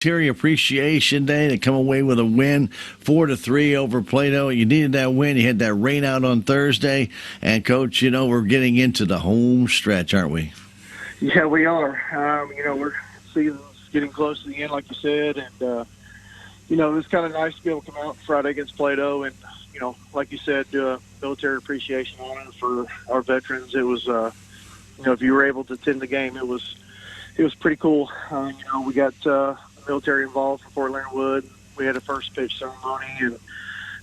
Military Appreciation Day to come away with a win, 4-3 over Plato. You needed that win. You had that rain out on Thursday, and Coach, we're getting into the home stretch, aren't we? Yeah, we are. We're season's getting close to the end, like you said, and it was kind of nice to be able to come out Friday against Plato, and like you said, do a military appreciation honor for our veterans. It was, if you were able to attend the game, it was pretty cool. We got military involved from Fort Leonard Wood. We had a first pitch ceremony,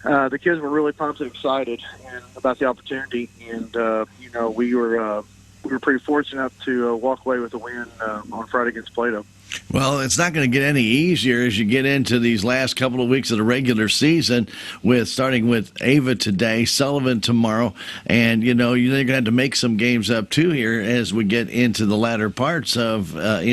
and the kids were really pumped and excited about the opportunity. And we were pretty fortunate to walk away with a win on Friday against Plato. Well, it's not going to get any easier as you get into these last couple of weeks of the regular season, starting with Ava today, Sullivan tomorrow, and you're going to have to make some games up too here as we get into the latter parts of I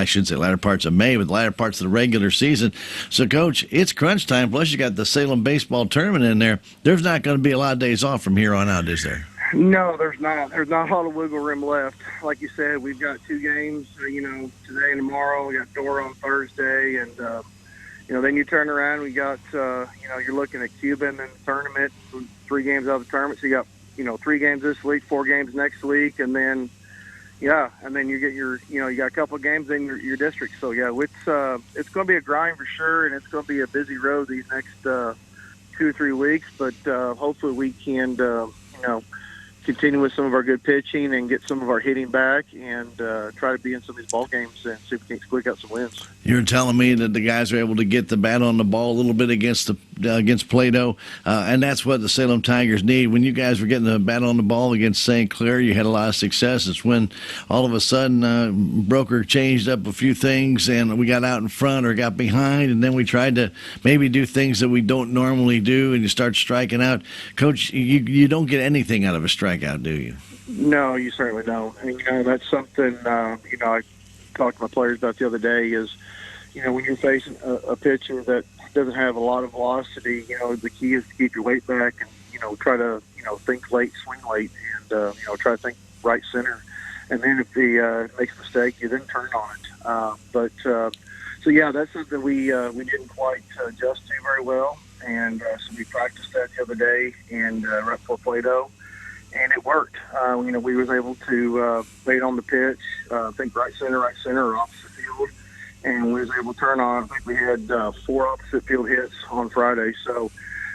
shouldn't say latter parts of May, but the latter parts of the regular season. So, Coach, it's crunch time. Plus, you got the Salem baseball tournament in there. There's not going to be a lot of days off from here on out, is there? No, there's not. There's not a lot of wiggle room left. Like you said, we've got 2 games, today and tomorrow. We got Dora on Thursday, and then you turn around. We got, you're looking at Cuba in the tournament, 3 games out of the tournament. So you got, 3 games this week, 4 games next week, and then, and then you get you got a couple of games in your district. So it's going to be a grind for sure, and it's going to be a busy road these next 2 or 3 weeks. But hopefully we can, continue with some of our good pitching and get some of our hitting back and try to be in some of these ball games and see if we can squeak out some wins. You're telling me that the guys are able to get the bat on the ball a little bit against Plato, and that's what the Salem Tigers need. When you guys were getting the bat on the ball against St. Clair, you had a lot of success. It's when all of a sudden Broker changed up a few things and we got out in front or got behind, and then we tried to maybe do things that we don't normally do, and you start striking out. Coach, you don't get anything out of a strikeout, do you? No, you certainly don't. And, that's something, I talked to my players about the other day is, when you're facing a pitcher that doesn't have a lot of velocity, the key is to keep your weight back and, try to, think late, swing late, and, try to think right center. And then if he makes a mistake, you then turn on it. So that's something we didn't quite adjust to very well. And so we practiced that the other day and right before Plato. And it worked. We was able to bait on the pitch, think right center, or opposite field, and we was able to turn on. I think we had 4 opposite field hits on Friday. So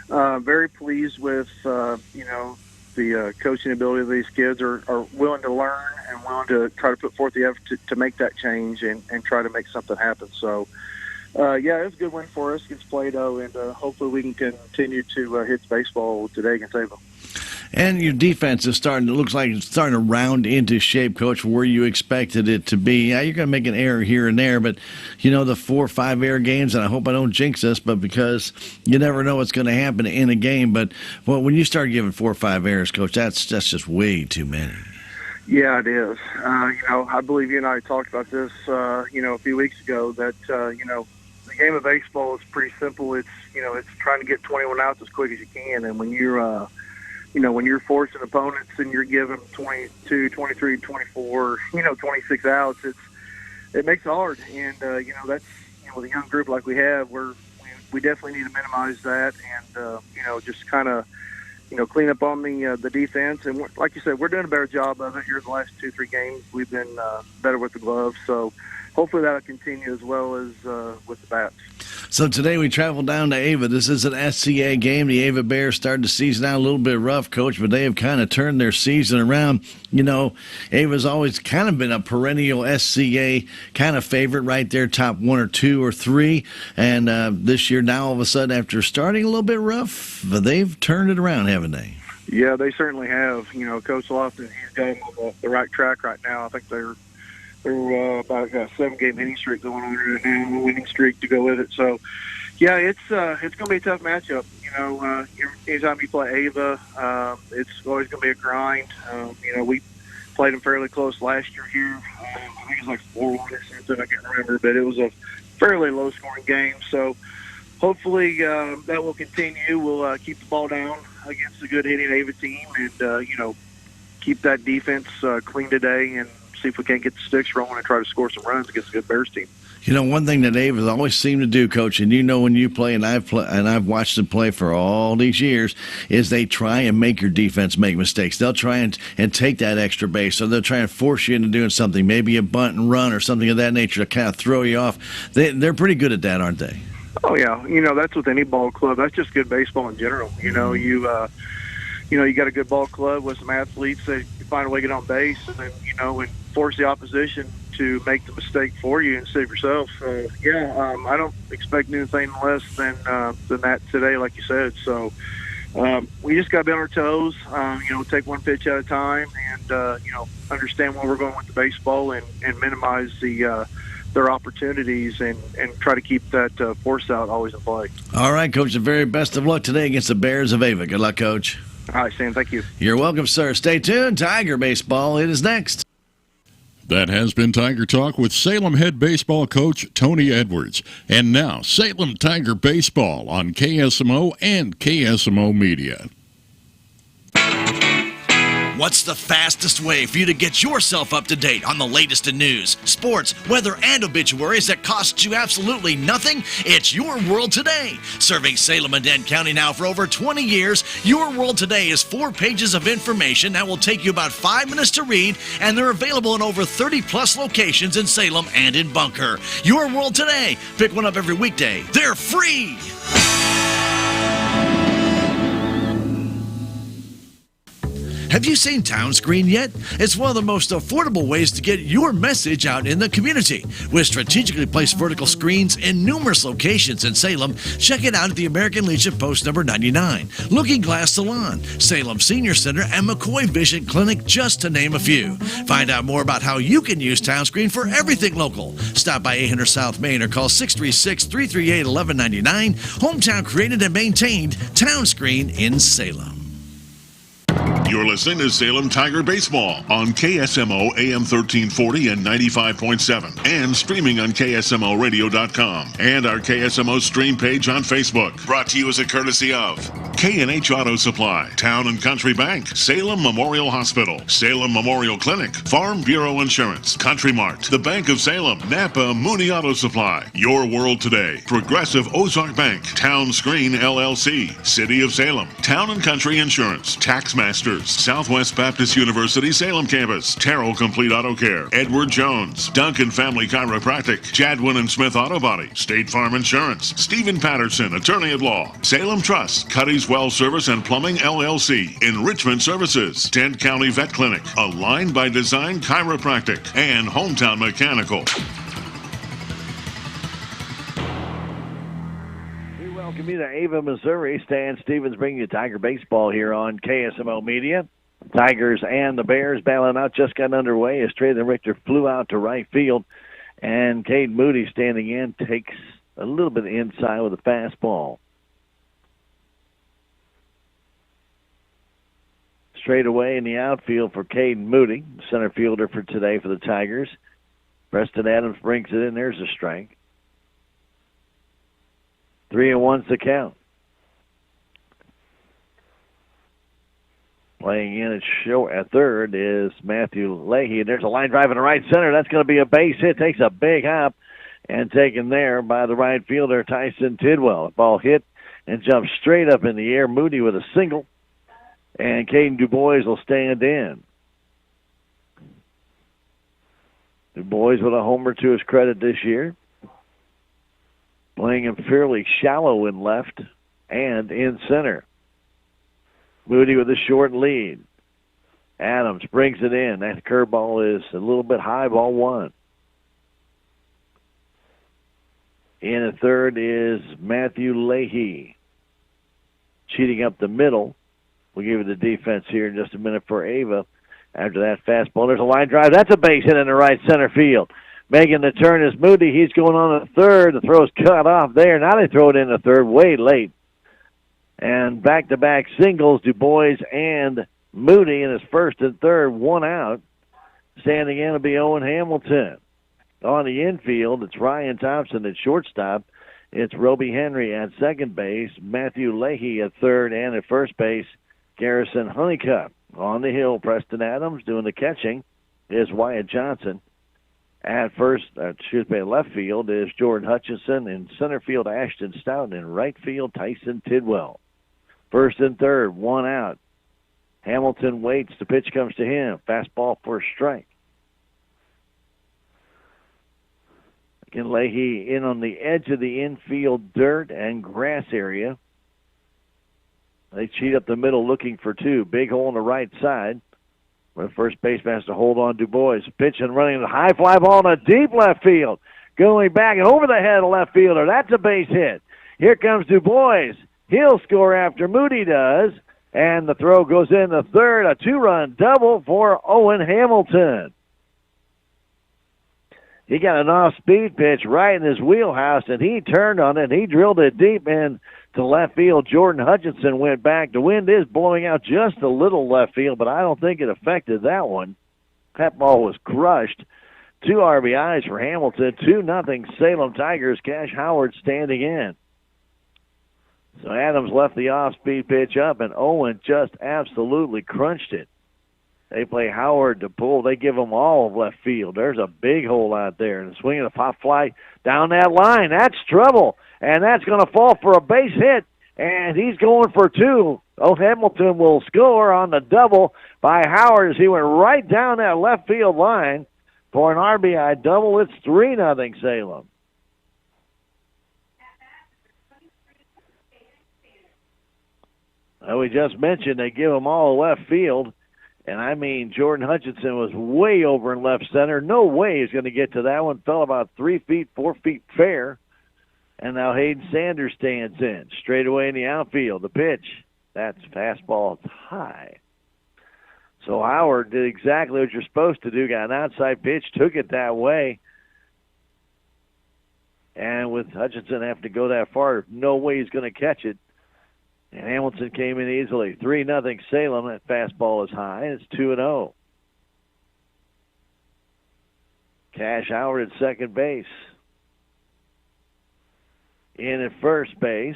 very pleased with, the coaching ability of these kids are willing to learn and willing to try to put forth the effort to make that change and try to make something happen. So, it was a good win for us against Plato, and hopefully we can continue to hit baseball today against Ava. And your defense is looks like it's starting to round into shape, Coach, where you expected it to be. Yeah, you're going to make an error here and there, but, the 4 or 5 error games, and I hope I don't jinx this, but because you never know what's going to happen in a game. But when you start giving 4 or 5 errors, Coach, that's just way too many. Yeah, it is. I believe you and I talked about this, a few weeks ago, that, the game of baseball is pretty simple. It's, it's trying to get 21 outs as quick as you can, and when you're when you're forcing opponents and you're giving 22, 23, 24, 26 outs, it makes it hard. And, that's, with a young group like we have, we definitely need to minimize that and, just kind of, clean up on the defense. And like you said, we're doing a better job of it here the last 2-3 games. We've been better with the gloves. So hopefully that'll continue as well as with the bats. So today we traveled down to Ava. This is an SCA game. The Ava Bears started the season out a little bit rough, Coach, but they have kind of turned their season around. Ava's always kind of been a perennial SCA kind of favorite right there, top 1 or 2 or 3. And this year now all of a sudden, after starting a little bit rough, they've turned it around, haven't they? Yeah, they certainly have. Coach Lofton, he's got them on the right track right now. I think they're about a 7-game hitting streak going on right now, a winning streak to go with it. So, it's going to be a tough matchup. Anytime you play Ava, it's always going to be a grind. We played them fairly close last year here. I think it was like 4-1 or something. I can't remember, but it was a fairly low-scoring game. So, hopefully that will continue. We'll keep the ball down against a good hitting Ava team and, keep that defense clean today and see if we can't get the sticks rolling and try to score some runs against a good Bears team. You know, one thing that Dave has always seemed to do, Coach, and you know when you play, and I've watched them play for all these years, is they try and make your defense make mistakes. They'll try and take that extra base, so they'll try and force you into doing something, maybe a bunt and run or something of that nature to kind of throw you off. They're pretty good at that, aren't they? Oh yeah, that's with any ball club. That's just good baseball in general. You got a good ball club with some athletes that you find a way to get on base, and force the opposition to make the mistake for you instead of yourself. I don't expect anything less than that today, like you said. So we just got to be on our toes. Take one pitch at a time, and understand where we're going with the baseball, and minimize their opportunities, and try to keep that force out always in play. All right, Coach. The very best of luck today against the Bears of Ava. Good luck, Coach. All right, Sam. Thank you. You're welcome, sir. Stay tuned. Tiger Baseball. It is next. That has been Tiger Talk with Salem head baseball coach Tony Edwards. And now, Salem Tiger Baseball on KSMO and KSMO Media. What's the fastest way for you to get yourself up to date on the latest in news, sports, weather, and obituaries that costs you absolutely nothing? It's Your World Today. Serving Salem and Dent County now for over 20 years, Your World Today is 4 pages of information that will take you about 5 minutes to read, and they're available in over 30-plus locations in Salem and in Bunker. Your World Today. Pick one up every weekday. They're free. Have you seen Town Screen yet? It's one of the most affordable ways to get your message out in the community. With strategically placed vertical screens in numerous locations in Salem, check it out at the American Legion Post number 99, Looking Glass Salon, Salem Senior Center, and McCoy Vision Clinic, just to name a few. Find out more about how you can use Town Screen for everything local. Stop by 800 South Main or call 636-338-1199. Hometown created and maintained, Town Screen in Salem. You're listening to Salem Tiger Baseball on KSMO AM 1340 and 95.7, and streaming on KSMOradio.com and our KSMO stream page on Facebook. Brought to you as a courtesy of K&H Auto Supply, Town and Country Bank, Salem Memorial Hospital, Salem Memorial Clinic, Farm Bureau Insurance, Country Mart, the Bank of Salem, Napa Mooney Auto Supply, Your World Today, Progressive Ozark Bank, Town Screen LLC, City of Salem, Town and Country Insurance, Tax Masters, Southwest Baptist University Salem Campus, Terrell Complete Auto Care, Edward Jones, Duncan Family Chiropractic, Jadwin and Smith Auto Body, State Farm Insurance, Stephen Patterson, Attorney at Law, Salem Trust, Cuddy's Well Service and Plumbing LLC, Enrichment Services, Dent County Vet Clinic, Aligned by Design Chiropractic, and Hometown Mechanical. Welcome you to Ava, Missouri. Stan Stevens bringing you Tiger Baseball here on KSMO Media. Tigers and the Bears battling out just got underway as Traylon Richter flew out to right field, and Cade Moody standing in takes a little bit inside with a fastball. Straight away in the outfield for Cade Moody, center fielder for today for the Tigers. Preston Adams brings it in. There's a strike. 3-1's the count. Playing in at third is Matthew Leahy. There's a line drive in the right center. That's going to be a base hit. Takes a big hop and taken there by the right fielder, Tyson Tidwell. Ball hit and jumps straight up in the air. Moody with a single, and Caden DuBois will stand in. DuBois with a homer to his credit this year. Playing him fairly shallow in left and in center. Moody with a short lead. Adams brings it in. That curveball is a little bit high, ball one. In at third is Matthew Leahy. Cheating up the middle. We'll give you the defense here in just a minute for Ava. After that fastball, there's a line drive. That's a base hit in the right center field. Making the turn is Moody. He's going on a third. The throw's cut off there. Now they throw it in the third way late. And back-to-back singles, DuBois and Moody in his first and third, one out. Standing in will be Owen Hamilton. On the infield, it's Ryan Thompson at shortstop. It's Roby Henry at second base. Matthew Leahy at third, and at first base, Garrison Honeycutt. On the hill, Preston Adams doing the catching is Wyatt Johnson. At left field is Jordan Hutchinson. In center field, Ashton Stout. And in right field, Tyson Tidwell. First and third, one out. Hamilton waits. The pitch comes to him. Fastball for a strike. Again, Leahy in on the edge of the infield dirt and grass area. They cheat up the middle looking for two. Big hole on the right side. Where the first baseman has to hold on Du Bois. Pitch and running a high fly ball in a deep left field. Going back and over the head of the left fielder. That's a base hit. Here comes Du Bois. He'll score after Moody does. And the throw goes in the third. A two-run double for Owen Hamilton. He got an off-speed pitch right in his wheelhouse, and he turned on it. He drilled it deep in to left field. Jordan Hutchinson went back. The wind is blowing out just a little left field, but I don't think it affected that one. That ball was crushed. 2 RBIs for Hamilton. 2-0 Salem Tigers. Cash Howard standing in. So Adams left the off-speed pitch up, and Owen just absolutely crunched it. They play Howard to pull. They give them all of left field. There's a big hole out there. And the swing of the pop fly down that line. That's trouble. And that's going to fall for a base hit. And he's going for two. Oh, Hamilton will score on the double by Howard as he went right down that left field line for an RBI double. It's 3-0 Salem. We just mentioned they give them all left field. And I mean, Jordan Hutchinson was way over in left center. No way he's going to get to that one. Fell about 3 feet, 4 feet fair. And now Hayden Sanders stands in. Straight away in the outfield. The pitch. That's fastball high. So Howard did exactly what you're supposed to do. Got an outside pitch, took it that way. And with Hutchinson having to go that far, no way he's going to catch it. And Hamilton came in easily. 3-0 Salem. That fastball is high. It's 2-0. Cash Howard at second base. In at first base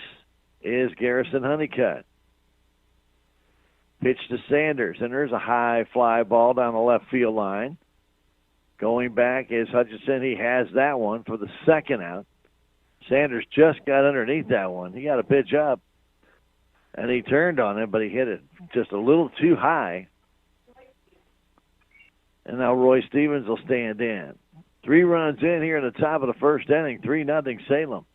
is Garrison Honeycutt. Pitch to Sanders, and there's a high fly ball down the left field line. Going back is Hutchinson. He has that one for the second out. Sanders just got underneath that one. He got a pitch up. And he turned on him, but he hit it just a little too high. And now Roy Stevens will stand in. 3 runs in here in the top of the first inning. 3-0 Salem.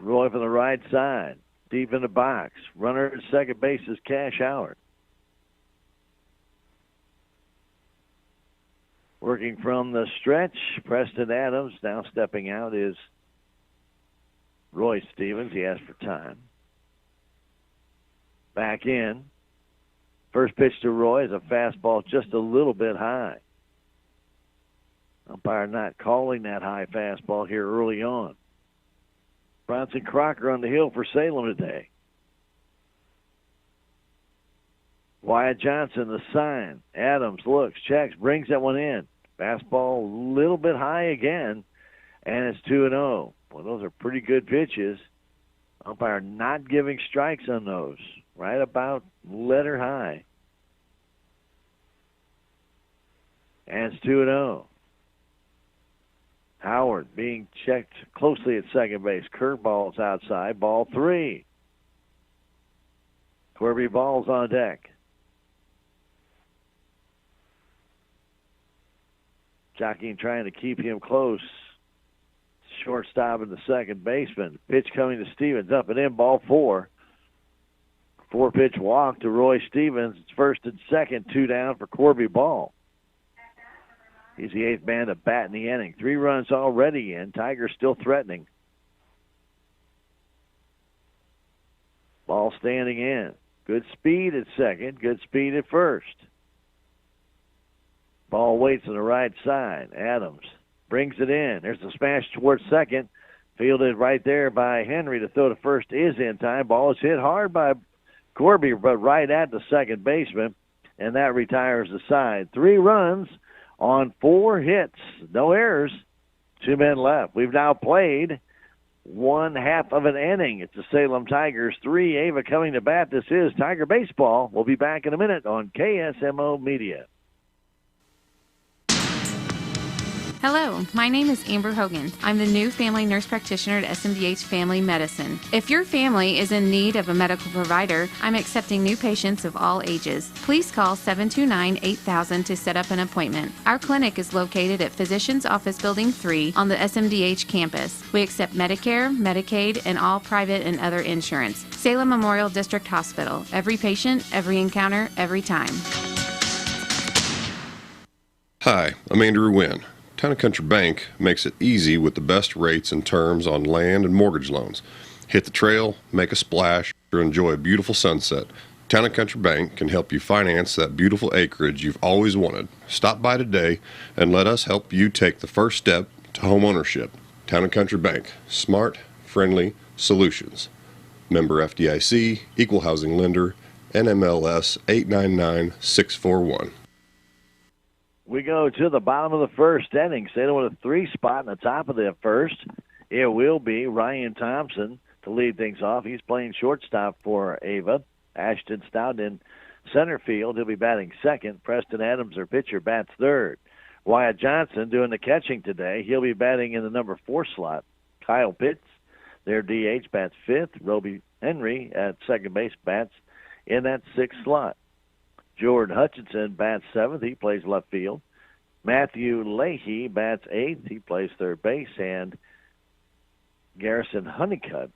Roy from the right side. Deep in the box. Runner at second base is Cash Howard. Working from the stretch, Preston Adams. Now stepping out is Roy Stevens. He asked for time. Back in. First pitch to Roy is a fastball just a little bit high. Umpire not calling that high fastball here early on. Bronson Crocker on the hill for Salem today. Wyatt Johnson, the sign. Adams looks, checks, brings that one in. Fastball a little bit high again, and it's 2-0. Well, those are pretty good pitches. Umpire not giving strikes on those. Right about letter high. And it's 2-0. Howard being checked closely at second base. Curveball's outside. Ball 3. Corby Ball's on deck. Jockeying trying to keep him close. Shortstop and the second baseman. Pitch coming to Stevens. Up and in. Ball 4. 4-pitch walk to Roy Stevens. It's first and second. 2 down for Corby Ball. He's the 8th man to bat in the inning. 3 runs already in. Tigers still threatening. Ball standing in. Good speed at second. Good speed at first. Ball waits on the right side. Adams brings it in. There's a smash towards second. Fielded right there by Henry. The throw to first is in time. Ball is hit hard by Corby, but right at the second baseman. And that retires the side. 3 runs on 4 hits. No errors. 2 men left. We've now played 1/2 of an inning. It's the Salem Tigers 3. Ava coming to bat. This is Tiger Baseball. We'll be back in a minute on KSMO Media. Hello, my name is Amber Hogan. I'm the new family nurse practitioner at SMDH Family Medicine. If your family is in need of a medical provider, I'm accepting new patients of all ages. Please call 729-8000 to set up an appointment. Our clinic is located at Physicians Office Building 3 on the SMDH campus. We accept Medicare, Medicaid, and all private and other insurance. Salem Memorial District Hospital. Every patient, every encounter, every time. Hi, I'm Andrew Wynn. Town & Country Bank makes it easy with the best rates and terms on land and mortgage loans. Hit the trail, make a splash, or enjoy a beautiful sunset. Town & Country Bank can help you finance that beautiful acreage you've always wanted. Stop by today and let us help you take the first step to home ownership. Town & Country Bank. Smart, friendly solutions. Member FDIC, Equal Housing Lender, NMLS 899641. We go to the bottom of the first inning. Salem with a 3 spot in the top of the first. It will be Ryan Thompson to lead things off. He's playing shortstop for Ava. Ashton Stout in center field. He'll be batting second. Preston Adams, their pitcher, bats third. Wyatt Johnson doing the catching today. He'll be batting in the number 4 slot. Kyle Pitts, their DH, bats fifth. Roby Henry at second base bats in that 6th slot. Jordan Hutchinson bats 7th. He plays left field. Matthew Leahy bats 8th. He plays third base. And Garrison Honeycutt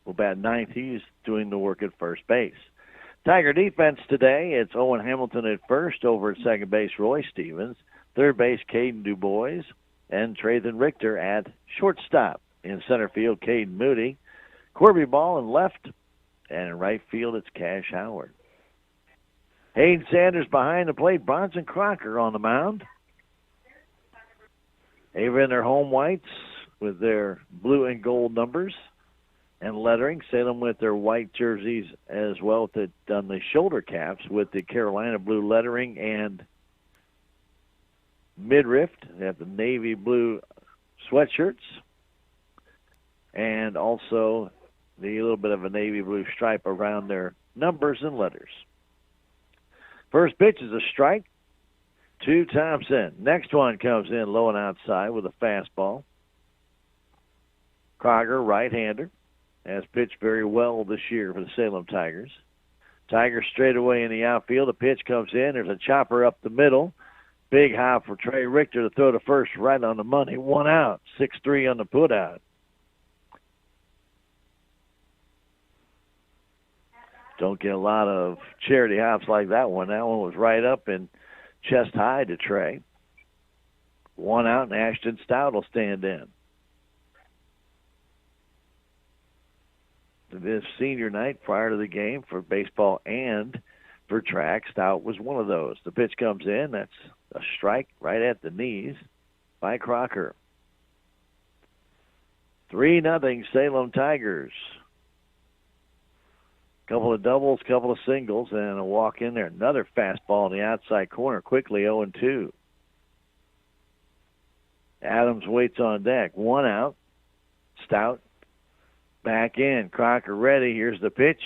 will bat 9th. He's doing the work at first base. Tiger defense today, it's Owen Hamilton at first. Over at second base, Roy Stevens. Third base, Caden DuBois. And Treathen Richter at shortstop. In center field, Caden Moody. Corby Ball in left. And in right field, it's Cash Howard. Hayden Sanders behind the plate. Bronson Crocker on the mound. Ava in their home whites with their blue and gold numbers and lettering. Salem with their white jerseys as well on the shoulder caps with the Carolina blue lettering and midriff. They have the navy blue sweatshirts and also the little bit of a navy blue stripe around their numbers and letters. First pitch is a strike to Thompson. Next one comes in low and outside with a fastball. Crocker, right-hander, has pitched very well this year for the Salem Tigers. Tigers straight away in the outfield. The pitch comes in. There's a chopper up the middle. Big hop for Trey Richter to throw to first right on the money. 1 out. 6-3 on the putout. Don't get a lot of charity hops like that one. That one was right up and chest high to Trey. 1 out, and Ashton Stout will stand in. This senior night prior to the game for baseball and for track, Stout was one of those. The pitch comes in. That's a strike right at the knees by Crocker. 3-0 Salem Tigers. Couple of doubles, couple of singles, and a walk in there. Another fastball in the outside corner, quickly 0-2. Adams waits on deck. 1 out. Stout back in. Crocker ready. Here's the pitch.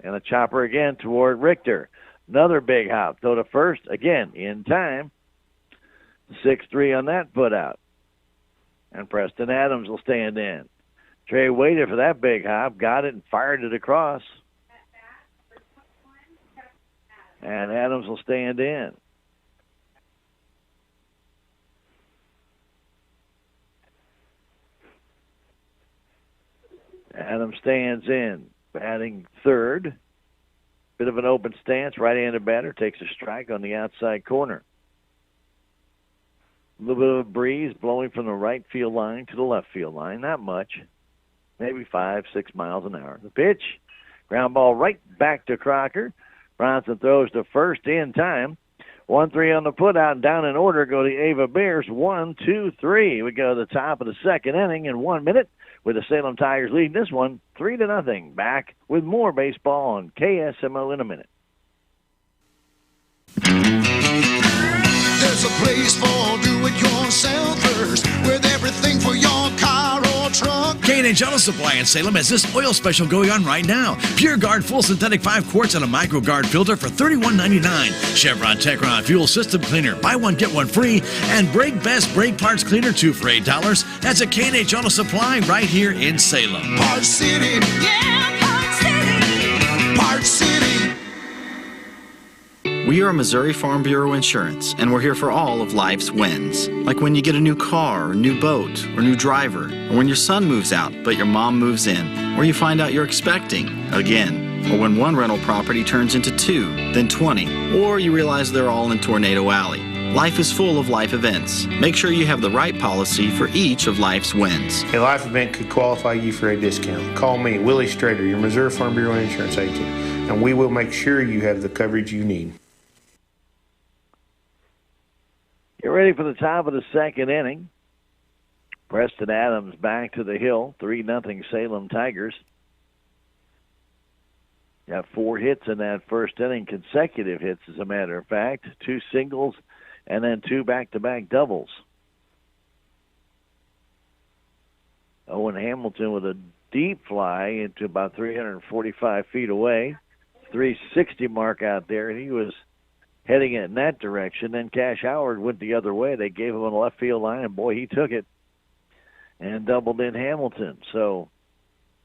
And a chopper again toward Richter. Another big hop. Throw to first. Again, in time. 6-3 on that put out. And Preston Adams will stand in. Trey waited for that big hop. Got it and fired it across. And Adams will stand in. Adams stands in, batting third. Bit of an open stance, right-handed batter, takes a strike on the outside corner. A little bit of a breeze blowing from the right field line to the left field line. Not much, maybe 5-6 miles an hour. The pitch, ground ball right back to Crocker. Bronson throws to first in time. 1-3 on the putout, and down in order go the Ava Bears. 1, 2, 3. We go to the top of the second inning in 1 minute with the Salem Tigers leading this one 3-0. Back with more baseball on KSMO in a minute. There's a place for do-it-yourselfers with everything for your car or truck. K&H Auto Supply in Salem has this oil special going on right now. Pure Guard Full Synthetic 5 quarts and a Micro Guard filter for $31.99. Chevron Techron Fuel System Cleaner, buy one, get one free. And Brake Best Brake Parts Cleaner, 2 for $8. That's at K&H Auto Supply right here in Salem. Parts City. Yeah, Parts City. Parts City. We are Missouri Farm Bureau Insurance, and we're here for all of life's wins. Like when you get a new car, or new boat, or new driver, or when your son moves out but your mom moves in, or you find out you're expecting again, or when one rental property turns into 2, then 20, or you realize they're all in Tornado Alley. Life is full of life events. Make sure you have the right policy for each of life's wins. A life event could qualify you for a discount. Call me, Willie Strader, your Missouri Farm Bureau Insurance agent, and we will make sure you have the coverage you need. Get ready for the top of the second inning. Preston Adams back to the hill, 3-0 Salem Tigers. Got 4 hits in that first inning, consecutive hits as a matter of fact, 2 singles and then 2 back-to-back doubles. Owen Hamilton with a deep fly into about 345 feet away. 360 mark out there, and he was heading in that direction. Then Cash Howard went the other way. They gave him a left field line, and boy, he took it and doubled in Hamilton. So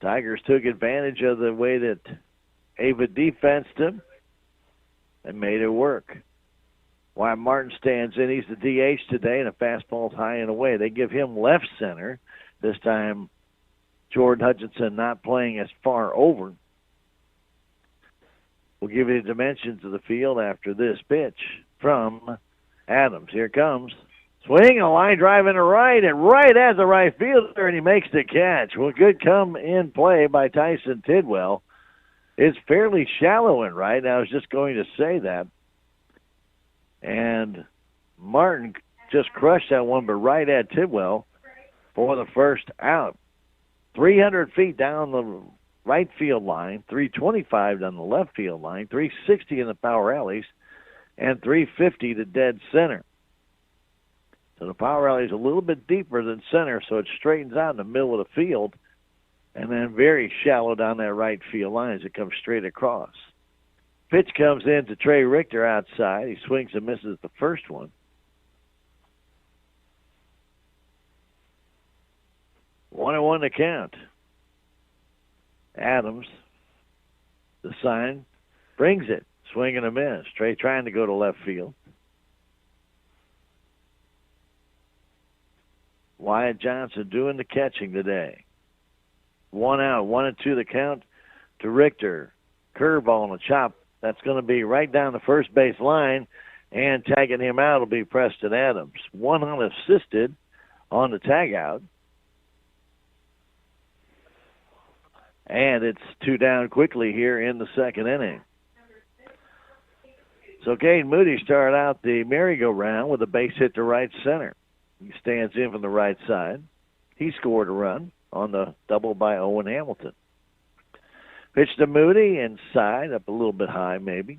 Tigers took advantage of the way that Ava defensed him and made it work. Wyatt Martin stands in. He's the DH today, and a fastball's high and away. They give him left center. This time, Jordan Hutchinson not playing as far over. We'll give you the dimensions of the field after this pitch from Adams. Here comes. Swing, a line drive into right, and right as a right fielder, and he makes the catch. Well, good come in play by Tyson Tidwell. It's fairly shallow in right. I was just going to say that. And Martin just crushed that one, but right at Tidwell for the first out. 300 feet down the right field line, 325 down the left field line, 360 in the power alleys, and 350 to dead center. So the power alley is a little bit deeper than center, so it straightens out in the middle of the field, and then very shallow down that right field line as it comes straight across. Pitch comes in to Trey Richter outside. He swings and misses the first one. 1-1 to count. Adams, the sign, brings it. Swing and a miss. Trey trying to go to left field. Wyatt Johnson doing the catching today. 1 out, 1-2 the count to Richter. Curveball and a chop. That's going to be right down the first base line, and tagging him out will be Preston Adams. 1 unassisted on the tag out. And it's 2 down quickly here in the second inning. So Cade Moody started out the merry-go-round with a base hit to right center. He stands in from the right side. He scored a run on the double by Owen Hamilton. Pitch to Moody, inside, up a little bit high maybe.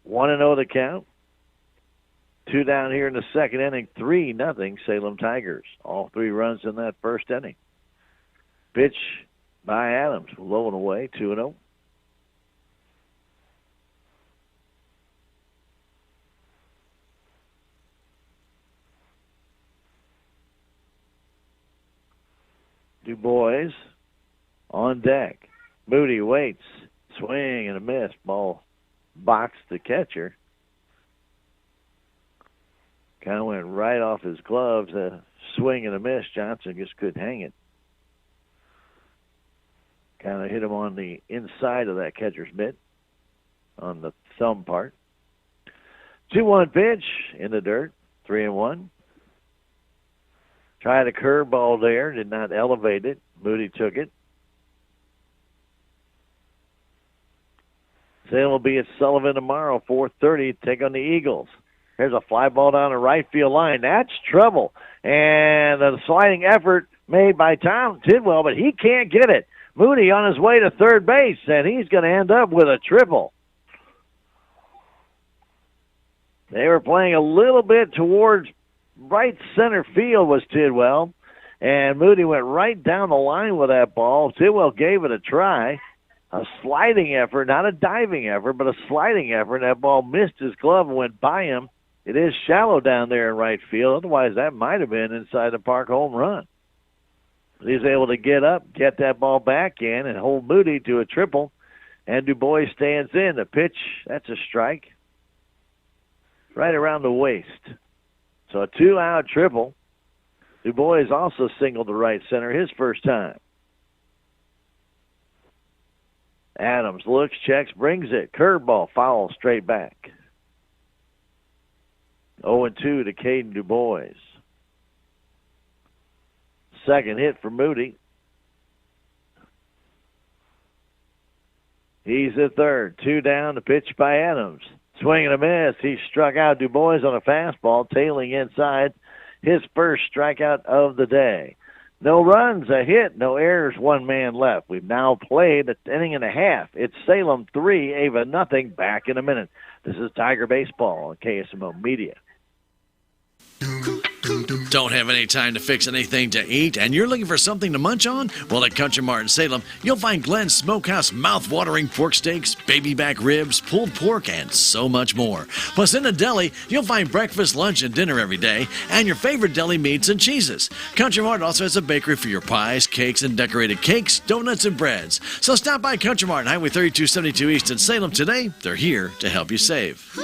1-0 the count. 2 down here in the second inning, 3-0 Salem Tigers. All 3 runs in that first inning. Pitch by Adams, low and away, 2-0. Du Bois on deck. Moody waits. Swing and a miss. Ball boxed the catcher. Kind of went right off his gloves. A swing and a miss. Johnson just couldn't hang it. Kind of hit him on the inside of that catcher's mitt, on the thumb part. 2-1 pitch in the dirt. 3-1. Tried a curveball there. Did not elevate it. Moody took it. Salem will be at Sullivan tomorrow, 4:30, take on the Eagles. Here's a fly ball down the right field line. That's trouble. And a sliding effort made by Tom Tidwell, but he can't get it. Moody on his way to third base, and he's going to end up with a triple. They were playing a little bit towards right center field was Tidwell, And Moody went right down the line with that ball. Tidwell gave it a try. A sliding effort, not a diving effort, but a sliding effort. And that ball missed his glove and went by him. It is shallow down there in right field. Otherwise, that might have been inside the park home run. But he was able to get up, get that ball back in, and hold Moody to a triple. And Du Bois stands in. The pitch, that's a strike. Right around the waist. So a 2-out triple. Du Bois also singled to right center his first time. Adams looks, checks, brings it. Curveball, foul, straight back. 0-2 to Caden Du Bois. Second hit for Moody. He's at third. 2 down, the pitch by Adams. Swing and a miss. He struck out Du Bois on a fastball, tailing inside. His first strikeout of the day. No runs, a hit, no errors, 1 man left. We've now played an inning and a half. It's Salem 3, Ava nothing. Back in a minute. This is Tiger Baseball on KSMO Media. Don't have any time to fix anything to eat, and you're looking for something to munch on? Well, at Country Mart in Salem, you'll find Glenn's Smokehouse mouth-watering pork steaks, baby back ribs, pulled pork, and so much more. Plus, in the deli, you'll find breakfast, lunch, and dinner every day, and your favorite deli meats and cheeses. Country Mart also has a bakery for your pies, cakes, and decorated cakes, donuts, and breads. So stop by Country Mart, Highway 3272 East in Salem today. They're here to help you save.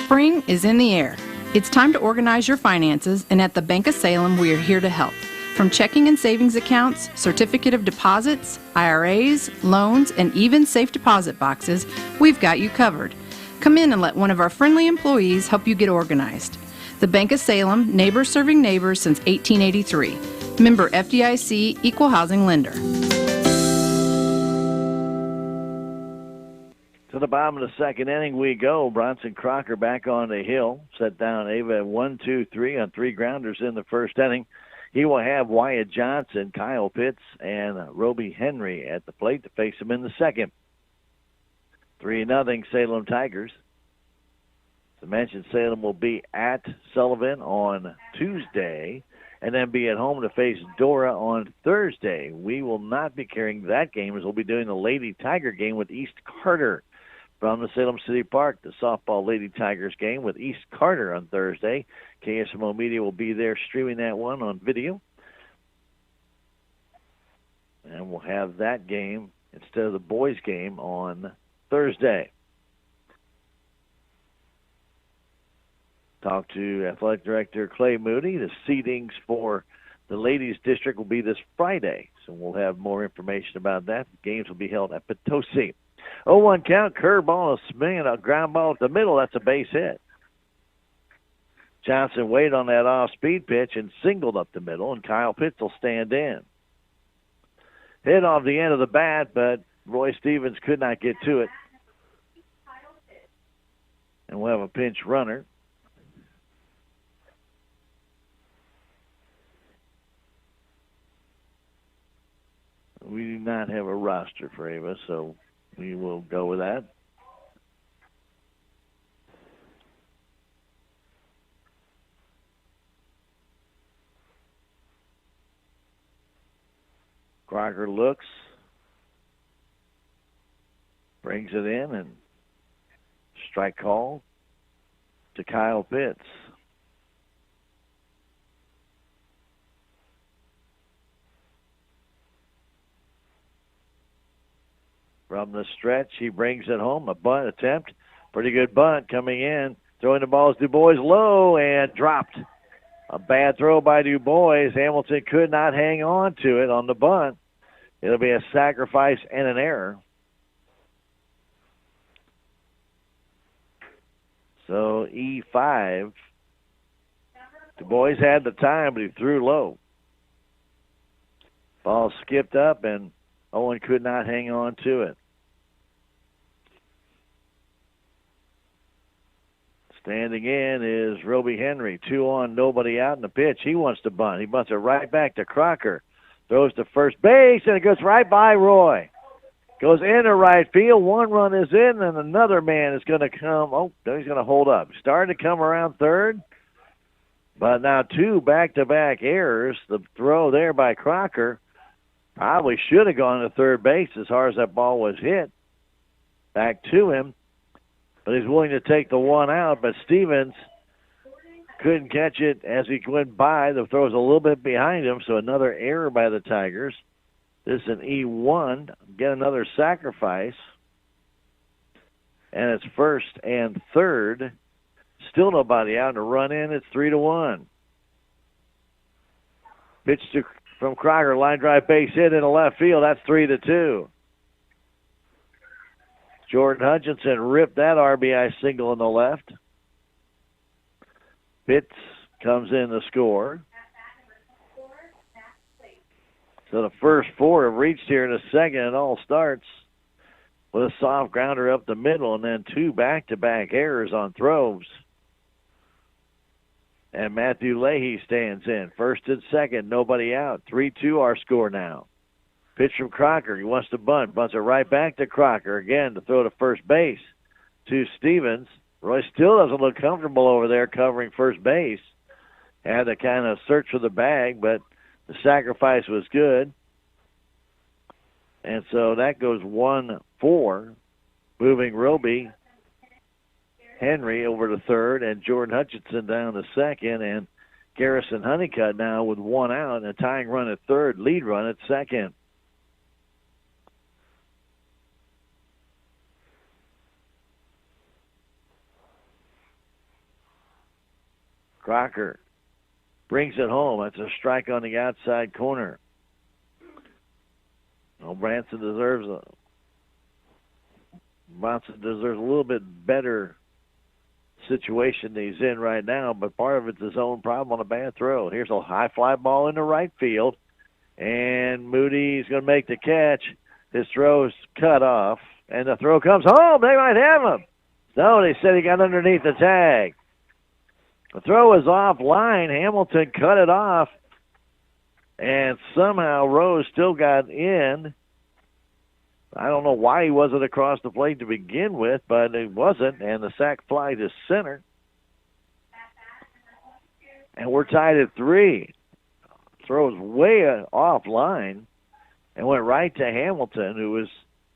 Spring is in the air. It's time to organize your finances, and at the Bank of Salem, we are here to help. From checking and savings accounts, certificate of deposits, IRAs, loans, and even safe deposit boxes, we've got you covered. Come in and let one of our friendly employees help you get organized. The Bank of Salem, neighbors serving neighbors since 1883. Member FDIC, Equal Housing Lender. To the bottom of the second inning we go. Bronson Crocker back on the hill. Set down Ava 1-2-3 on 3 grounders in the first inning. He will have Wyatt Johnson, Kyle Pitts, and Roby Henry at the plate to face him in the second. 3-0 Salem Tigers. As I mentioned, Salem will be at Sullivan on Tuesday and then be at home to face Dora on Thursday. We will not be carrying that game as we'll be doing the Lady Tiger game with East Carter. From the Salem City Park, the softball Lady Tigers game with East Carter on Thursday. KSMO Media will be there streaming that one on video. And we'll have that game instead of the boys' game on Thursday. Talk to Athletic Director Clay Moody. The seedings for the ladies' district will be this Friday, so we'll have more information about that. The games will be held at Potosi. 0-1 count, curveball, a swing, and a ground ball at the middle. That's a base hit. Johnson waited on that off-speed pitch and singled up the middle, and Kyle Pitts will stand in. Hit off the end of the bat, but Roy Stevens could not get to it. And we'll have a pinch runner. We do not have a roster for Ava, so we will go with that. Crocker looks, brings it in, and strike call to Kyle Pitts. From the stretch, he brings it home. A bunt attempt. Pretty good bunt coming in. Throwing the ball is Du Bois low and dropped. A bad throw by Du Bois. Hamilton could not hang on to it on the bunt. It'll be a sacrifice and an error. So E5. Du Bois had the time, but he threw low. Ball skipped up, and Owen could not hang on to it. Standing in is Roby Henry. 2 on, nobody out in the pitch. He wants to bunt. He bunts it right back to Crocker. Throws to first base, and it goes right by Roy. Goes into right field. One run is in, and another man is going to come. Oh, he's going to hold up. Starting to come around third. But now 2 back-to-back errors. The throw there by Crocker probably should have gone to third base as hard as that ball was hit. Back to him. But he's willing to take the one out. But Stevens couldn't catch it as he went by. The throw's a little bit behind him, so another error by the Tigers. This is an E1. Get another sacrifice. And it's first and third. Still nobody out, and a run in. It's 3-1. Pitch from Crocker. Line drive base hit into left field. That's 3-2. Jordan Hutchinson ripped that RBI single in the left. Pitts comes in to score. So the first 4 have reached here in a second. It all starts with a soft grounder up the middle and then 2 back-to-back errors on throws. And Matthew Leahy stands in. First and second, nobody out. 3-2 our score now. Pitch from Crocker. He wants to bunt. Bunts it right back to Crocker. Again to throw to first base to Stevens. Roy still doesn't look comfortable over there covering first base. Had to kind of search for the bag, but the sacrifice was good. And so that goes 1-4, moving Roby Henry over to third and Jordan Hutchinson down to second, and Garrison Honeycutt now with 1 out and a tying run at third, lead run at second. Crocker brings it home. That's a strike on the outside corner. Well, Branson deserves a little bit better situation he's in right now, but part of it's his own problem on a bad throw. Here's a high fly ball into right field, and Moody's going to make the catch. His throw's cut off, and the throw comes home. They might have him. No, they said he got underneath the tag. The throw is offline. Hamilton cut it off, and somehow Rose still got in. I don't know why he wasn't across the plate to begin with, but he wasn't, and the sac fly to center. And we're tied at 3. Throws way offline and went right to Hamilton, who was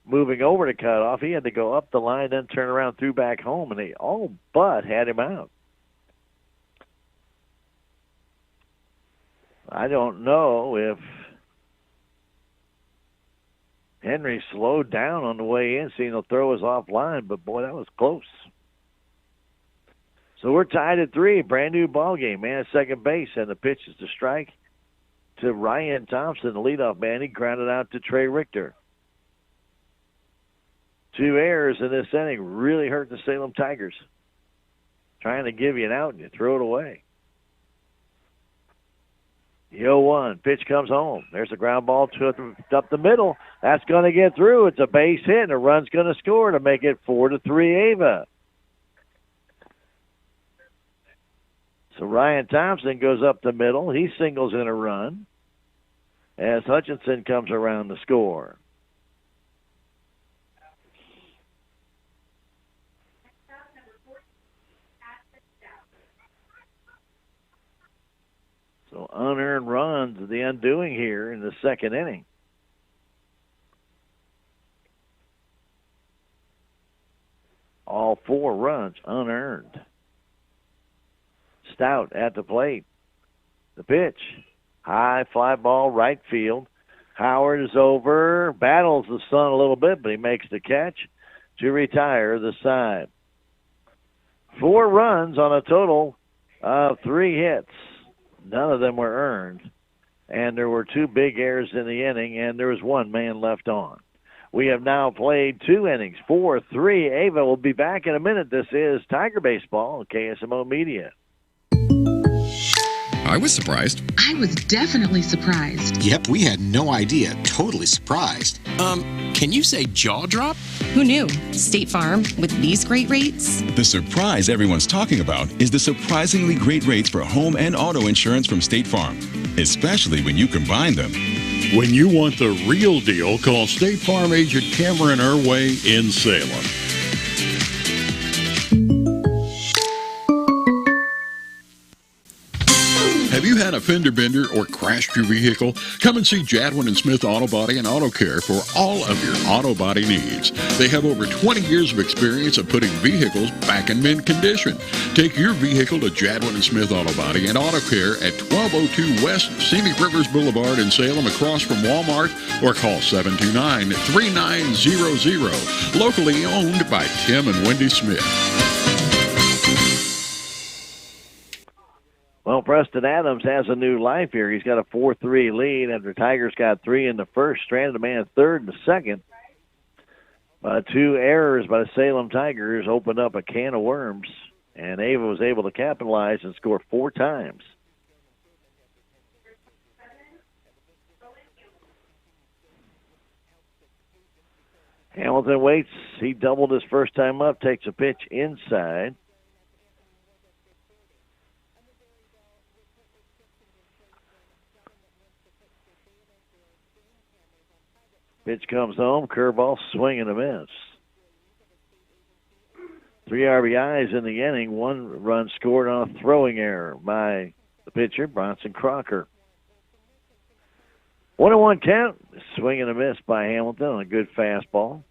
moving over to cut off. He had to go up the line, then turn around, threw back home, and they all but had him out. I don't know if Henry slowed down on the way in, seeing the throw was offline, but boy, that was close. So we're tied at 3, brand new ball game. Man at second base, and the pitch is to strike to Ryan Thompson, the leadoff man. He grounded out to Trey Richter. 2 errors in this inning really hurt the Salem Tigers. Trying to give you an out, and you throw it away. The 0-1. Pitch comes home. There's a ground ball up the middle. That's going to get through. It's a base hit, and a run's going to score to make it 4-3 Ava. So Ryan Thompson goes up the middle. He singles in a run as Hutchinson comes around to score. So unearned runs, the undoing here in the second inning. All 4 runs unearned. Stout at the plate. The pitch. High fly ball right field. Howard is over. Battles the sun a little bit, but he makes the catch to retire the side. 4 runs on a total of 3 hits. None of them were earned. And there were 2 big errors in the inning, and there was 1 man left on. We have now played 2 innings, 4-3. Ava will be back in a minute. This is Tiger Baseball on KSMO Media. I was surprised. I was definitely surprised. Yep, we had no idea. Totally surprised. Can you say jaw drop? Who knew? State Farm, with these great rates? The surprise everyone's talking about is the surprisingly great rates for home and auto insurance from State Farm, especially when you combine them. When you want the real deal, call State Farm agent Cameron Irway in Salem. Have you had a fender bender or crashed your vehicle? Come and see Jadwin and Smith Auto Body and Auto Care for all of your auto body needs. They have over 20 years of experience of putting vehicles back in mint condition. Take your vehicle to Jadwin and Smith Auto Body and Auto Care at 1202 West Scenic Rivers Boulevard in Salem, across from Walmart, or call 729-3900. Locally owned by Tim and Wendy Smith. Well, Preston Adams has a new life here. He's got a 4-3 lead after Tigers got 3 in the first, stranded a man third in the second. 2 errors by the Salem Tigers opened up a can of worms, and Ava was able to capitalize and score 4 times. Hamilton waits. He doubled his first time up, takes a pitch inside. Pitch comes home, curveball, swing and a miss. 3 RBIs in the inning, 1 run scored on a throwing error by the pitcher, Bronson Crocker. 1-1 count, swing and a miss by Hamilton on a good fastball.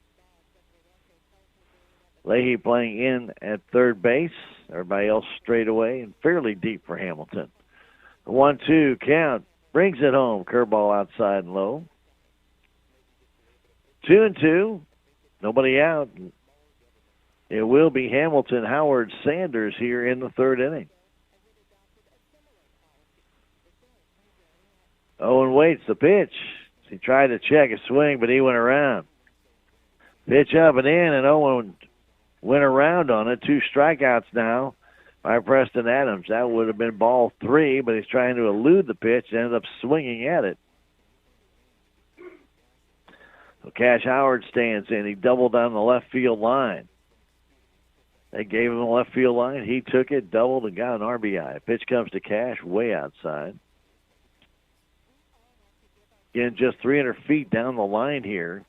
Leahy playing in at third base. Everybody else straight away and fairly deep for Hamilton. 1-2 count, brings it home, curveball outside and low. 2-2, nobody out. It will be Hamilton, Howard, Sanders here in the third inning. Owen waits the pitch. He tried to check a swing, but he went around. Pitch up and in, and Owen went around on it. 2 strikeouts now by Preston Adams. That would have been ball 3, but he's trying to elude the pitch and ended up swinging at it. So Cash Howard stands in. He doubled down the left field line. They gave him the left field line. He took it, doubled, and got an RBI. Pitch comes to Cash way outside. Again, just 300 feet down the line here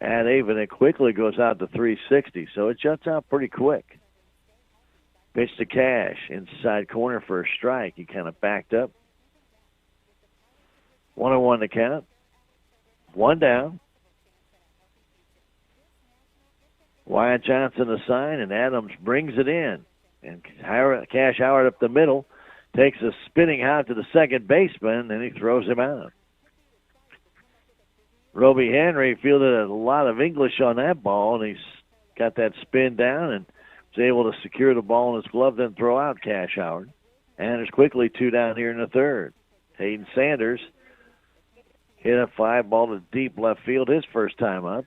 at Avon. It quickly goes out to 360, so it juts out pretty quick. Pitch to Cash, inside corner for a strike. He kind of backed up. 1-1 to count. 1 down. Wyatt Johnson a sign, and Adams brings it in. And Cash Howard up the middle takes a spinning hop to the second baseman, and he throws him out. Roby Henry fielded a lot of English on that ball, and he's got that spin down and was able to secure the ball in his glove, then throw out Cash Howard. And there's quickly 2 down here in the third. Hayden Sanders hit a 5 ball to deep left field his first time up.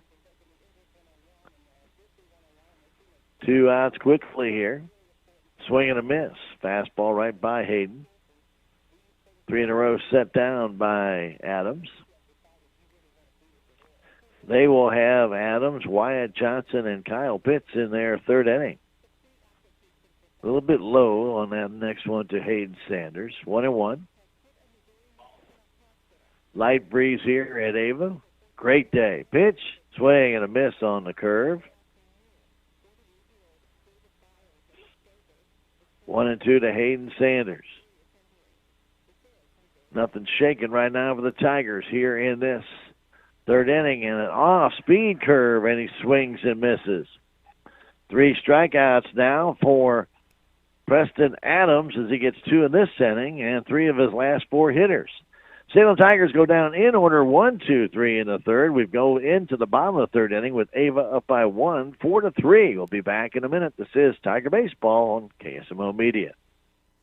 2 outs quickly here. Swing and a miss. Fastball right by Hayden. 3 in a row set down by Adams. They will have Adams, Wyatt Johnson, and Kyle Pitts in their third inning. A little bit low on that next one to Hayden Sanders. 1-1. Light breeze here at Ava. Great day. Pitch, swing, and a miss on the curve. 1-2 to Hayden Sanders. Nothing shaking right now for the Tigers here in this third inning, and an off-speed curve, and he swings and misses. 3 strikeouts now for Preston Adams as he gets 2 in this inning and 3 of his last 4 hitters. Salem Tigers go down in order 1-2-3 in the third. We go into the bottom of the third inning with Ava up by 1, 4-3. We'll be back in a minute. This is Tiger Baseball on KSMO Media.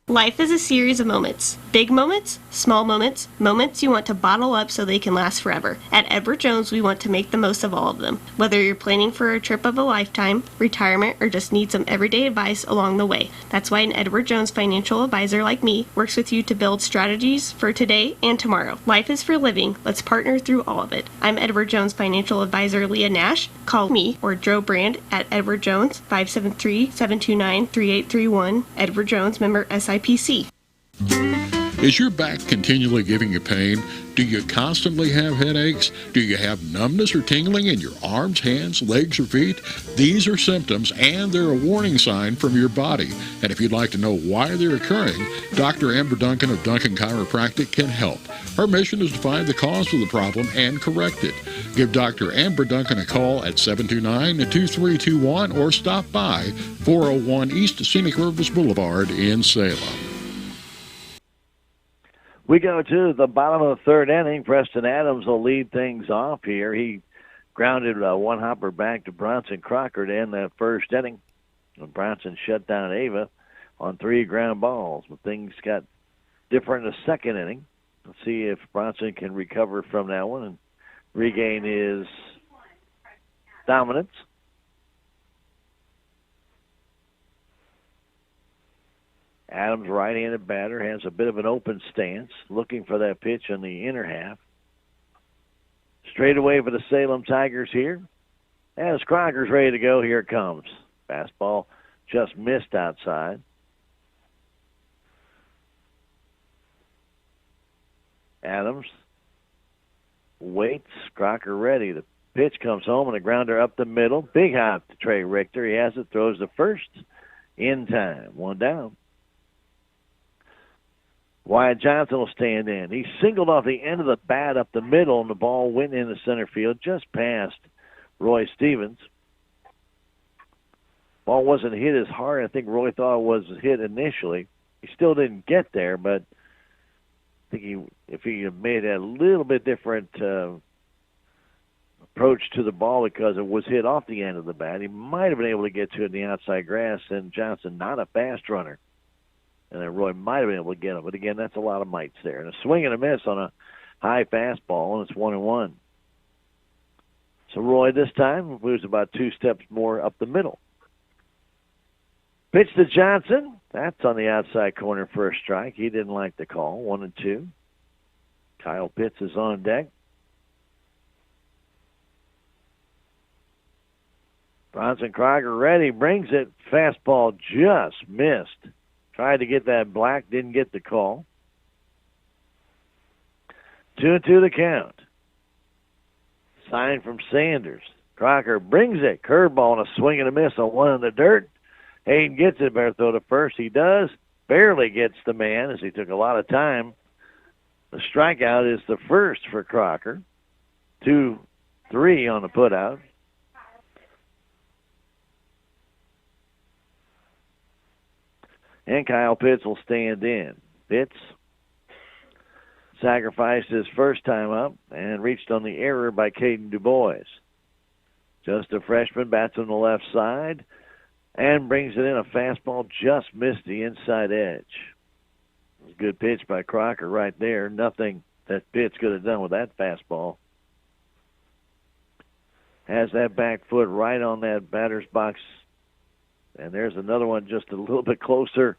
Life is a series of moments. Big moments, small moments, moments you want to bottle up so they can last forever. At Edward Jones, we want to make the most of all of them. Whether you're planning for a trip of a lifetime, retirement, or just need some everyday advice along the way. That's why an Edward Jones financial advisor like me works with you to build strategies for today and tomorrow. Life is for living. Let's partner through all of it. I'm Edward Jones financial advisor Leah Nash. Call me or Joe Brand at Edward Jones, 573-729-3831. Edward Jones, member SIPC. Is your back continually giving you pain? Do you constantly have headaches? Do you have numbness or tingling in your arms, hands, legs, or feet? These are symptoms, and they're a warning sign from your body. And if you'd like to know why they're occurring, Dr. Amber Duncan of Duncan Chiropractic can help. Her mission is to find the cause of the problem and correct it. Give Dr. Amber Duncan a call at 729-2321 or stop by 401 East Scenic Rivers Boulevard in Salem. We go to the bottom of the third inning. Preston Adams will lead things off here. He grounded one hopper back to Bronson Crocker to end that first inning. And Bronson shut down Ava on 3 ground balls. But things got different in the second inning. Let's see if Bronson can recover from that one and regain his dominance. Adams, right-handed batter, has a bit of an open stance, looking for that pitch in the inner half. Straight away for the Salem Tigers here. As Crocker's ready to go, here it comes. Fastball just missed outside. Adams waits. Crocker ready. The pitch comes home and a grounder up the middle. Big hop to Trey Richter. He has it, throws the first in time. One down. Wyatt Johnson will stand in. He singled off the end of the bat up the middle, and the ball went into center field just past Roy Stevens. Ball wasn't hit as hard. I think Roy thought it was hit initially. He still didn't get there, but I think if he had made a little bit different approach to the ball because it was hit off the end of the bat, he might have been able to get to it in the outside grass. And Johnson, not a fast runner. And then Roy might have been able to get him. But again, that's a lot of mites there. And a swing and a miss on a high fastball, and it's 1-1. So Roy this time moves about 2 steps more up the middle. Pitch to Johnson. That's on the outside corner for a strike. He didn't like the call. 1-2. Kyle Pitts is on deck. Bronson Crocker ready. Brings it. Fastball just missed. Tried to get that black, didn't get the call. 2-2 the count. Sign from Sanders. Crocker brings it. Curveball and a swing and a miss on one in the dirt. Hayden gets it. Better throw to first. He does. Barely gets the man as he took a lot of time. The strikeout is the first for Crocker. 2-3 on the putout. And Kyle Pitts will stand in. Pitts sacrificed his first time up and reached on the error by Caden DuBois. Just a freshman, bats on the left side and brings it in. A fastball just missed the inside edge. It was a good pitch by Crocker right there. Nothing that Pitts could have done with that fastball. Has that back foot right on that batter's box. And there's another one just a little bit closer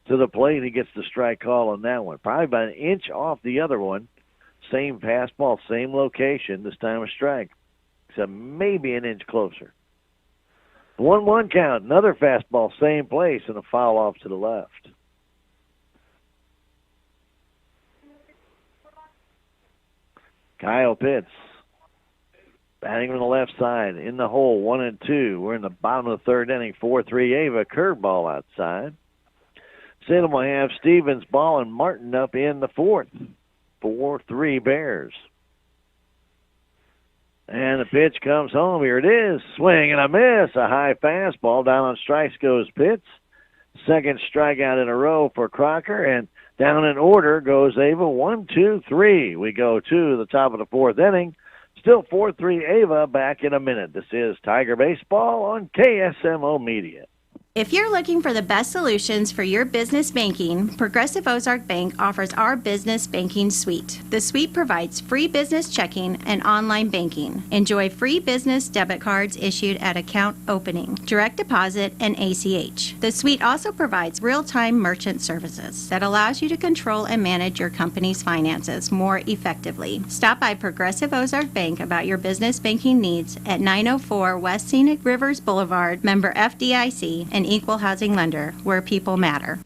to the plate. He gets the strike call on that one. Probably about an inch off the other one. Same fastball, same location, this time a strike. Except maybe an inch closer. 1-1 count. Another fastball, same place, and a foul off to the left. Kyle Pitts batting on the left side, in the hole, 1-2. We're in the bottom of the third inning, 4-3 Ava, curveball outside. Salem will have Stevens, Ball, and Martin up in the fourth. 4-3 Bears. And the pitch comes home. Here it is. Swing and a miss. A high fastball. Down on strikes goes Pitts. Second strikeout in a row for Crocker. And down in order goes Ava. 1, 2, 3. We go to the top of the fourth inning. Still 4-3 Ava. Back in a minute. This is Tiger Baseball on KSMO Media. If you're looking for the best solutions for your business banking, Progressive Ozark Bank offers our Business Banking Suite. The suite provides free business checking and online banking. Enjoy free business debit cards issued at account opening, direct deposit, and ACH. The suite also provides real-time merchant services that allows you to control and manage your company's finances more effectively. Stop by Progressive Ozark Bank about your business banking needs at 904 West Scenic Rivers Boulevard, member FDIC, and equal housing lender, where people matter.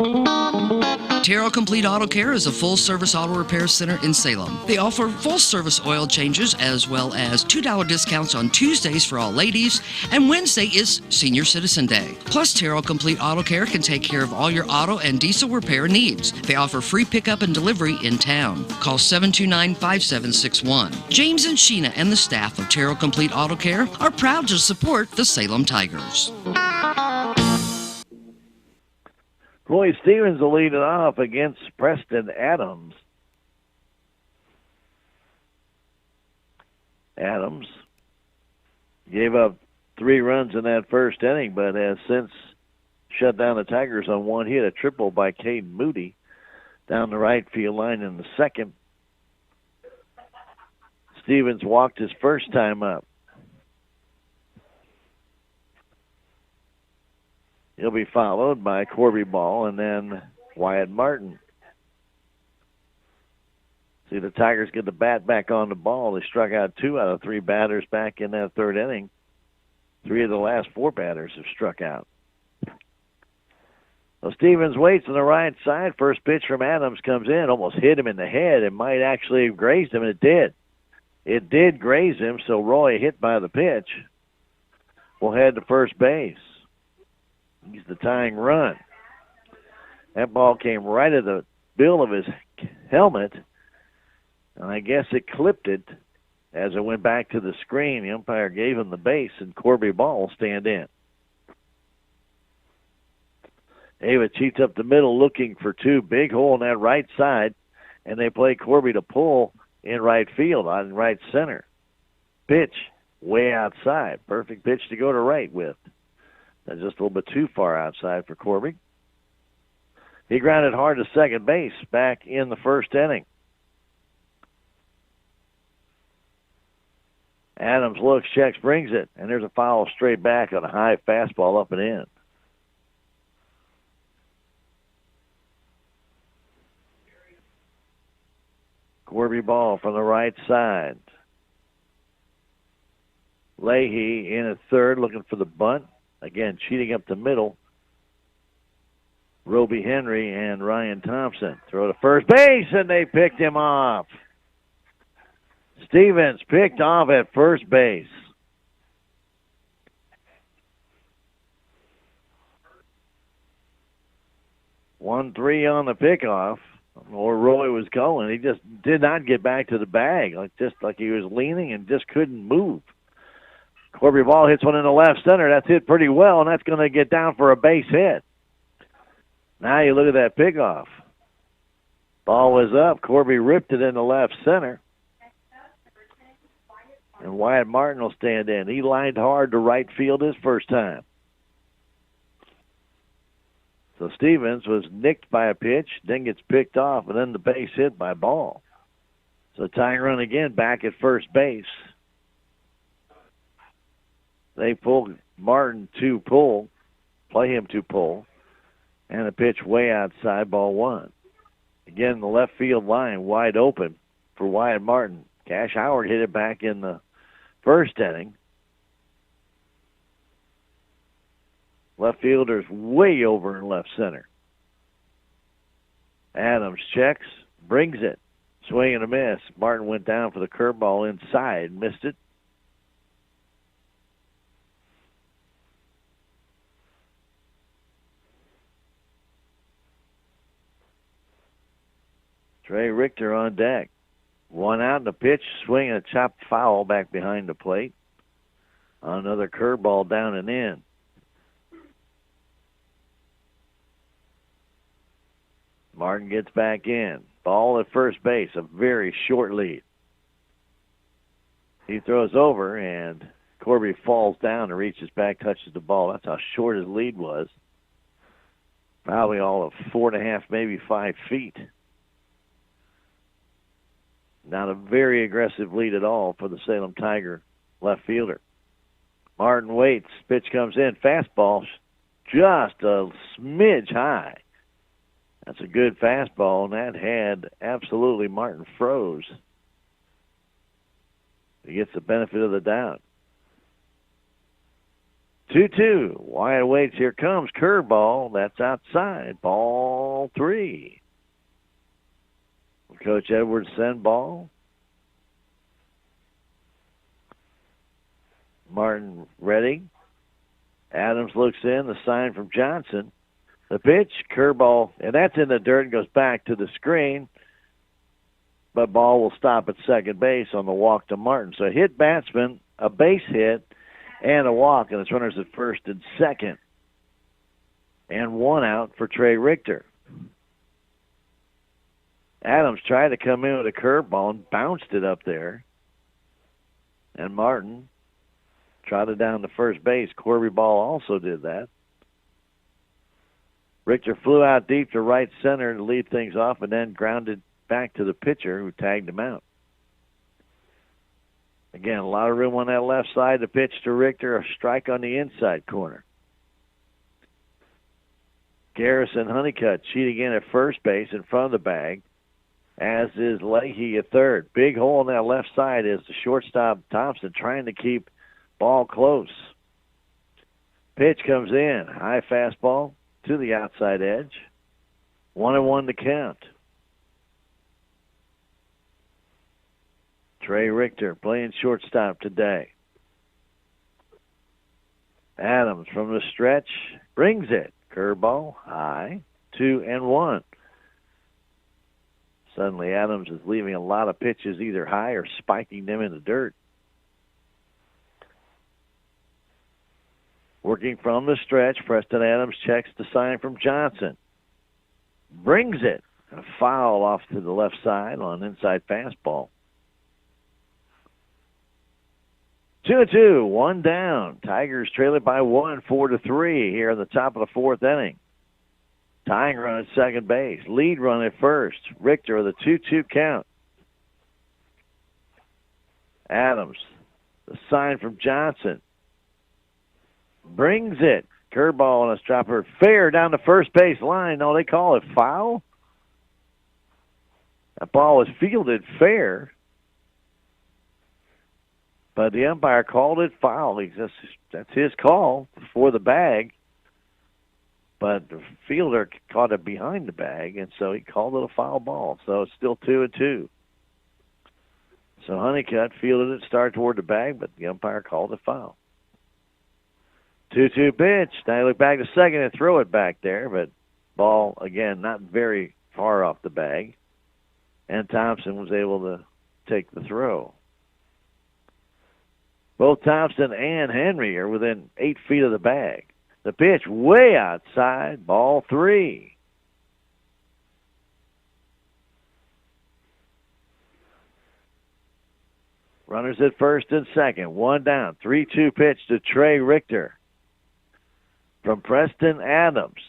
Do Terrell Complete Auto Care is a full-service auto repair center in Salem. They offer full-service oil changes as well as $2 discounts on Tuesdays for all ladies, and Wednesday is Senior Citizen Day. Plus, Terrell Complete Auto Care can take care of all your auto and diesel repair needs. They offer free pickup and delivery in town. Call 729-5761. James and Sheena and the staff of Terrell Complete Auto Care are proud to support the Salem Tigers. Roy Stevens will lead it off against Preston Adams. Adams gave up 3 runs in that first inning, but has since shut down the Tigers on one hit, a triple by Caden Moody down the right field line in the second. Stevens walked his first time up. He'll be followed by Corby Ball and then Wyatt Martin. See, the Tigers get the bat back on the ball. They struck out 2 out of 3 batters back in that third inning. 3 of the last 4 batters have struck out. So Stevens waits on the right side. First pitch from Adams comes in, almost hit him in the head. It might actually have grazed him, and it did. It did graze him, so Roy, hit by the pitch, will head to first base. He's the tying run. That ball came right at the bill of his helmet, and I guess it clipped it as it went back to the screen. The umpire gave him the base, and Corby Ball will stand in. Ava cheats up the middle looking for 2. Big hole in that right side, and they play Corby to pull in right field, on right center. Pitch way outside. Perfect pitch to go to right with. That's just a little bit too far outside for Corby. He grounded hard to second base back in the first inning. Adams looks, checks, brings it, and there's a foul straight back on a high fastball up and in. Corby Ball from the right side. Leahy in at third looking for the bunt. Again, cheating up the middle. Roby Henry and Ryan Thompson throw to first base, and they picked him off. Stevens picked off at first base. One, 3 on the pickoff. Or Roy was going. He just did not get back to the bag, just like he was leaning and just couldn't move. Corby Ball hits one in the left center. That's hit pretty well, and that's going to get down for a base hit. Now you look at that pickoff. Ball was up. Corby ripped it in the left center. And Wyatt Martin will stand in. He lined hard to right field his first time. So Stevens was nicked by a pitch, then gets picked off, and then the base hit by Ball. So tying run again back at first base. They pull Martin to pull, play him to pull, and a pitch way outside, ball 1. Again, the left field line wide open for Wyatt Martin. Cash Howard hit it back in the first inning. Left fielder's way over in left center. Adams checks, brings it. Swing and a miss. Martin went down for the curveball inside, missed it. Trey Richter on deck. 1 out and a pitch, swing and a chopped foul back behind the plate. Another curveball down and in. Martin gets back in. Ball at first base, a very short lead. He throws over, and Corby falls down and reaches back, touches the ball. That's how short his lead was. Probably all of 4.5, maybe 5 feet. Not a very aggressive lead at all for the Salem Tiger left fielder. Martin waits. Pitch comes in. Fastball just a smidge high. That's a good fastball, and that had absolutely Martin froze. He gets the benefit of the doubt. 2-2. Wyatt waits. Here comes curveball. That's outside. Ball 3. Coach Edwards send ball. Martin ready. Adams looks in. The sign from Johnson. The pitch, curveball, and that's in the dirt and goes back to the screen. But ball will stop at second base on the walk to Martin. So a hit batsman, a base hit, and a walk, and it's runners at first and second. And one out for Trey Richter. Adams tried to come in with a curveball and bounced it up there. And Martin trotted down to first base. Corby Ball also did that. Richter flew out deep to right center to lead things off and then grounded back to the pitcher who tagged him out. Again, a lot of room on that left side. The pitch to Richter, a strike on the inside corner. Garrison Honeycutt cheating in at first base in front of the bag, as is Leahy at third. Big hole on that left side is the shortstop Thompson trying to keep ball close. Pitch comes in. High fastball to the outside edge. 1-1 to count. Trey Richter playing shortstop today. Adams from the stretch brings it. Curveball, high, 2-1. Suddenly Adams is leaving a lot of pitches either high or spiking them in the dirt. Working from the stretch, Preston Adams checks the sign from Johnson. Brings it. A foul off to the left side on an inside fastball. 2-2, one down. Tigers trail it by 1, 4-3 here in the top of the fourth inning. Tying run at second base. Lead run at first. Richter with a 2-2 count. Adams, the sign from Johnson. Brings it. Curveball on a dropper. Fair down the first base line. No, they call it foul. That ball was fielded fair. But the umpire called it foul. That's his call for the bag. But the fielder caught it behind the bag, and so he called it a foul ball. So it's still 2-2. So Honeycutt fielded it, started toward the bag, but the umpire called it foul. 2-2 pitch. Now you look back to second and throw it back there, but ball, again, not very far off the bag. And Thompson was able to take the throw. Both Thompson and Henry are within 8 feet of the bag. The pitch way outside, ball 3. Runners at first and second, one down. 3-2 pitch to Trey Richter from Preston Adams.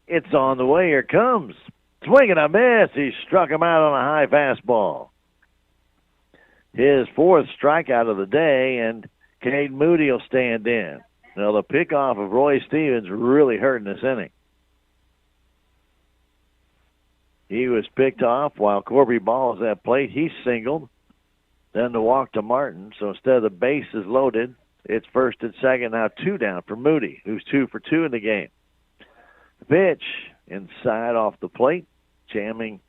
It's on the way. Here comes. Swing and a miss. He struck him out on a high fastball. His fourth strikeout of the day, and Cade Moody will stand in. Now, the pickoff of Roy Stevens really hurt in this inning. He was picked off while Corby Ball is at plate. He singled. Then the walk to Martin. So instead of the bases loaded, it's first and second, now 2 down for Moody, who's 2 for 2 in the game. The pitch inside off the plate, jamming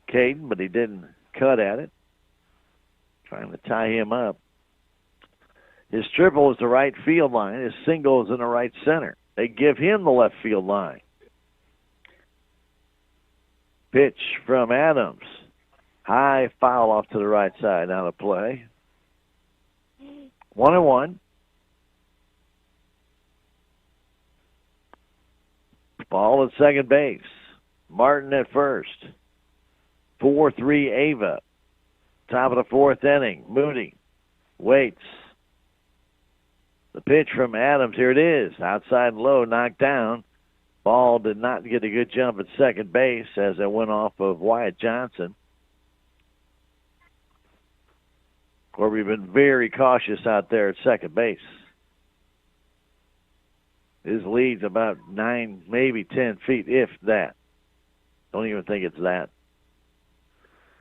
Caden, but he didn't cut at it. Trying to tie him up. His triple is the right field line. His single is in the right center. They give him the left field line. Pitch from Adams. High foul off to the right side. Out of play. 1-1. Ball at second base. Martin at first. 4-3 Ava. Top of the fourth inning. Moody waits. The pitch from Adams. Here it is. Outside low, knocked down. Ball did not get a good jump at second base as it went off of Wyatt Johnson. Corby been very cautious out there at second base. His lead's about 9, maybe 10 feet, if that. Don't even think it's that.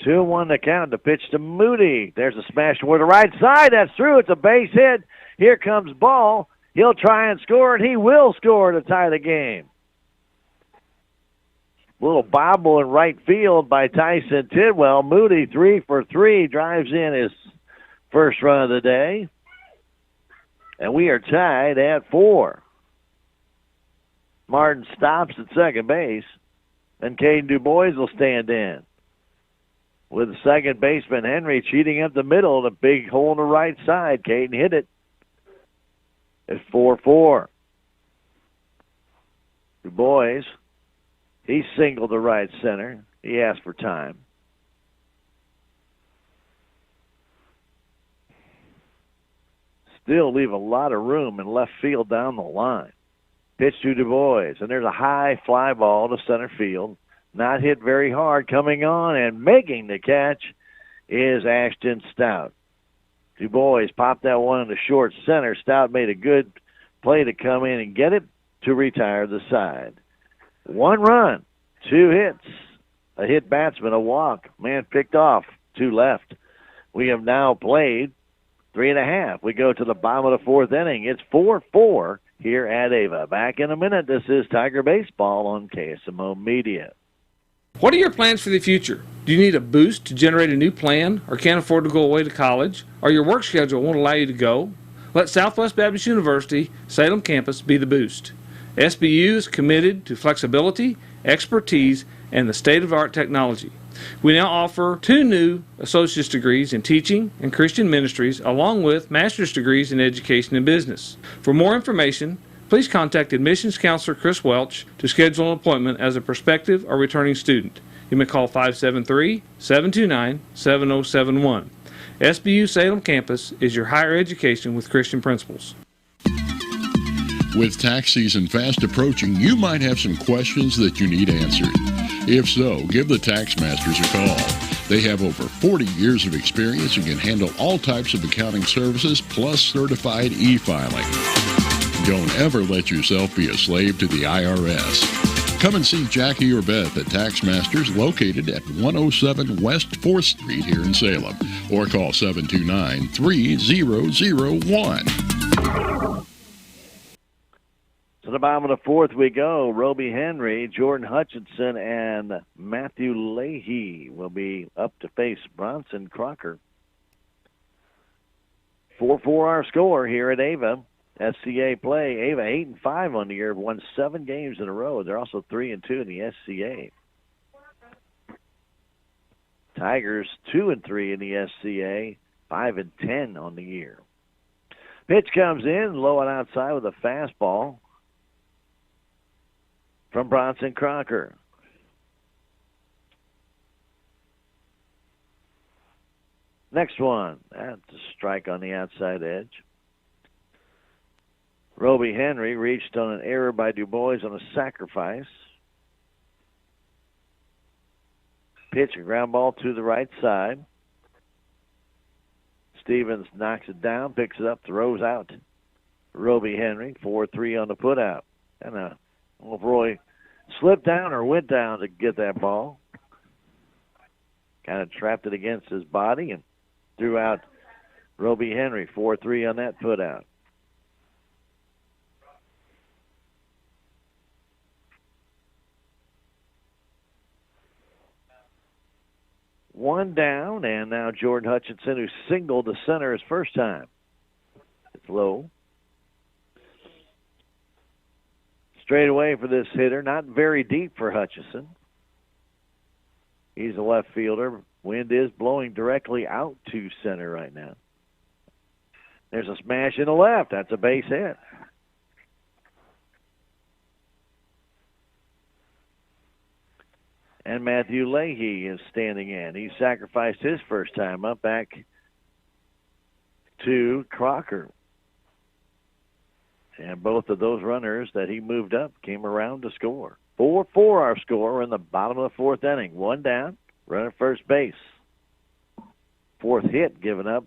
2-1 to count. The pitch to Moody. There's a smash toward the right side. That's through. It's a base hit. Here comes Ball. He'll try and score, and he will score to tie the game. Little bobble in right field by Tyson Tidwell. Moody 3 for 3, drives in his first run of the day. And we are tied at 4. Martin stops at second base, and Caden DuBois will stand in. With the second baseman, Henry, cheating up the middle and a big hole on the right side. Caden hit it. It's 4-4. DuBois, he singled to right center. He asked for time. Still leave a lot of room in left field down the line. Pitch to DuBois, and there's a high fly ball to center field. Not hit very hard. Coming on and making the catch is Ashton Stout. DuBois popped that one into short center. Stout made a good play to come in and get it to retire the side. 1 run, 2 hits, a hit batsman, a walk. Man picked off, 2 left. We have now played 3.5. We go to the bottom of the 4th inning. It's 4-4 here at Ava. Back in a minute. This is Tiger Baseball on KSMO Media. What are your plans for the future? Do you need a boost to generate a new plan, or can't afford to go away to college, or your work schedule won't allow you to go? Let Southwest Baptist University Salem campus be the boost. SBU is committed to flexibility, expertise, and the state-of-the-art technology. We now offer 2 new associate's degrees in teaching and Christian ministries, along with master's degrees in education and business. For more information, please contact admissions counselor Chris Welch to schedule an appointment as a prospective or returning student. You may call 573-729-7071. SBU Salem campus is your higher education with Christian principles. With tax season fast approaching, you might have some questions that you need answered. If so, give the Tax Masters a call. They have over 40 years of experience and can handle all types of accounting services plus certified e-filing. Don't ever let yourself be a slave to the IRS. Come and see Jackie or Beth at Tax Masters, located at 107 West 4th Street here in Salem, or call 729-3001. To the bottom of the 4th we go. Roby Henry, Jordan Hutchinson, and Matthew Leahy will be up to face Bronson Crocker. 4-4 our score here at Ava. SCA play. Ava 8-5 on the year, won 7 games in a row. They're also 3-2 in the SCA. Tigers 2-3 in the SCA, 5-10 on the year. Pitch comes in, low and outside with a fastball from Bronson Crocker. Next one, that's a strike on the outside edge. Roby Henry reached on an error by DuBois on a sacrifice. Pitch, a ground ball to the right side. Stevens knocks it down, picks it up, throws out. Roby Henry, 4-3 on the putout. And I don't know if Roy slipped down or went down to get that ball. Kind of trapped it against his body and threw out Roby Henry, 4-3 on that putout. One down, and now Jordan Hutchinson, who singled to center his first time. It's low. Straight away for this hitter, not very deep for Hutchinson. He's a left fielder. Wind is blowing directly out to center right now. There's a smash in the left. That's a base hit. And Matthew Leahy is standing in. He sacrificed his first time up back to Crocker. And both of those runners that he moved up came around to score. 4-4 our score. We're in the bottom of the 4th inning. One down, runner at first base. 4th hit given up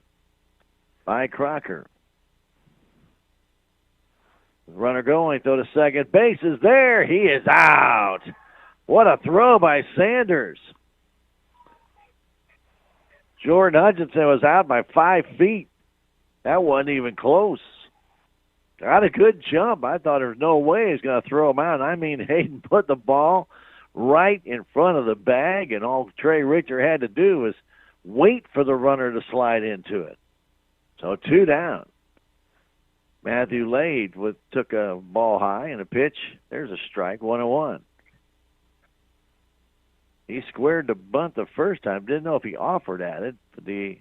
by Crocker. Runner going, throw to second base is there. He is out. What a throw by Sanders. Jordan Hutchinson was out by 5 feet. That wasn't even close. Got a good jump. I thought there was no way he was going to throw him out. I mean, Hayden put the ball right in front of the bag, and all Trey Richter had to do was wait for the runner to slide into it. So 2 down. Matthew Leahy took a ball high and a pitch. There's a strike, 1-1. He squared the bunt the first time. Didn't know if he offered at it, but the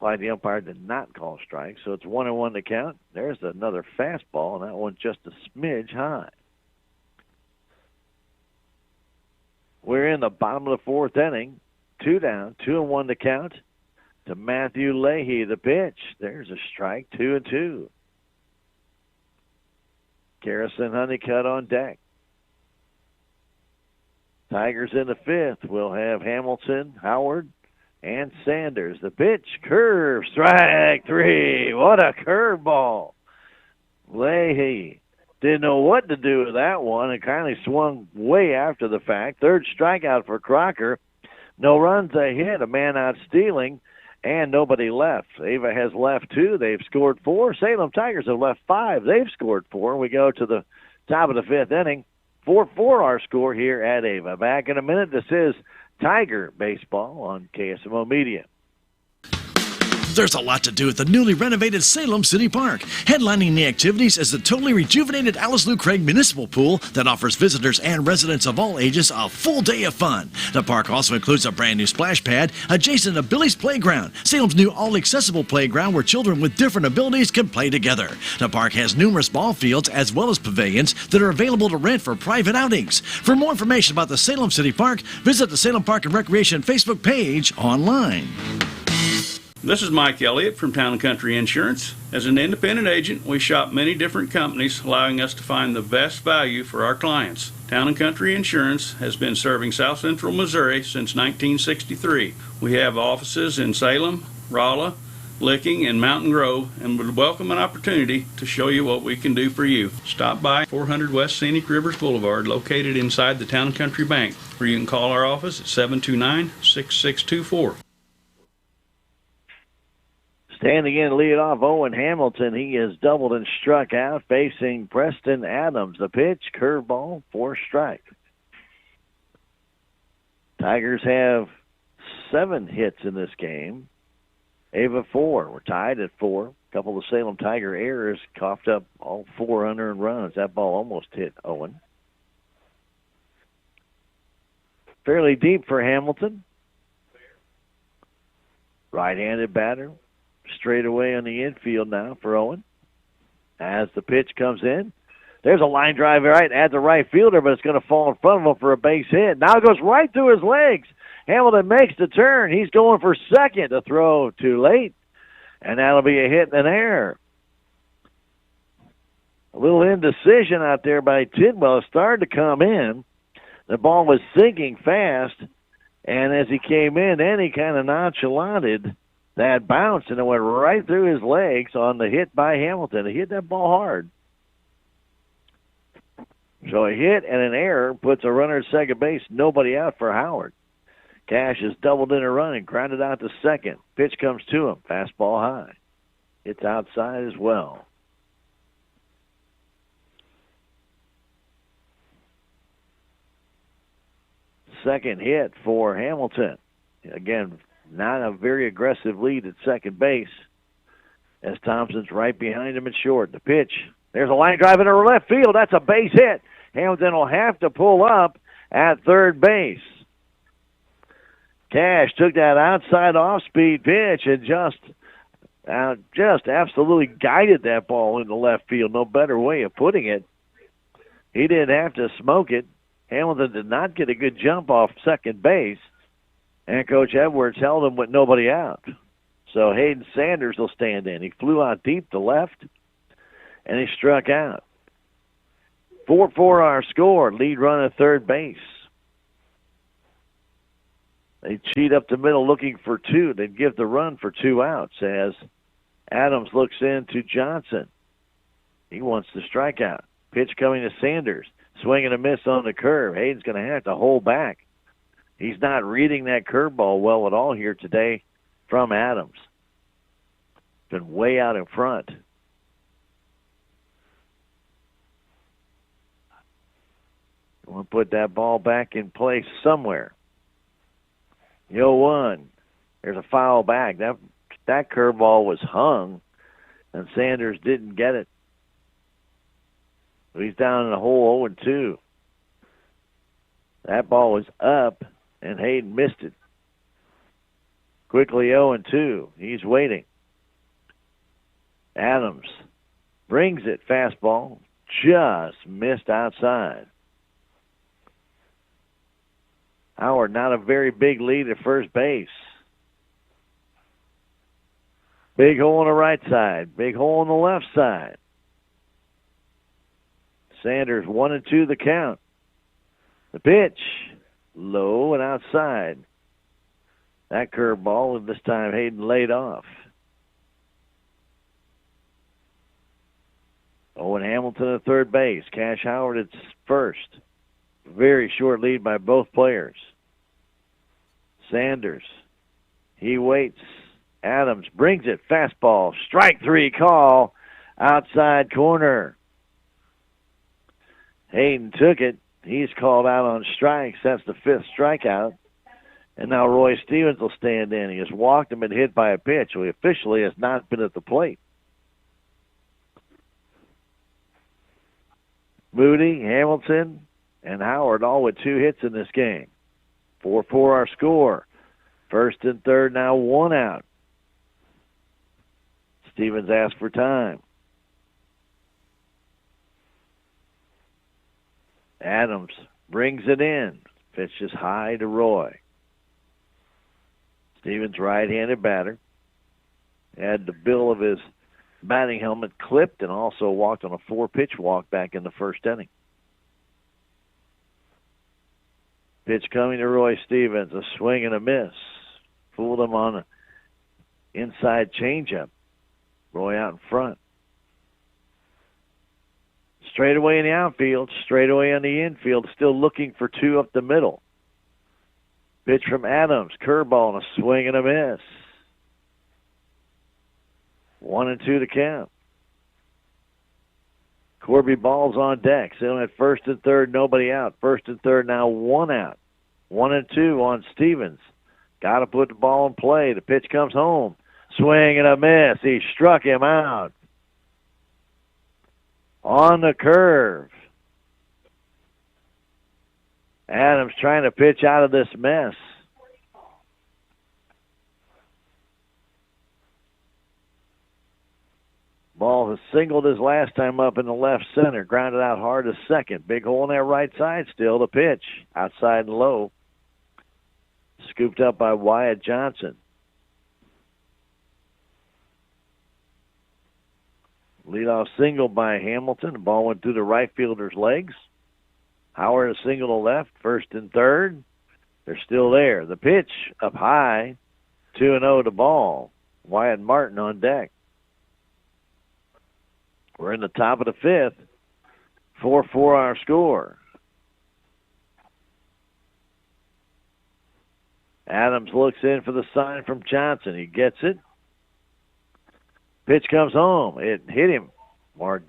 umpire did not call strike, so it's 1-1 to count. There's another fastball, and that one just a smidge high. We're in the bottom of the 4th inning. 2 down, 2-1 to count to Matthew Leahy, the pitch. There's a strike, 2-2. Garrison Honeycutt on deck. Tigers in the 5th. We'll have Hamilton, Howard, and Sanders. The pitch, curve, strike 3. What a curveball. Leahy didn't know what to do with that one and kindly swung way after the fact. 3rd strikeout for Crocker. No runs, a hit, a man out stealing, and nobody left. Ava has left 2. They've scored 4. Salem Tigers have left 5. They've scored 4. We go to the top of the 5th inning. 4-4 our score here at Ava. Back in a minute. This is Tiger Baseball on KSMO Media. There's a lot to do at the newly renovated Salem City Park. Headlining the activities is the totally rejuvenated Alice Lou Craig Municipal Pool that offers visitors and residents of all ages a full day of fun. The park also includes a brand new splash pad adjacent to Billy's Playground, Salem's new all-accessible playground where children with different abilities can play together. The park has numerous ball fields as well as pavilions that are available to rent for private outings. For more information about the Salem City Park, visit the Salem Park and Recreation Facebook page online. This is Mike Elliott from Town & Country Insurance. As an independent agent, we shop many different companies, allowing us to find the best value for our clients. Town & Country Insurance has been serving South Central Missouri since 1963. We have offices in Salem, Rolla, Licking, and Mountain Grove, and would welcome an opportunity to show you what we can do for you. Stop by 400 West Scenic Rivers Boulevard, located inside the Town & Country Bank, or you can call our office at 729-6624. Standing in lead off, Owen Hamilton. He is doubled and struck out, facing Preston Adams. The pitch, curveball, 4 strike. Tigers have 7 hits in this game. Ava 4. We're tied at 4. A couple of Salem Tiger errors coughed up all 4 unearned runs. That ball almost hit Owen. Fairly deep for Hamilton. Right-handed batter. Straight away on the infield now for Owen. As the pitch comes in, there's a line drive right at the right fielder, but it's going to fall in front of him for a base hit. Now it goes right through his legs. Hamilton makes the turn. He's going for second. To throw too late, and that'll be a hit and an error. A little indecision out there by Tidwell. It started to come in. The ball was sinking fast, and as he came in, then he kind of nonchalanted that bounce, and it went right through his legs on the hit by Hamilton. He hit that ball hard. So a hit and an error puts a runner at second base, nobody out for Howard. Cash is doubled in a run and grounded out to second. Pitch comes to him, fastball high. It's outside as well. Second hit for Hamilton. Again, not a very aggressive lead at second base, as Thompson's right behind him at short. The pitch, there's a line drive into left field. That's a base hit. Hamilton will have to pull up at third base. Cash took that outside off-speed pitch and just absolutely guided that ball into left field. No better way of putting it. He didn't have to smoke it. Hamilton did not get a good jump off second base. And Coach Edwards held him with nobody out. So Hayden Sanders will stand in. He flew out deep to left, and he struck out. 4-4 our score. Lead run at third base. They cheat up the middle looking for 2. They'd give the run for 2 outs as Adams looks in to Johnson. He wants the strikeout. Pitch coming to Sanders. Swing and a miss on the curve. Hayden's going to have to hold back. He's not reading that curveball well at all here today from Adams. Been way out in front. We'll put that ball back in place somewhere. 0-1. There's a foul back. That curveball was hung, and Sanders didn't get it. He's down in the hole 0-2. That ball was up, and Hayden missed it. Quickly 0-2. He's waiting. Adams brings it. Fastball. Just missed outside. Howard, not a very big lead at first base. Big hole on the right side. Big hole on the left side. Sanders 1-2 the count. The pitch. Low and outside. That curveball, and this time Hayden laid off. Owen Hamilton at third base. Cash Howard at first. Very short lead by both players. Sanders. He waits. Adams brings it. Fastball. Strike three call. Outside corner. Hayden took it. He's called out on strikes. That's the fifth strikeout. And now Roy Stevens will stand in. He has walked and been hit by a pitch. He officially has not been at the plate. Moody, Hamilton, and Howard all with 2 hits in this game. 4-4 our score. First and third, now 1 out. Stevens asked for time. Adams brings it in. Pitches high to Roy. Stevens, right-handed batter, had the bill of his batting helmet clipped and also walked on a 4-pitch walk back in the first inning. Pitch coming to Roy Stevens, a swing and a miss. Fooled him on an inside changeup. Roy out in front. Straight away in the outfield, straight away on the infield, still looking for 2 up the middle. Pitch from Adams, curveball and a swing and a miss. 1-2 to count. Corby Ball's on deck. Still at first and third, nobody out. First and third, now 1 out. 1-2 on Stevens. Got to put the ball in play. The pitch comes home. Swing and a miss. He struck him out. On the curve. Adams trying to pitch out of this mess. Ball has singled his last time up in the left center. Grounded out hard to second. Big hole on that right side still. The pitch. Outside and low. Scooped up by Wyatt Johnson. Leadoff single by Hamilton. The ball went through the right fielder's legs. Howard a single to left. First and third. They're still there. The pitch up high. 2-0 to ball. Wyatt Martin on deck. We're in the top of the fifth. 4-4 our score. Adams looks in for the sign from Johnson. He gets it. Pitch comes home. It hit him. Or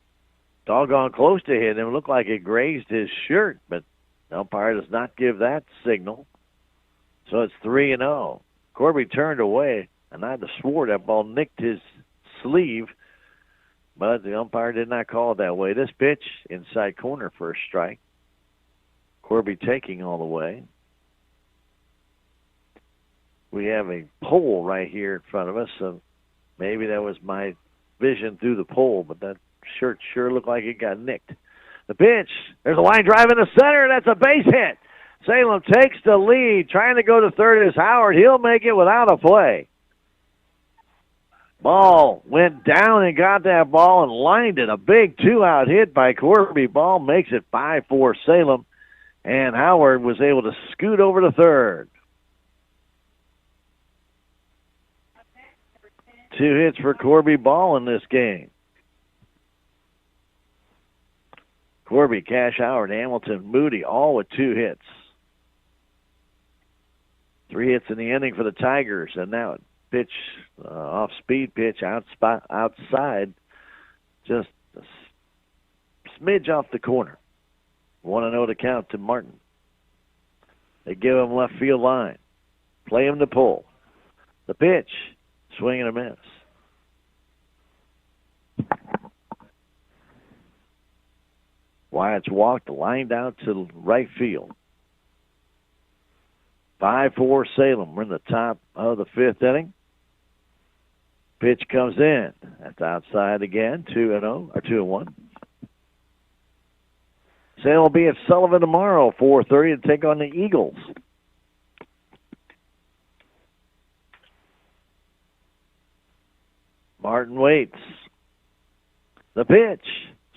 doggone close to hit him. It looked like it grazed his shirt, but the umpire does not give that signal. So it's 3-0. Corby turned away, and I swore that ball nicked his sleeve, but the umpire did not call it that way. This pitch, inside corner for a strike. Corby taking all the way. We have a pole right here in front of us, so maybe that was my vision through the pole, but that shirt sure looked like it got nicked. The pitch, there's a line drive in the center, that's a base hit. Salem takes the lead. Trying to go to third is Howard. He'll make it without a play. Ball went down and got that ball and lined it. A big 2-out hit by Corby. Ball makes it 5-4 Salem, and Howard was able to scoot over to third. 2 hits for Corby Ball in this game. Corby, Cash Howard, Hamilton, Moody, all with 2 hits. 3 hits in the inning for the Tigers, and now pitch, off-speed pitch, outside, just a smidge off the corner. 1-0 to count to Martin. They give him left field line. Play him to pull. The pitch. Swing and a miss. Wyatt's walked, lined out to right field. 5-4 Salem. We're in the top of the fifth inning. Pitch comes in. That's outside again. 2-0 or 2-1. Salem will be at Sullivan tomorrow, 4:30 to take on the Eagles. Martin waits. The pitch.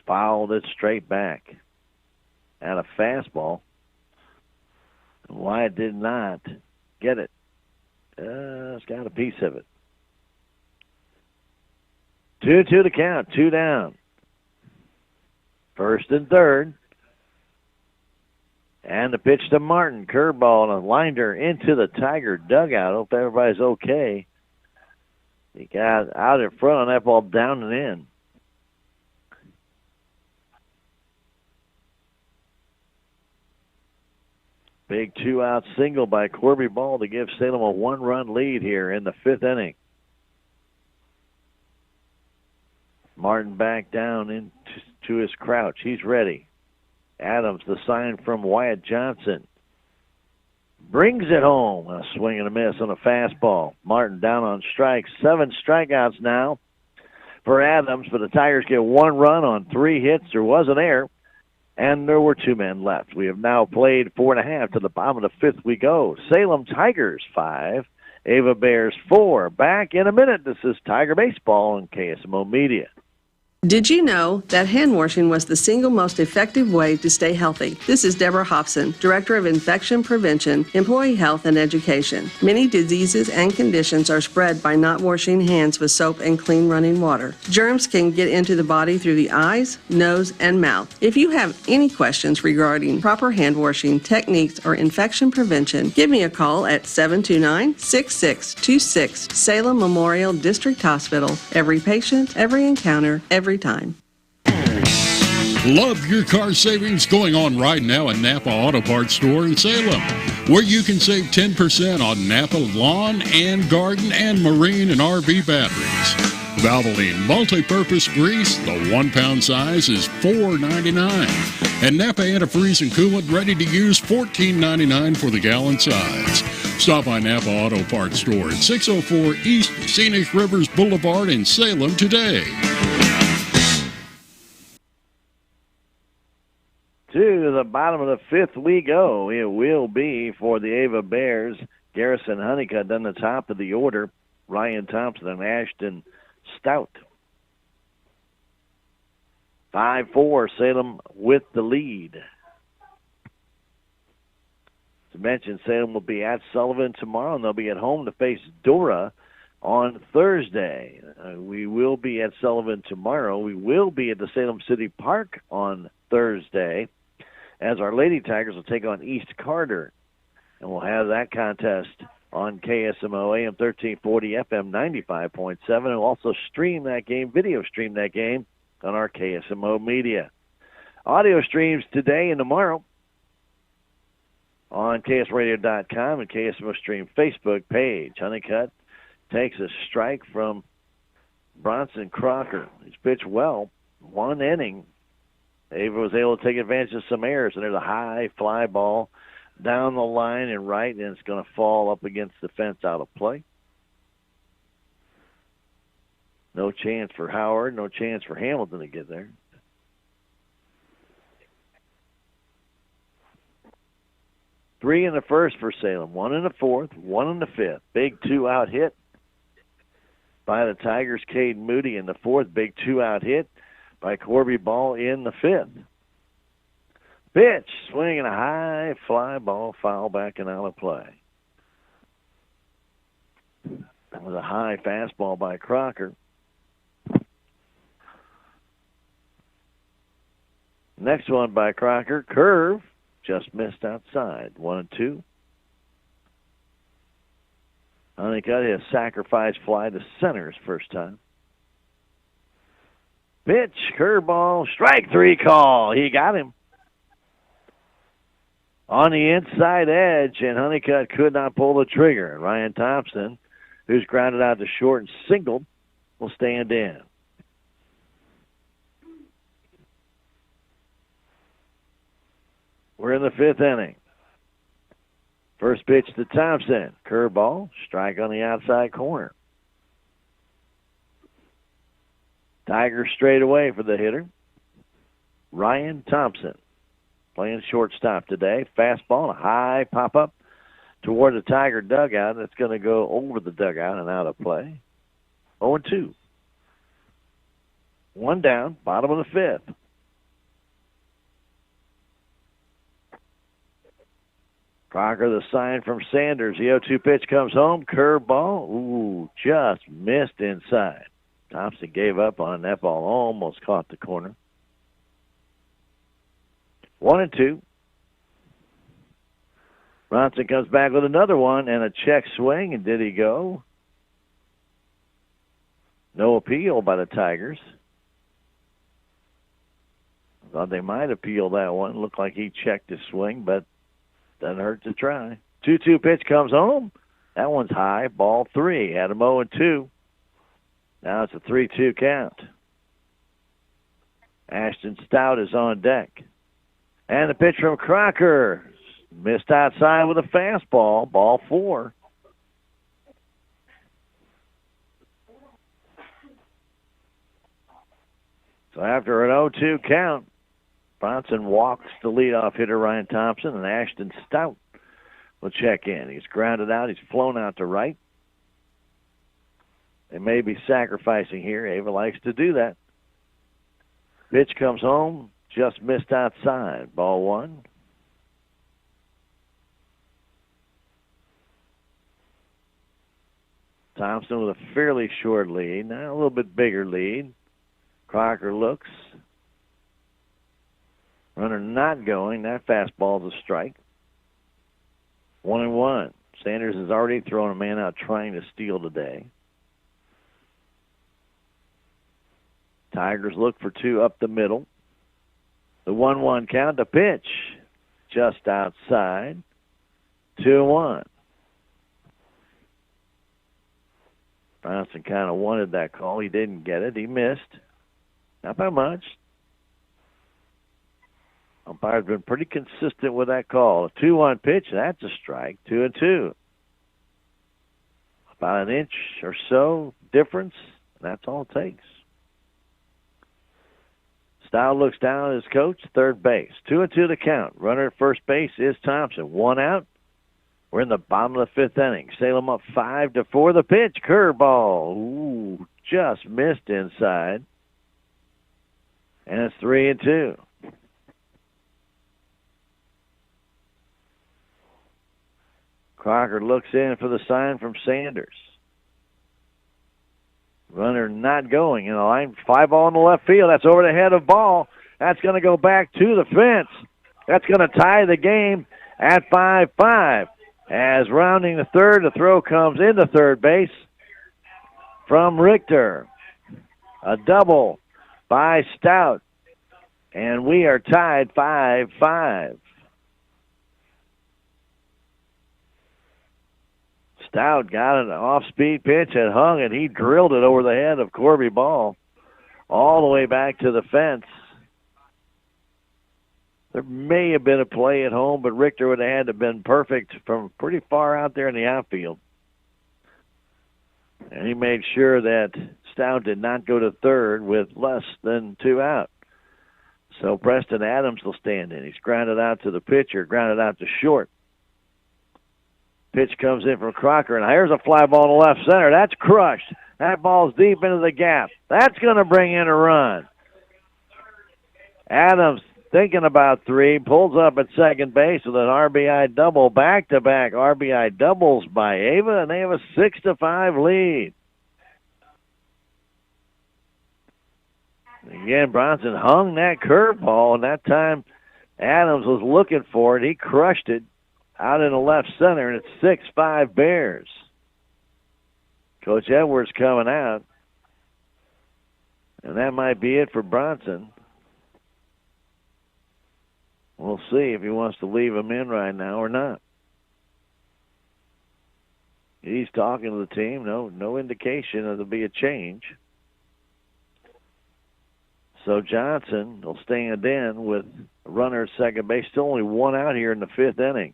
Fouled it straight back. At a fastball. Wyatt did not get it. It's got a piece of it. 2-2 to count. 2 down. First and third. And the pitch to Martin. Curveball and a liner into the Tiger dugout. Hope everybody's okay. He got out in front on that ball, down and in. Big 2-out single by Corby Ball to give Salem a 1-run lead here in the fifth inning. Martin back down into his crouch. He's ready. Adams, the sign from Wyatt Johnson. Brings it home. A swing and a miss on a fastball. Martin down on strikes. 7 strikeouts now for Adams, but the Tigers get 1 run on 3 hits. There was an error, and there were 2 men left. We have now played 4.5. To the bottom of the fifth we go. Salem Tigers 5, Ava Bears 4. Back in a minute. This is Tiger Baseball on KSMO Media. Did you know that hand washing was the single most effective way to stay healthy? This is Deborah Hobson, Director of Infection Prevention, Employee Health and Education. Many diseases and conditions are spread by not washing hands with soap and clean running water. Germs can get into the body through the eyes, nose, and mouth. If you have any questions regarding proper hand washing techniques or infection prevention, give me a call at 729-6626, Salem Memorial District Hospital. Every patient, every encounter, every time. Love your car savings going on right now at Napa Auto Parts Store in Salem, where you can save 10% on Napa lawn and garden and marine and RV batteries. Valvoline multi-purpose grease, the 1-pound size, is $4.99. And Napa antifreeze and coolant ready to use, $14.99 for the gallon size. Stop by Napa Auto Parts Store at 604 East Scenic Rivers Boulevard in Salem today. To the bottom of the fifth we go. It will be for the Ava Bears. Garrison Honeycutt done the top of the order. Ryan Thompson and Ashton Stout. 5-4, Salem with the lead. To mention, Salem will be at Sullivan tomorrow, and they'll be at home to face Dora on Thursday. We will be at Sullivan tomorrow. We will be at the Salem City Park on Thursday, as our Lady Tigers will take on East Carter. And we'll have that contest on KSMO AM 1340, FM 95.7. And we'll also stream that game, video stream that game on our KSMO Media. Audio streams today and tomorrow on KSRadio.com and KSMO Stream Facebook page. Honeycutt takes a strike from Bronson Crocker. He's pitched well, 1 inning. Ava was able to take advantage of some errors, and there's a high fly ball down the line and right, and it's going to fall up against the fence out of play. No chance for Howard, no chance for Hamilton to get there. Three in the first for Salem, 1 in the fourth, 1 in the fifth. Big 2-out hit by the Tigers, Cade Moody in the fourth. Big 2-out hit by Corby Ball in the fifth. Pitch, swinging a high fly ball, foul back and out of play. That was a high fastball by Crocker. Next one by Crocker, curve, just missed outside. 1-2. Honeycutt hit a sacrifice fly to center his first time. Pitch, curveball, strike 3 call. He got him. on the inside edge, and Honeycutt could not pull the trigger. Ryan Thompson, who's grounded out to short and singled, will stand in. We're in the fifth inning. First pitch to Thompson. Curveball, strike on the outside corner. Tigers straight away for the hitter. Ryan Thompson playing shortstop today. Fastball, a high pop-up toward the Tiger dugout. That's going to go over the dugout and out of play. 0-2. One down, bottom of the fifth. Crocker, the sign from Sanders. The 0-2 pitch comes home. Curveball. Ooh, just missed inside. Thompson gave up on it. That ball almost caught the corner. 1-2. Bronson comes back with another one and a check swing. And did he go? No appeal by the Tigers. Thought they might appeal that one. Looked like he checked his swing, but doesn't hurt to try. 2-2 pitch comes home. That one's high. Ball three. Had him 0-2. Now it's a 3-2 count. Ashton Stout is on deck. And the pitch from Crocker. Missed outside with a fastball. Ball four. So after an 0-2 count, Bronson walks the leadoff hitter Ryan Thompson, and Ashton Stout will check in. He's grounded out. He's flown out to right. They may be sacrificing here. Ava likes to do that. Pitch comes home, just missed outside. Ball one. Thompson with a fairly short lead. Now a little bit bigger lead. Crocker looks. Runner not going. That fastball's a strike. 1-1. Sanders has already thrown a man out trying to steal today. Tigers look for two up the middle. The 1-1 count. The pitch just outside. 2-1. Bronson kind of wanted that call. He didn't get it. He missed. Not by much. Umpire's been pretty consistent with that call. A 2-1 pitch, that's a strike. 2-2. About an inch or so difference, and that's all it takes. Stout looks down at his coach, third base. 2-2 the count. Runner at first base is Thompson. One out. We're in the bottom of the fifth inning. Salem up 5-4. The pitch, curveball. Ooh, just missed inside. And it's 3-2. Crocker looks in for the sign from Sanders. Runner not going in the line. Fly ball in the left field. That's over the head of Ball. That's going to go back to the fence. That's going to tie the game at 5-5. As rounding the third, the throw comes into third base from Richter. A double by Stout. And we are tied 5-5. Stout got an off-speed pitch and hung it. He drilled it over the head of Corby Ball all the way back to the fence. There may have been a play at home, but Richter would have had to have been perfect from pretty far out there in the outfield. And he made sure that Stout did not go to third with less than two out. So Preston Adams will stand in. He's grounded out to the pitcher, grounded out to short. Pitch comes in from Crocker, and here's a fly ball to left center. That's crushed. That ball's deep into the gap. That's going to bring in a run. Adams thinking about three, pulls up at second base with an RBI double, back-to-back RBI doubles by Ava, and they have a 6-5 lead. Again, Bronson hung that curveball, and that time Adams was looking for it. He crushed it out in the left center, and it's 6-5 Bears. Coach Edwards coming out, and that might be it for Bronson. We'll see if he wants to leave him in right now or not. He's talking to the team. No indication that there'll be a change. So Johnson will stand in with a runner at second base. Still only one out here in the fifth inning.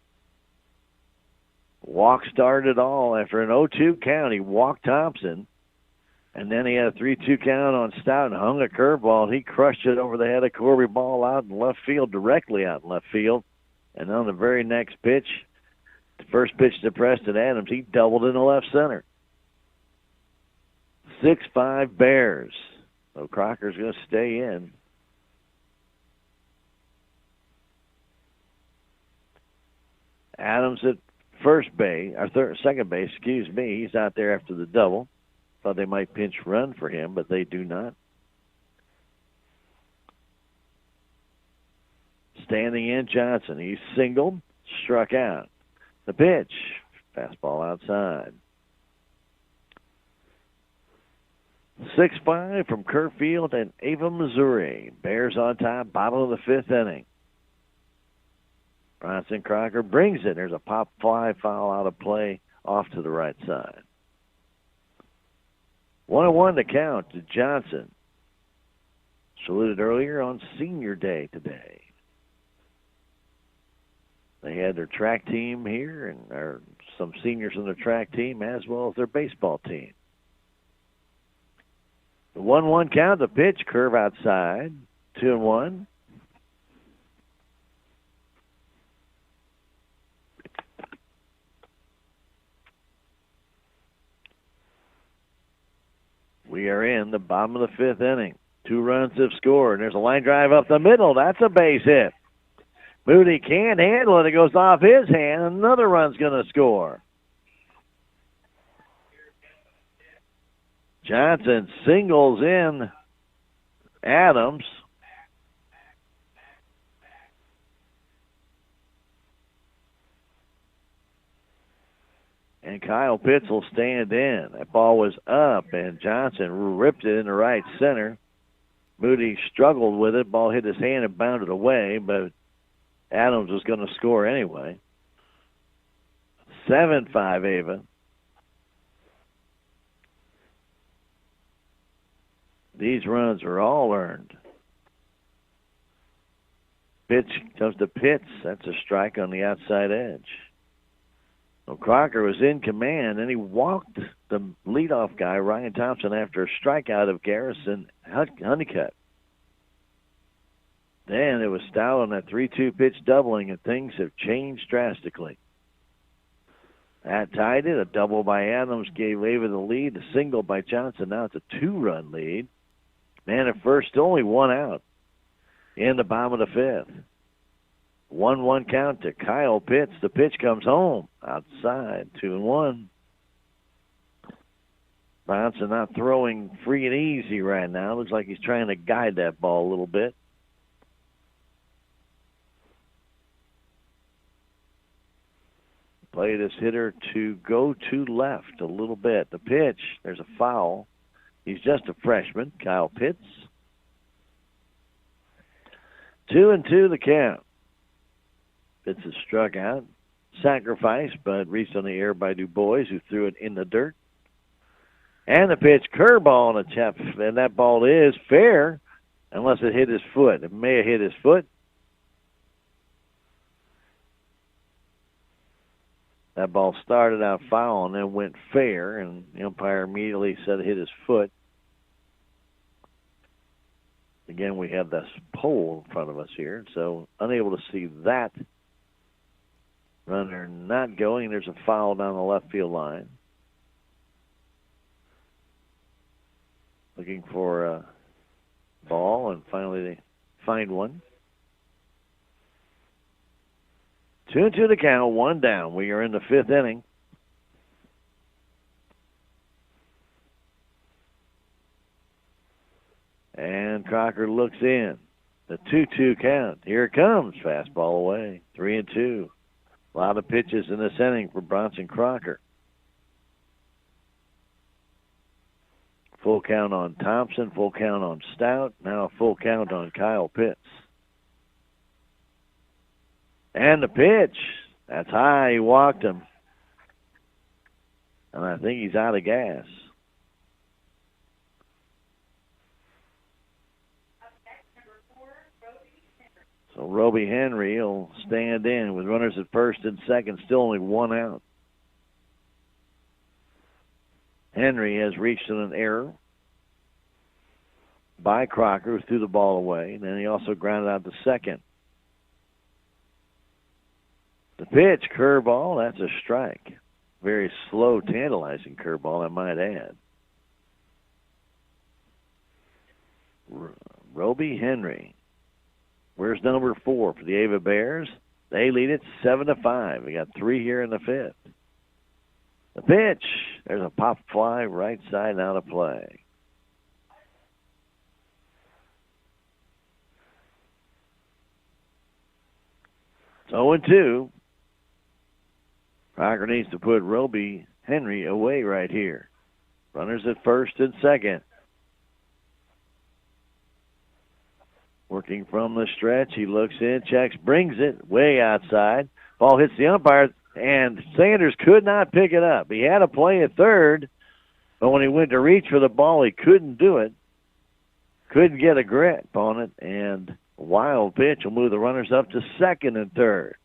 Walk started it all. After an 0-2 count, he walked Thompson. And then he had a 3-2 count on Stout and hung a curveball. He crushed it over the head of Corby Ball out in left field, directly out in left field. And on the very next pitch, the first pitch to Preston Adams, he doubled into left center. 6-5 Bears. So Crocker's going to stay in. Adams at first base, or second base, excuse me. He's out there after the double. Thought they might pinch run for him, but they do not. Standing in Johnson. He's singled, struck out. The pitch, fastball outside. 6-5 from Kerrfield and Ava, Missouri. Bears on top, bottom of the fifth inning. Bronson Crocker brings it. There's a pop fly foul out of play off to the right side. 1-1 to count to Johnson. Saluted earlier on Senior Day today. They had their track team here, and there are some seniors on their track team as well as their baseball team. The 1-1 count, the pitch, curve outside, 2-1. We are in the bottom of the fifth inning. 2 runs have scored. There's a line drive up the middle. That's a base hit. Moody can't handle it. It goes off his hand. Another run's going to score. Johnson singles in Adams. And Kyle Pitts will stand in. That ball was up, and Johnson ripped it into right center. Moody struggled with it. Ball hit his hand and bounded away, but Adams was going to score anyway. 7-5 Ava. These runs are all earned. Pitch comes to Pitts. That's a strike on the outside edge. So Crocker was in command, and he walked the leadoff guy, Ryan Thompson, after a strikeout of Garrison Honeycutt. Then it was Stout on that 3-2 pitch doubling, and things have changed drastically. That tied it. A double by Adams gave Ava the lead. A single by Johnson. Now it's a 2-run lead. Man at first, only one out in the bottom of the fifth. 1-1 count to Kyle Pitts. The pitch comes home outside, 2-1. Bronson not throwing free and easy right now. Looks like he's trying to guide that ball a little bit. Play this hitter to go to left a little bit. The pitch, there's a foul. He's just a freshman, Kyle Pitts. 2-2 the count. Pitts is struck out. Sacrificed, but reached on the air by Du Bois, who threw it in the dirt. And the pitch, curveball on a tap, and that ball is fair unless it hit his foot. It may have hit his foot. That ball started out foul and then went fair, and the umpire immediately said it hit his foot. Again, we have this pole in front of us here, so unable to see that. Runner not going. There's a foul down the left field line. Looking for a ball, and finally they find one. 2-2 the count, one down. We are in the fifth inning. And Crocker looks in. The 2-2 count. Here it comes. Fastball away. 3-2. A lot of pitches in this inning for Bronson Crocker. Full count on Thompson, full count on Stout, now a full count on Kyle Pitts. And the pitch. That's high. He walked him. And I think he's out of gas. So Roby Henry will stand in with runners at first and second, still only one out. Henry has reached an error by Crocker, who threw the ball away. And then he also grounded out to second. The pitch, curveball, that's a strike. Very slow, tantalizing curveball, I might add. Roby Henry. Where's number 4 for the Ava Bears? They lead it 7-5. We got 3 here in the 5th. The pitch. There's a pop fly right side out of play. It's 0-2. Crocker needs to put Roby Henry away right here. Runners at first and second. Working from the stretch, he looks in, checks, brings it way outside. Ball hits the umpire, and Sanders could not pick it up. He had a play at third, but when he went to reach for the ball, he couldn't do it. Couldn't get a grip on it, and a wild pitch will move the runners up to second and third.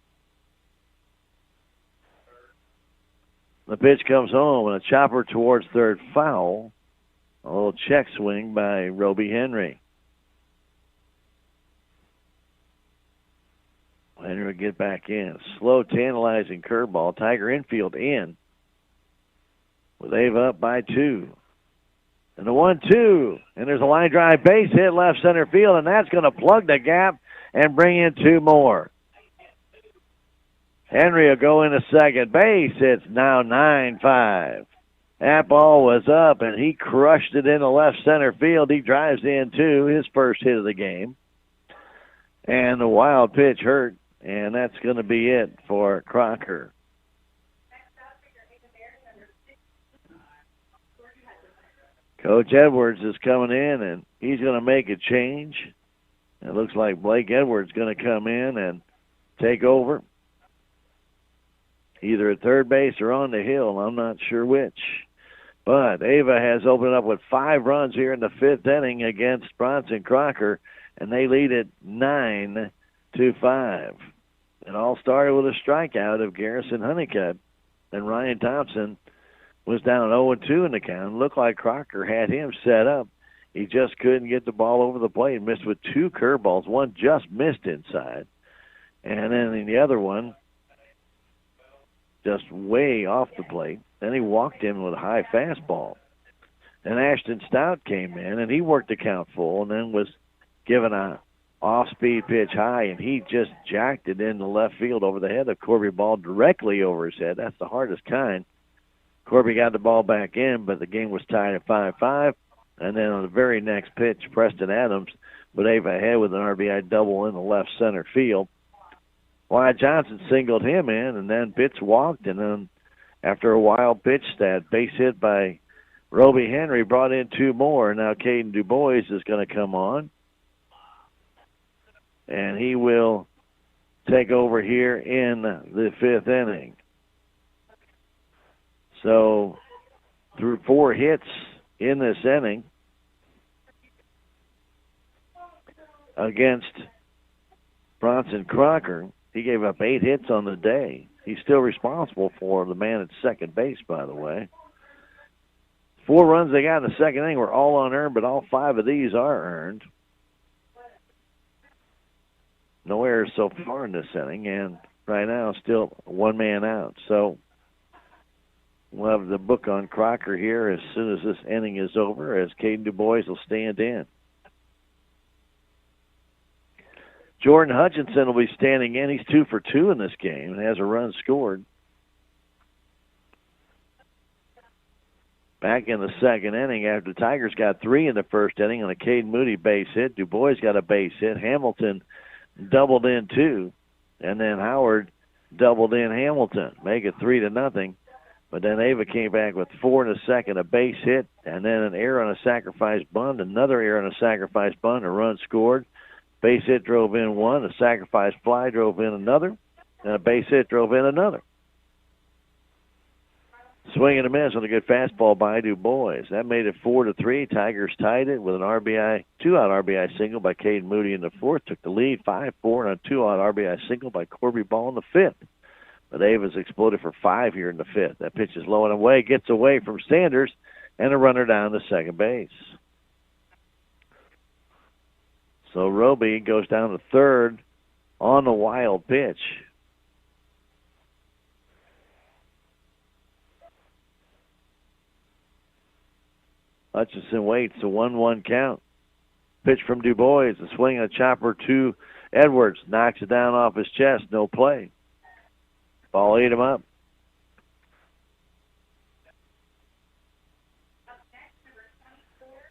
The pitch comes home, and a chopper towards third, foul. A little check swing by Roby Henry. Henry will get back in. Slow, tantalizing curveball. Tiger infield in. With Ava up by 2. And the 1-2. And there's a line drive base hit left center field, and that's going to plug the gap and bring in 2 more. Henry will go into second base. It's now 9-5. That ball was up, and he crushed it into left center field. He drives in, too, his first hit of the game. And the wild pitch hurt. And that's going to be it for Crocker. Coach Edwards is coming in, and he's going to make a change. It looks like Blake Edwards is going to come in and take over, either at third base or on the hill. I'm not sure which. But Ava has opened up with 5 runs here in the 5th inning against Bronson Crocker, and they lead it 9-5. It all started with a strikeout of Garrison Honeycutt, and Ryan Thompson was down 0-2 in the count. Looked like Crocker had him set up. He just couldn't get the ball over the plate. Missed with 2 curveballs. One just missed inside, and then the other one just way off the plate. Then he walked in with a high fastball. And Ashton Stout came in, and he worked the count full, and then was given a off-speed pitch high, and he just jacked it into left field over the head of Corby. Ball directly over his head. That's the hardest kind. Corby got the ball back in, but the game was tied at 5-5. And then on the very next pitch, Preston Adams would Ava ahead with an RBI double in the left center field. Wyatt Johnson singled him in, and then Pitts walked, and then after a wild pitch stat, base hit by Roby Henry, brought in 2 more. Now Caden DuBois is going to come on, and he will take over here in the 5th inning. So through 4 hits in this inning against Bronson Crocker, he gave up 8 hits on the day. He's still responsible for the man at second base, by the way. 4 runs they got in the second inning were all unearned, but all 5 of these are earned. No errors so far in this inning, and right now still 1 man out. So we'll have the book on Crocker here as soon as this inning is over, as Caden DuBois will stand in. Jordan Hutchinson will be standing in. He's 2 for 2 in this game and has a run scored. Back in the second inning after the Tigers got 3 in the first inning on a Cade Moody base hit. DuBois got a base hit. Hamilton doubled in 2. And then Howard doubled in Hamilton. Make it 3-0. But then Ava came back with 4 in the second, a base hit, and then an error on a sacrifice bunt, another error on a sacrifice bunt, a run scored. Base hit drove in 1, a sacrifice fly drove in another. And a base hit drove in another. Swing and a miss on a good fastball by Du Bois. That made it 4-3. Tigers tied it with an RBI, two-out RBI single by Cade Moody in the fourth. Took the lead 5-4 and a two-out RBI single by Corby Ball in the fifth. But Ava's exploded for 5 here in the fifth. That pitch is low and away, gets away from Sanders, and a runner down to second base. So Roby goes down to third on the wild pitch. Hutchinson waits, a 1-1 count. Pitch from Du Bois, a swing, a chopper to Edwards. Knocks it down off his chest, no play. Ball ate him up.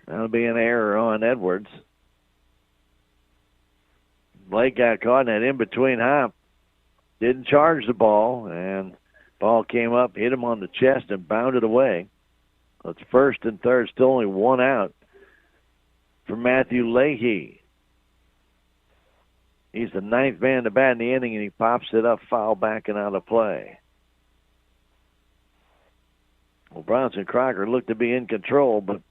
That'll be an error on Edwards. Blake got caught in that in-between hop. Didn't charge the ball, and ball came up, hit him on the chest, and bounded away. So it's first and third, still only one out for Matthew Leahy. He's the ninth man to bat in the inning, and he pops it up, foul back and out of play. Well, Bronson Crocker looked to be in control, but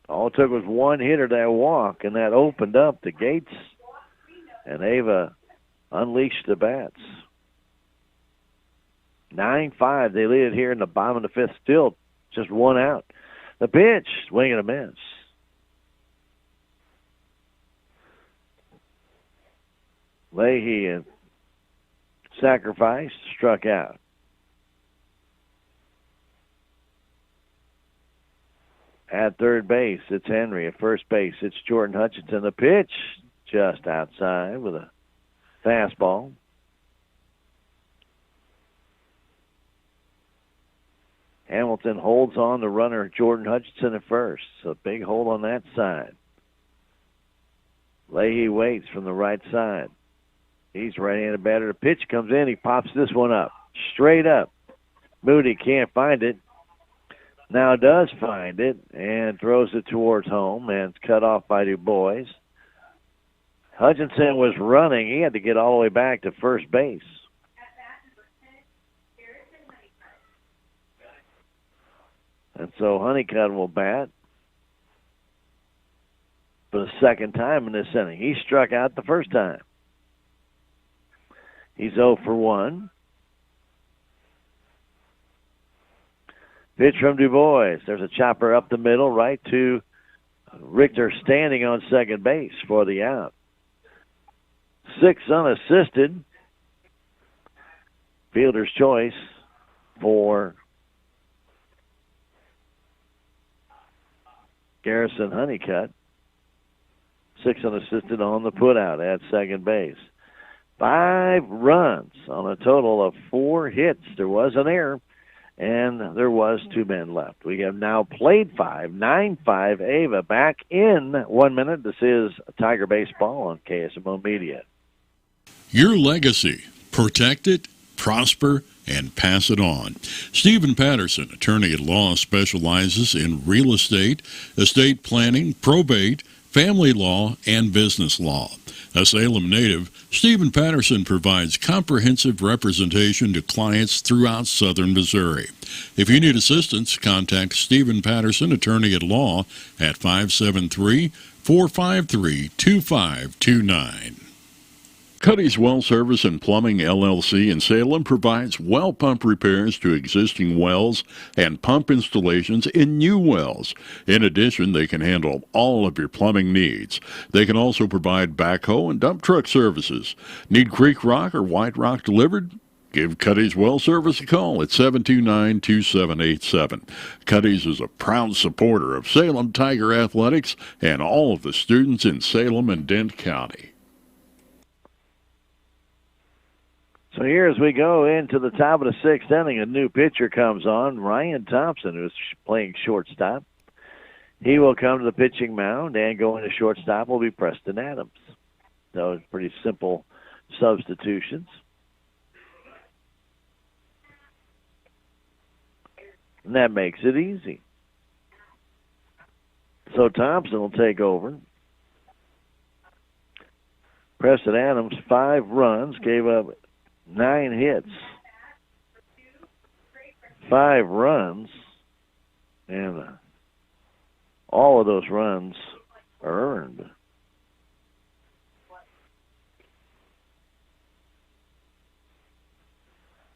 all it took was one hitter that walk, and that opened up the gates, and Ava unleashed the bats. 9-5, they lead it here in the bottom of the fifth, still just one out. The pitch, swing and a miss. Leahy sacrificed, struck out. At third base, it's Henry. At first base, it's Jordan Hutchinson. The pitch, just outside with a fastball. Hamilton holds on the runner, Jordan Hutchinson at first. So big hold on that side. Leahy waits from the right side. He's right-handed batter. The pitch comes in. He pops this one up. Straight up. Moody can't find it. Now does find it and throws it towards home, and it's cut off by Du Bois. Hutchinson was running. He had to get all the way back to first base. And so Honeycutt will bat for the second time in this inning. He struck out the first time. He's 0 for 1. Pitch from Du Bois. There's a chopper up the middle, right to Richter standing on second base for the out. 6 unassisted. Fielder's choice for Garrison Honeycutt. 6 unassisted on the putout at second base. 5 runs on a total of 4 hits. There was an error, and there was 2 men left. We have now played 5, 9-5 Ava. Back in 1 minute. This is Tiger Baseball on KSMO Media. Your legacy. Protect it, prosper, and pass it on. Stephen Patterson, attorney at law, specializes in real estate, estate planning, probate, family law, and business law. A Salem native, Stephen Patterson provides comprehensive representation to clients throughout southern Missouri. If you need assistance, contact Stephen Patterson, attorney at law, at 573-453-2529. Cuddy's Well Service and Plumbing, LLC in Salem provides well pump repairs to existing wells and pump installations in new wells. In addition, they can handle all of your plumbing needs. They can also provide backhoe and dump truck services. Need creek rock or white rock delivered? Give Cuddy's Well Service a call at 729-2787. Cuddy's is a proud supporter of Salem Tiger Athletics and all of the students in Salem and Dent County. So here as we go into the top of the sixth inning, a new pitcher comes on, Ryan Thompson, who's playing shortstop. He will come to the pitching mound, and going to shortstop will be Preston Adams. So it's pretty simple substitutions. And that makes it easy. So Thompson will take over. Preston Adams, 5 runs, gave up 9 hits, 5 runs, and all of those runs are earned.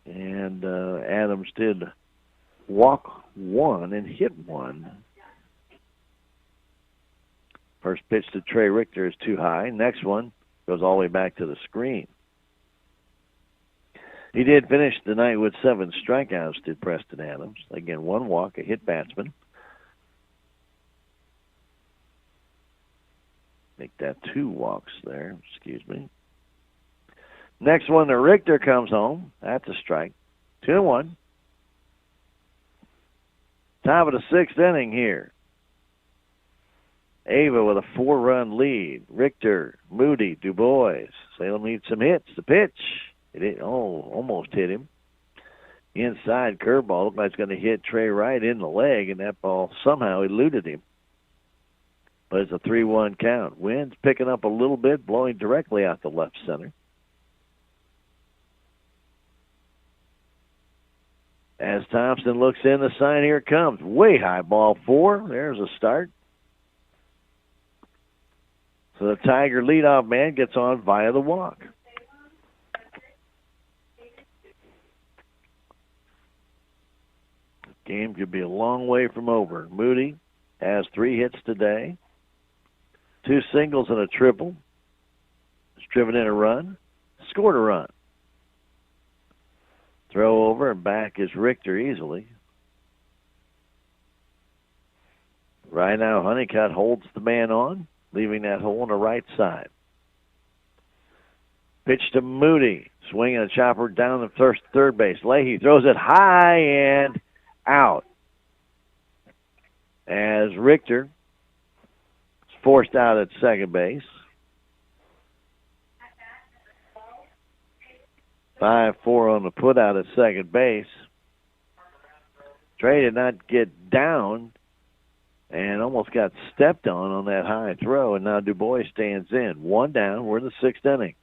And Adams did walk 1 and hit 1. First pitch to Trey Richter is too high. Next one goes all the way back to the screen. He did finish the night with 7 strikeouts, did Preston Adams. Again, 1 walk, a hit batsman. Make that 2 walks there, excuse me. Next one to Richter comes home. That's a strike. 2-1. Top of the 6th inning here. Ava with a 4-run lead. Richter, Moody, Du Bois. Salem needs some hits. The pitch. Almost hit him. Inside curveball. Looked like it's going to hit Trey Wright in the leg, and that ball somehow eluded him. But it's a 3-1 count. Wind's picking up a little bit, blowing directly out the left center. As Thompson looks in, the sign, here it comes. Way high, ball 4. There's a start. So the Tiger leadoff man gets on via the walk. Game could be a long way from over. Moody has 3 hits today, 2 singles and a triple. Has driven in a run, scored a run. Throw over and back is Richter easily. Right now, Honeycutt holds the man on, leaving that hole on the right side. Pitch to Moody, swinging a chopper down the third base. Leahy throws it high and out. As Richter is forced out at second base. 5-4 on the put out at second base. Trey did not get down and almost got stepped on that high throw, and now Du Bois stands in. 1 down. We're in the 6th inning.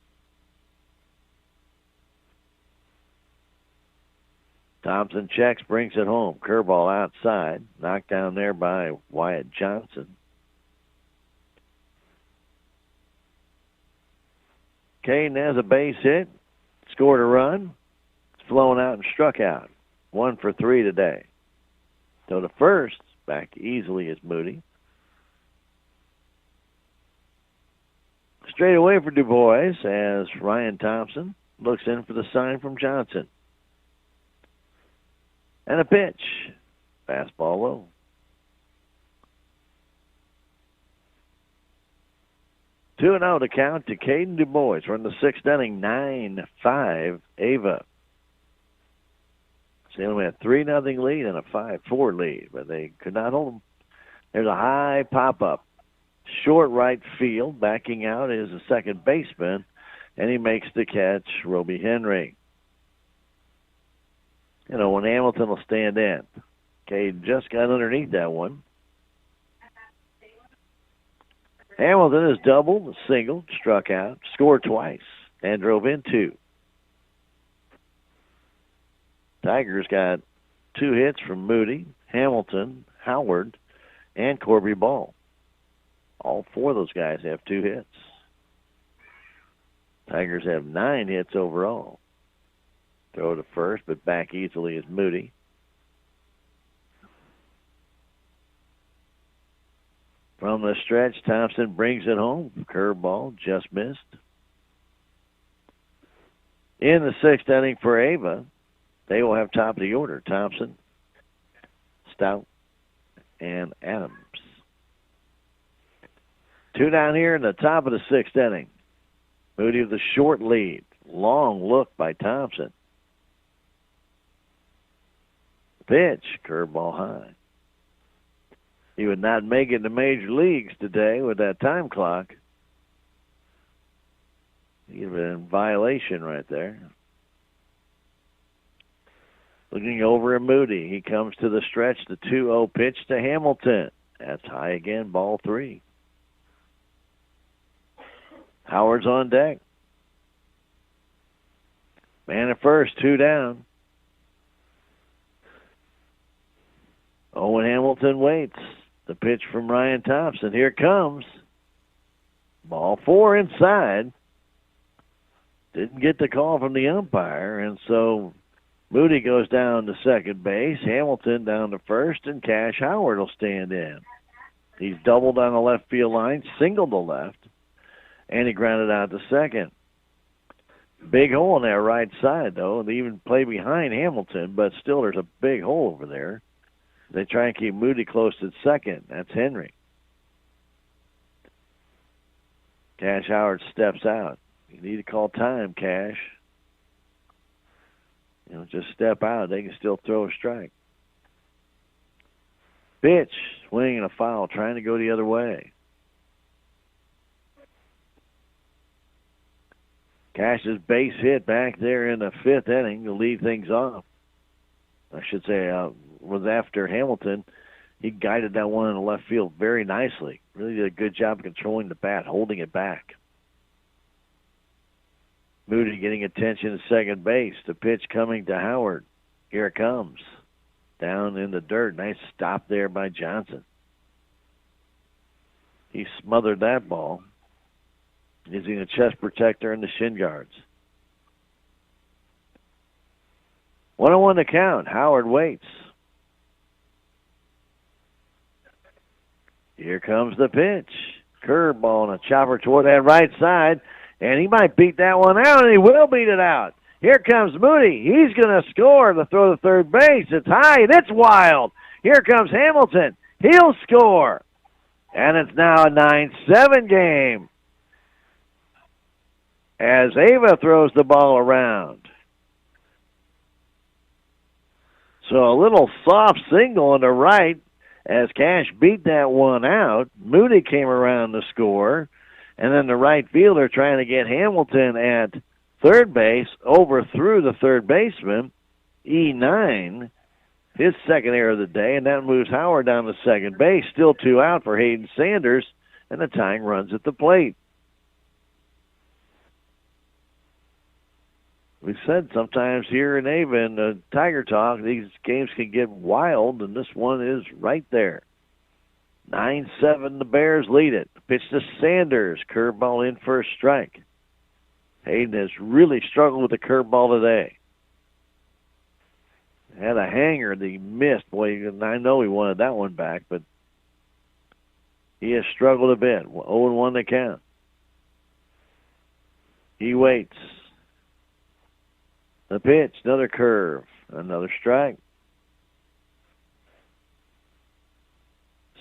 Thompson checks, brings it home. Curveball outside. Knocked down there by Wyatt Johnson. Caden has a base hit. Scored a run. It's flown out and struck out. 1 for 3 today. So the first, back easily is Moody. Straight away for Du Bois as Ryan Thompson looks in for the sign from Johnson. And a pitch. Fastball low. Two and out to count to Caden Du Bois. We're in the 6th inning, 9-5 Ava. Salem had 3-0 lead and a 5-4 lead, but they could not hold them. There's a high pop-up. Short right field. Backing out is the second baseman, and he makes the catch, Roby Henry. You know, when Hamilton will stand in. Caden just got underneath that one. Hamilton has doubled, singled, struck out, scored twice, and drove in 2. Tigers got 2 hits from Moody, Hamilton, Howard, and Corby Ball. All 4 of those guys have 2 hits. Tigers have 9 hits overall. Throw to first, but back easily is Moody. From the stretch, Thompson brings it home. Curveball, just missed. In the 6th inning for Ava, they will have top of the order. Thompson, Stout, and Adams. 2 down here in the top of the 6th inning. Moody with a short lead. Long look by Thompson. Pitch, curveball high. He would not make it in the major leagues today with that time clock. He'd have been in violation right there. Looking over at Moody. He comes to the stretch. The 2-0 pitch to Hamilton. That's high again, ball 3. Howard's on deck. Man at first, 2 down. Owen Hamilton waits. The pitch from Ryan Thompson. Here it comes. Ball 4 inside. Didn't get the call from the umpire, and so Moody goes down to second base. Hamilton down to first, and Cash Howard will stand in. He's doubled on the left field line, singled to left, and he grounded out to second. Big hole on that right side, though. They even play behind Hamilton, but still there's a big hole over there. They try and keep Moody close to second. That's Henry. Cash Howard steps out. You need to call time, Cash. Just step out. They can still throw a strike. Pitch, swing and a foul, trying to go the other way. Cash's base hit back there in the 5th inning to lead things off. I should say was after Hamilton. He guided that one in the left field very nicely. Really did a good job of controlling the bat, holding it back. Moody getting attention at second base. The pitch coming to Howard. Here it comes. Down in the dirt. Nice stop there by Johnson. He smothered that ball, using a chest protector and the shin guards. 1-1 to count. Howard waits. Here comes the pitch. Curveball and a chopper toward that right side, and he might beat that one out, and he will beat it out. Here comes Moody. He's going to score to throw to third base. It's high, and it's wild. Here comes Hamilton. He'll score. And it's now a 9-7 game as Ava throws the ball around. So a little soft single on the right as Cash beat that one out. Moody came around to score. And then the right fielder trying to get Hamilton at third base overthrew the third baseman, E9, his second error of the day, and that moves Howard down to second base. Still 2 out for Hayden Sanders, and the tying runs at the plate. We said sometimes here in Ava in the Tiger Talk, these games can get wild, and this one is right there. 9-7, the Bears lead it. Pitch to Sanders, curveball in for a strike. Hayden has really struggled with the curveball today. Had a hanger that he missed. Boy, I know he wanted that one back, but he has struggled a bit. 0-1 to count. He waits. The pitch, another curve, another strike.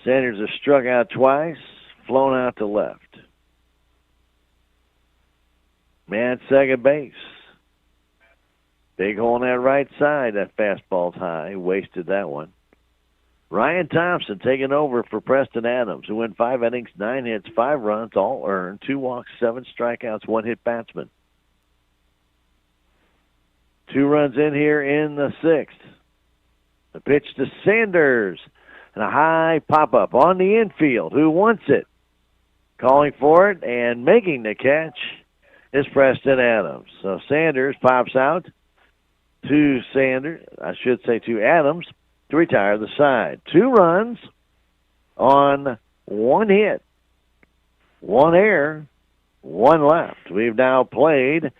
Sanders has struck out twice, flown out to left. Man at second base. Big hole on that right side. That fastball's high. Wasted that one. Ryan Thompson taking over for Preston Adams, who went 5 innings, 9 hits, 5 runs, all earned, 2 walks, 7 strikeouts, 1 hit batsman. 2 runs in here in the 6th. The pitch to Sanders. And a high pop-up on the infield. Who wants it? Calling for it and making the catch is Preston Adams. So Sanders pops out to Adams to retire the side. 2 runs on 1 hit, 1 error, 1 left. We've now played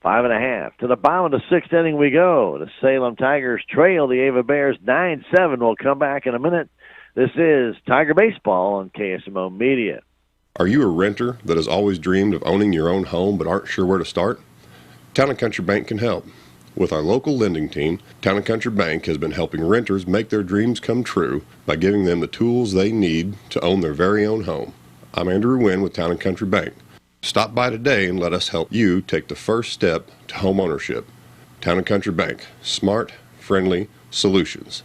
5.5. To the bottom of the 6th inning we go. The Salem Tigers trail the Ava Bears 9-7. We'll come back in a minute. This is Tiger Baseball on KSMO Media. Are you a renter that has always dreamed of owning your own home but aren't sure where to start? Town & Country Bank can help. With our local lending team, Town & Country Bank has been helping renters make their dreams come true by giving them the tools they need to own their very own home. I'm Andrew Wynn with Town & Country Bank. Stop by today and let us help you take the first step to home ownership. Town & Country Bank. Smart, friendly solutions.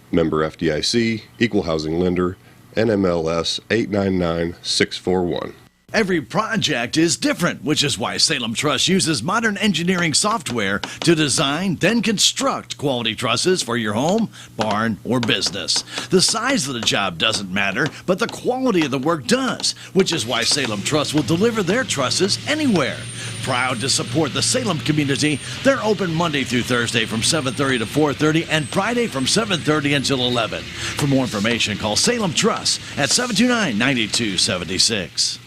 Member FDIC, Equal Housing Lender, NMLS 899641. Every project is different, which is why Salem Truss uses modern engineering software to design, then construct quality trusses for your home, barn, or business. The size of the job doesn't matter, but the quality of the work does, which is why Salem Truss will deliver their trusses anywhere. Proud to support the Salem community, they're open Monday through Thursday from 7:30 to 4:30 and Friday from 7:30 until 11. For more information, call Salem Truss at 729-9276.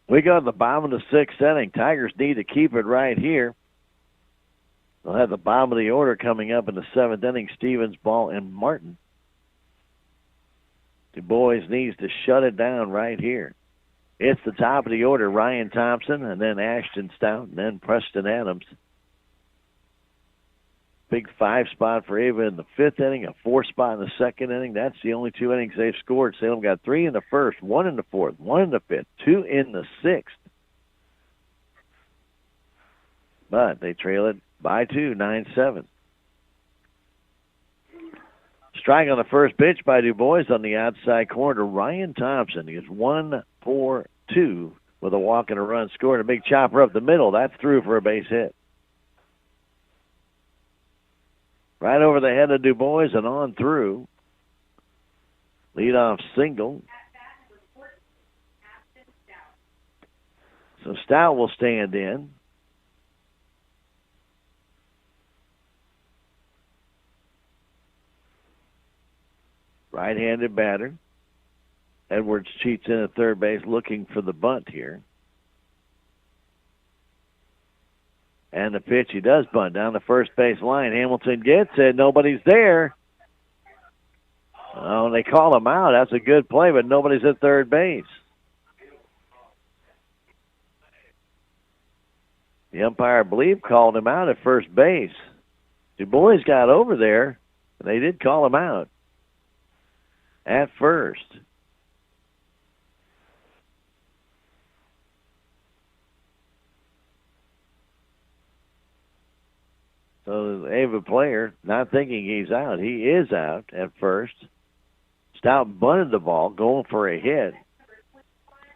We go to the bottom of the sixth inning. Tigers need to keep it right here. They'll have the bottom of the order coming up in the seventh inning. Stevens, Ball, and Martin. Du Bois needs to shut it down right here. It's the top of the order. Ryan Thompson, and then Ashton Stout, and then Preston Adams. Big 5 spot for Ava in the fifth inning, a 4 spot in the second inning. That's the only 2 innings they've scored. Salem got 3 in the first, 1 in the fourth, 1 in the fifth, 2 in the sixth. But they trail it by 2, 9-7. Strike on the first pitch by Du Bois on the outside corner to Ryan Thompson. He is 1-4-2 with a walk and a run scored. A big chopper up the middle. That's through for a base hit. Right over the head of Du Bois and on through. Leadoff single. So Stout will stand in. Right-handed batter. Edwards cheats in at third base looking for the bunt here. And the pitch, he does bunt down the first base line. Hamilton gets it. Nobody's there. Oh, they call him out. That's a good play, but nobody's at third base. The umpire, I believe, called him out at first base. Du Bois got over there, and they did call him out at first. So the Ava player, not thinking he's out, he is out at first. Stout bunted the ball, going for a hit.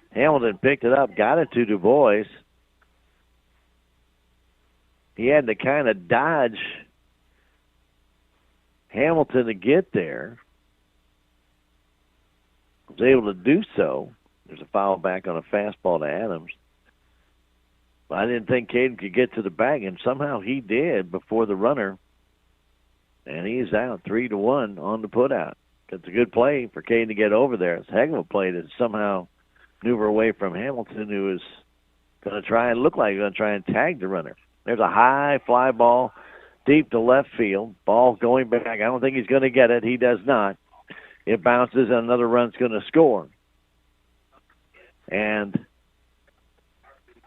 Hamilton picked it up, got it to Du Bois. He had to kind of dodge Hamilton to get there. Was able to do so. There's a foul back on a fastball to Adams. I didn't think Caden could get to the bag, and somehow he did before the runner. And he's out 3-1 on the putout. It's a good play for Caden to get over there. It's a heck of a play to somehow maneuver away from Hamilton, who is going to try and look like he's going to try and tag the runner. There's a high fly ball deep to left field. Ball going back. I don't think he's going to get it. He does not. It bounces, and another run's going to score. And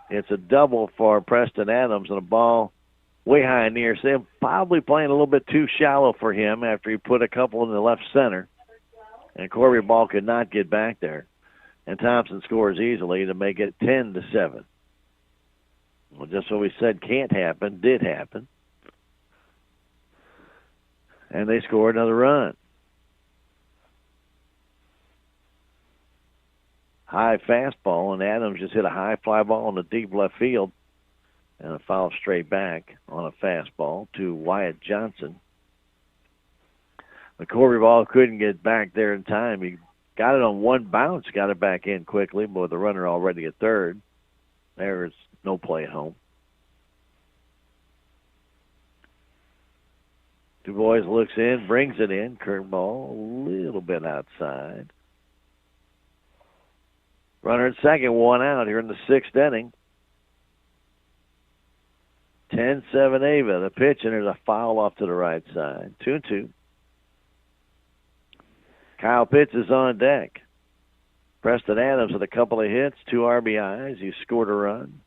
it's a double for Preston Adams, and a ball way high in the air. So probably playing a little bit too shallow for him after he put a couple in the left center. And Corby Ball could not get back there. And Thompson scores easily to make it 10-7. Well, just what we said can't happen, did happen. And they scored another run. High fastball, and Adams just hit a high fly ball in the deep left field and a foul straight back on a fastball to Wyatt Johnson. The Corby Ball couldn't get back there in time. He got it on one bounce, got it back in quickly, but with the runner already at third, there's no play at home. Du Bois looks in, brings it in, curveball a little bit outside. Runner at second, 1 out here in the sixth inning. 10-7 Ava. The pitch, and there's a foul off to the right side. 2-2. Kyle Pitts is on deck. Preston Adams with a couple of hits, 2 RBIs. He scored a run.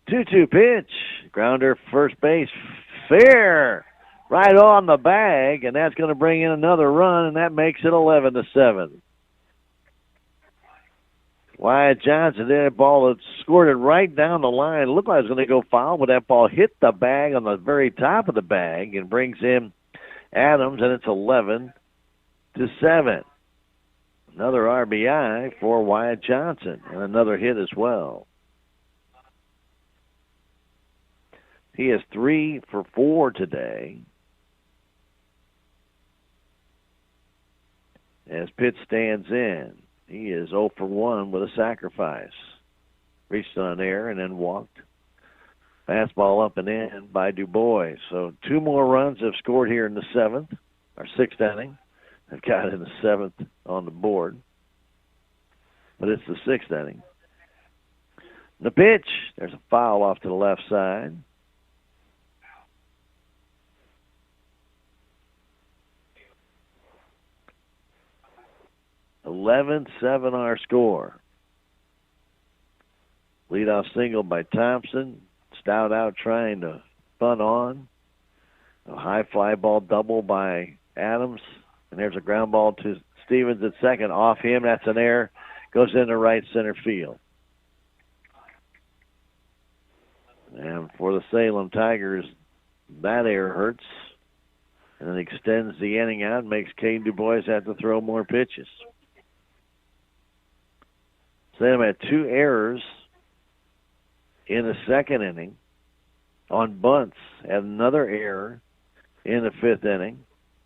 Two-two pitch. Grounder first base. Fair. Right on the bag, and that's going to bring in another run, and that makes it 11-7. Wyatt Johnson did a ball that scored it right down the line. It looked like it was going to go foul, but that ball hit the bag on the very top of the bag and brings in Adams, and it's 11-7. Another RBI for Wyatt Johnson, and another hit as well. He is 3 for 4 today. As Pitt stands in, he is 0 for 1 with a sacrifice. Reached on an error and then walked. Fastball up and in by Du Bois. So 2 more runs have scored here in the 7th, or 6th inning. They've got in the 7th on the board. But it's the 6th inning. The pitch, there's a foul off to the left side. (11-7) our score. Leadoff single by Thompson. Stout out trying to bunt on. A high fly ball double by Adams. And there's a ground ball to Stevens at second. Off him, that's an error. Goes into right center field. And for the Salem Tigers, that error hurts. And it extends the inning out and makes Caden Du Bois have to throw more pitches. Salem had 2 errors in the 2nd inning on bunts. Had another error in the 5th inning.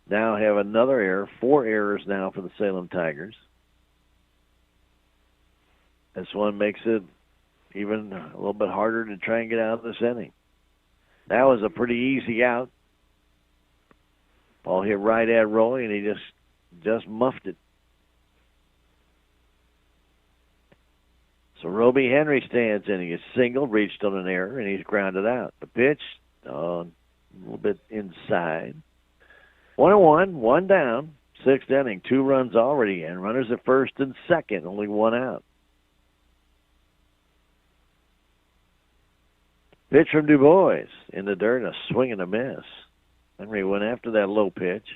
Now have another error. 4 errors now for the Salem Tigers. This one makes it even a little bit harder to try and get out of this inning. That was a pretty easy out. Ball hit right at Roy, and he just muffed it. So Roby Henry stands in. He is singled, reached on an error, and he's grounded out. The pitch, a little bit inside. 1-1, 1 down, 6th inning, 2 runs already in. Runners at first and second, only 1 out. Pitch from Du Bois in the dirt, a swing and a miss. Henry went after that low pitch.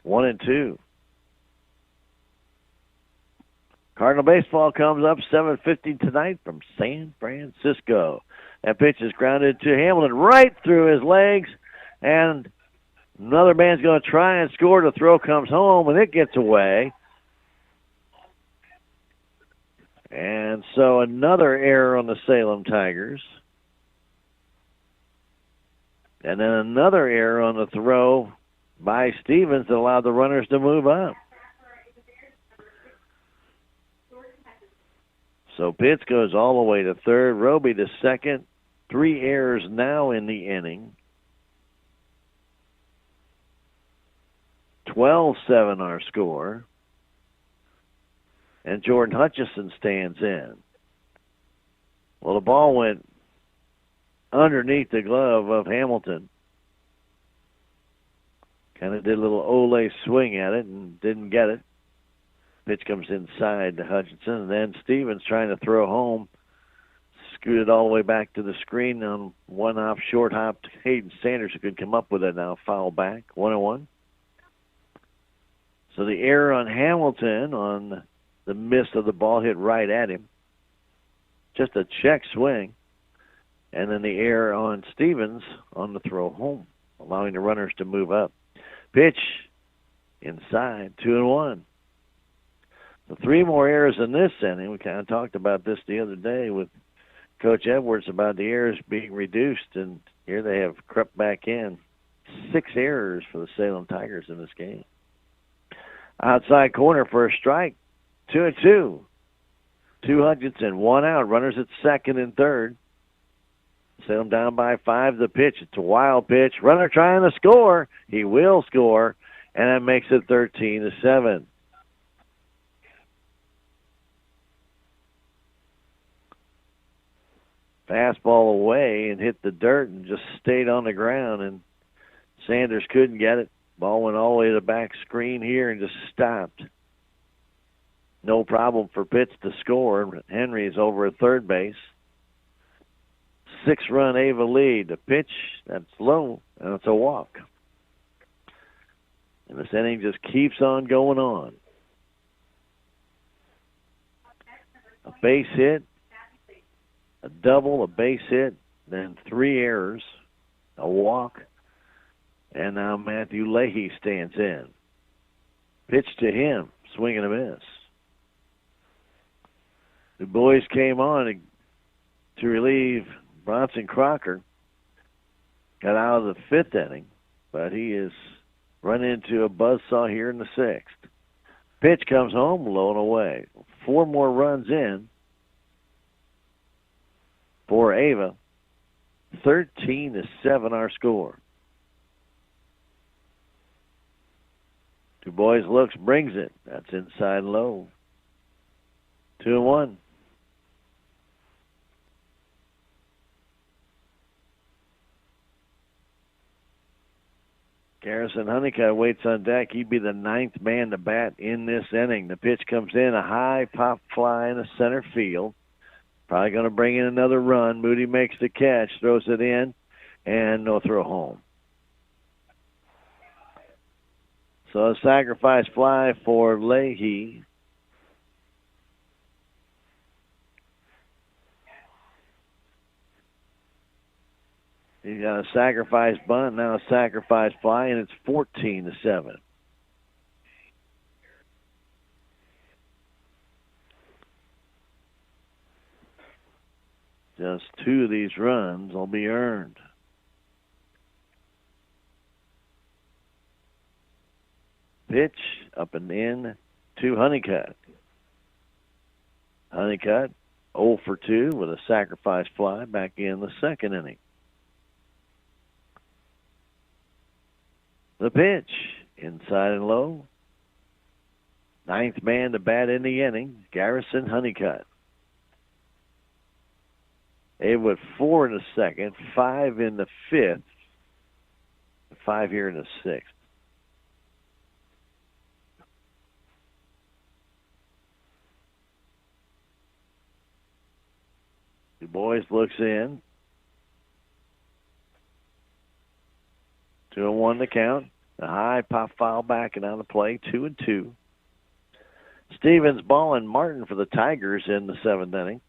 1-2. Cardinal baseball comes up 7:50 tonight from San Francisco. That pitch is grounded to Hamilton right through his legs, and another man's going to try and score. The throw comes home, and it gets away. And so another error on the Salem Tigers. And then another error on the throw by Stevens that allowed the runners to move up. So Pitts goes all the way to third. Roby to second. 3 errors now in the inning. 12-7 our score. And Jordan Hutchison stands in. Well, the ball went underneath the glove of Hamilton. Kind of did a little Ole swing at it and didn't get it. Pitch comes inside to Hutchinson, and then Stevens trying to throw home. Scooted all the way back to the screen on one off short hop to Hayden Sanders, who could come up with it now. Foul back, 1-1. So the error on Hamilton on the miss of the ball hit right at him. Just a check swing. And then the error on Stevens on the throw home, allowing the runners to move up. Pitch inside, 2-1. So 3 more errors in this inning. We kind of talked about this the other day with Coach Edwards about the errors being reduced, and here they have crept back in. 6 errors for the Salem Tigers in this game. Outside corner for a strike, 2-2. 2 Hutchinson, 1 out. Runners at second and third. Salem down by 5. The pitch, it's a wild pitch. Runner trying to score. He will score, and that makes it 13-7. Fastball away and hit the dirt and just stayed on the ground, and Sanders couldn't get it. Ball went all the way to the back screen here and just stopped. No problem for Pitts to score. Henry is over at third base. 6-run Ava lead. The pitch, that's low, and it's a walk. And this inning just keeps on going on. A base hit, a double, a base hit, then 3 errors, a walk, And now Matthew Leahy stands in. Pitch to him, swing and a miss. The boys came on to relieve Bronson Crocker. Got out of the 5th inning, but he is run into a buzzsaw here in the 6th. Pitch comes home, low and away. 4 more runs in for Ava. 13-7 our score. Du Bois looks, brings it. That's inside low. 2-1. Garrison Honeycutt waits on deck. He'd be the 9th man to bat in this inning. The pitch comes in, a high pop fly in the center field. Probably going to bring in another run. Moody makes the catch, throws it in, and no throw home. So a sacrifice fly for Leahy. He's got a sacrifice bunt, now a sacrifice fly, and it's 14-7. Just 2 of these runs will be earned. Pitch up and in to Honeycutt. Honeycutt 0 for 2 with a sacrifice fly back in the 2nd inning. The pitch, inside and low. 9th man to bat in the inning, Garrison Honeycutt. They with 4 in the 2nd, 5 in the 5th, 5 here in the 6th. Du Bois looks in. 2-1 to count. The high pop foul back and on the play, 2-2. Stevens, Ball, and Martin for the Tigers in the 7th inning.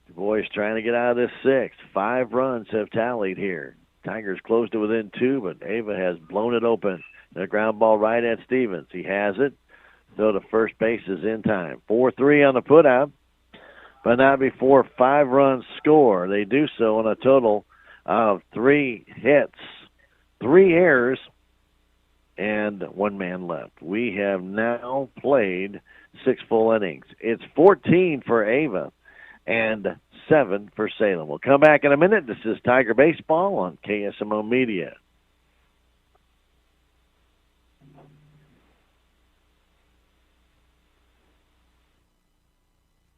Du Bois trying to get out of this 6th. 5 runs have tallied here. Tigers closed it within 2, but Ava has blown it open. The ground ball right at Stevens. He has it. So the first base is in time. 4-3 on the putout. But not before 5 runs score. They do so on a total of 3 hits, 3 errors, and 1 man left. We have now played 6 full innings. It's 14 for Ava and 7 for Salem. We'll come back in a minute. This is Tiger Baseball on KSMO Media.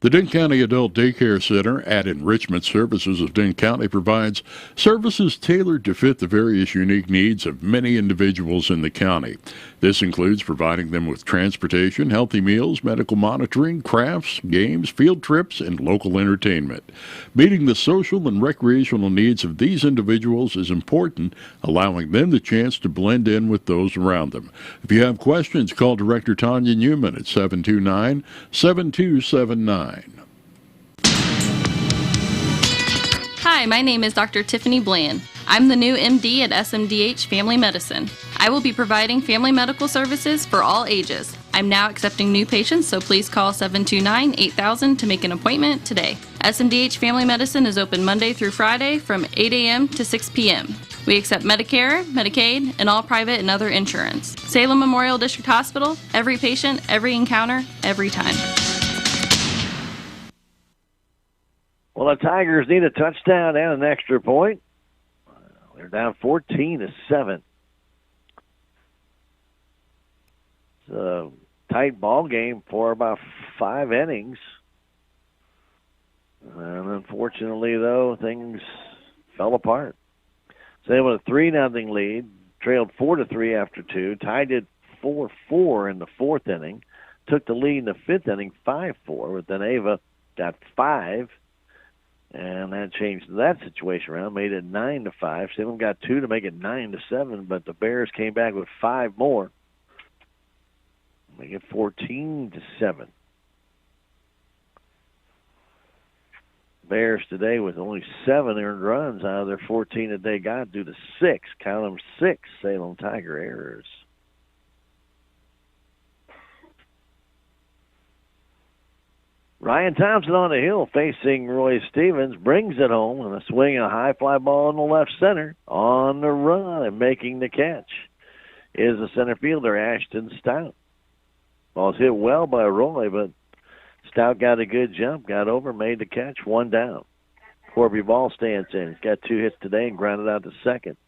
The Dane County Adult Daycare Center at Enrichment Services of Dane County provides services tailored to fit the various unique needs of many individuals in the county. This includes providing them with transportation, healthy meals, medical monitoring, crafts, games, field trips, and local entertainment. Meeting the social and recreational needs of these individuals is important, allowing them the chance to blend in with those around them. If you have questions, call Director Tanya Newman at 729-7279. Hi, my name is Dr. Tiffany Bland. I'm the new MD at SMDH Family Medicine. I will be providing family medical services for all ages. I'm now accepting new patients, so please call 729-8000 to make an appointment today. SMDH Family Medicine is open Monday through Friday from 8 a.m. to 6 p.m. We accept Medicare, Medicaid, and all private and other insurance. Salem Memorial District Hospital, every patient, every encounter, every time. Well, the Tigers need a touchdown and an extra point. They're down 14-7. It's a tight ball game for about 5 innings. And unfortunately, though, things fell apart. So they went a 3-0 lead, trailed 4-3 after 2, tied it 4-4 in the 4th inning, took the lead in the 5th inning 5-4, but then Ava got 5. And that changed that situation around, made it 9-5. Salem got 2 to make it 9-7, but the Bears came back with 5 more. Make it 14-7. Bears today with only 7 earned runs out of their 14 that they got due to 6, count them 6 Salem Tiger errors. Ryan Thompson on the hill facing Roy Stevens, brings it home and a swing, a high fly ball in the left center. On the run and making the catch is the center fielder, Ashton Stout. Ball's hit well by Roy, but Stout got a good jump, got over, made the catch, 1 down. Corby Ball stands in. He's got 2 hits today and grounded out to second.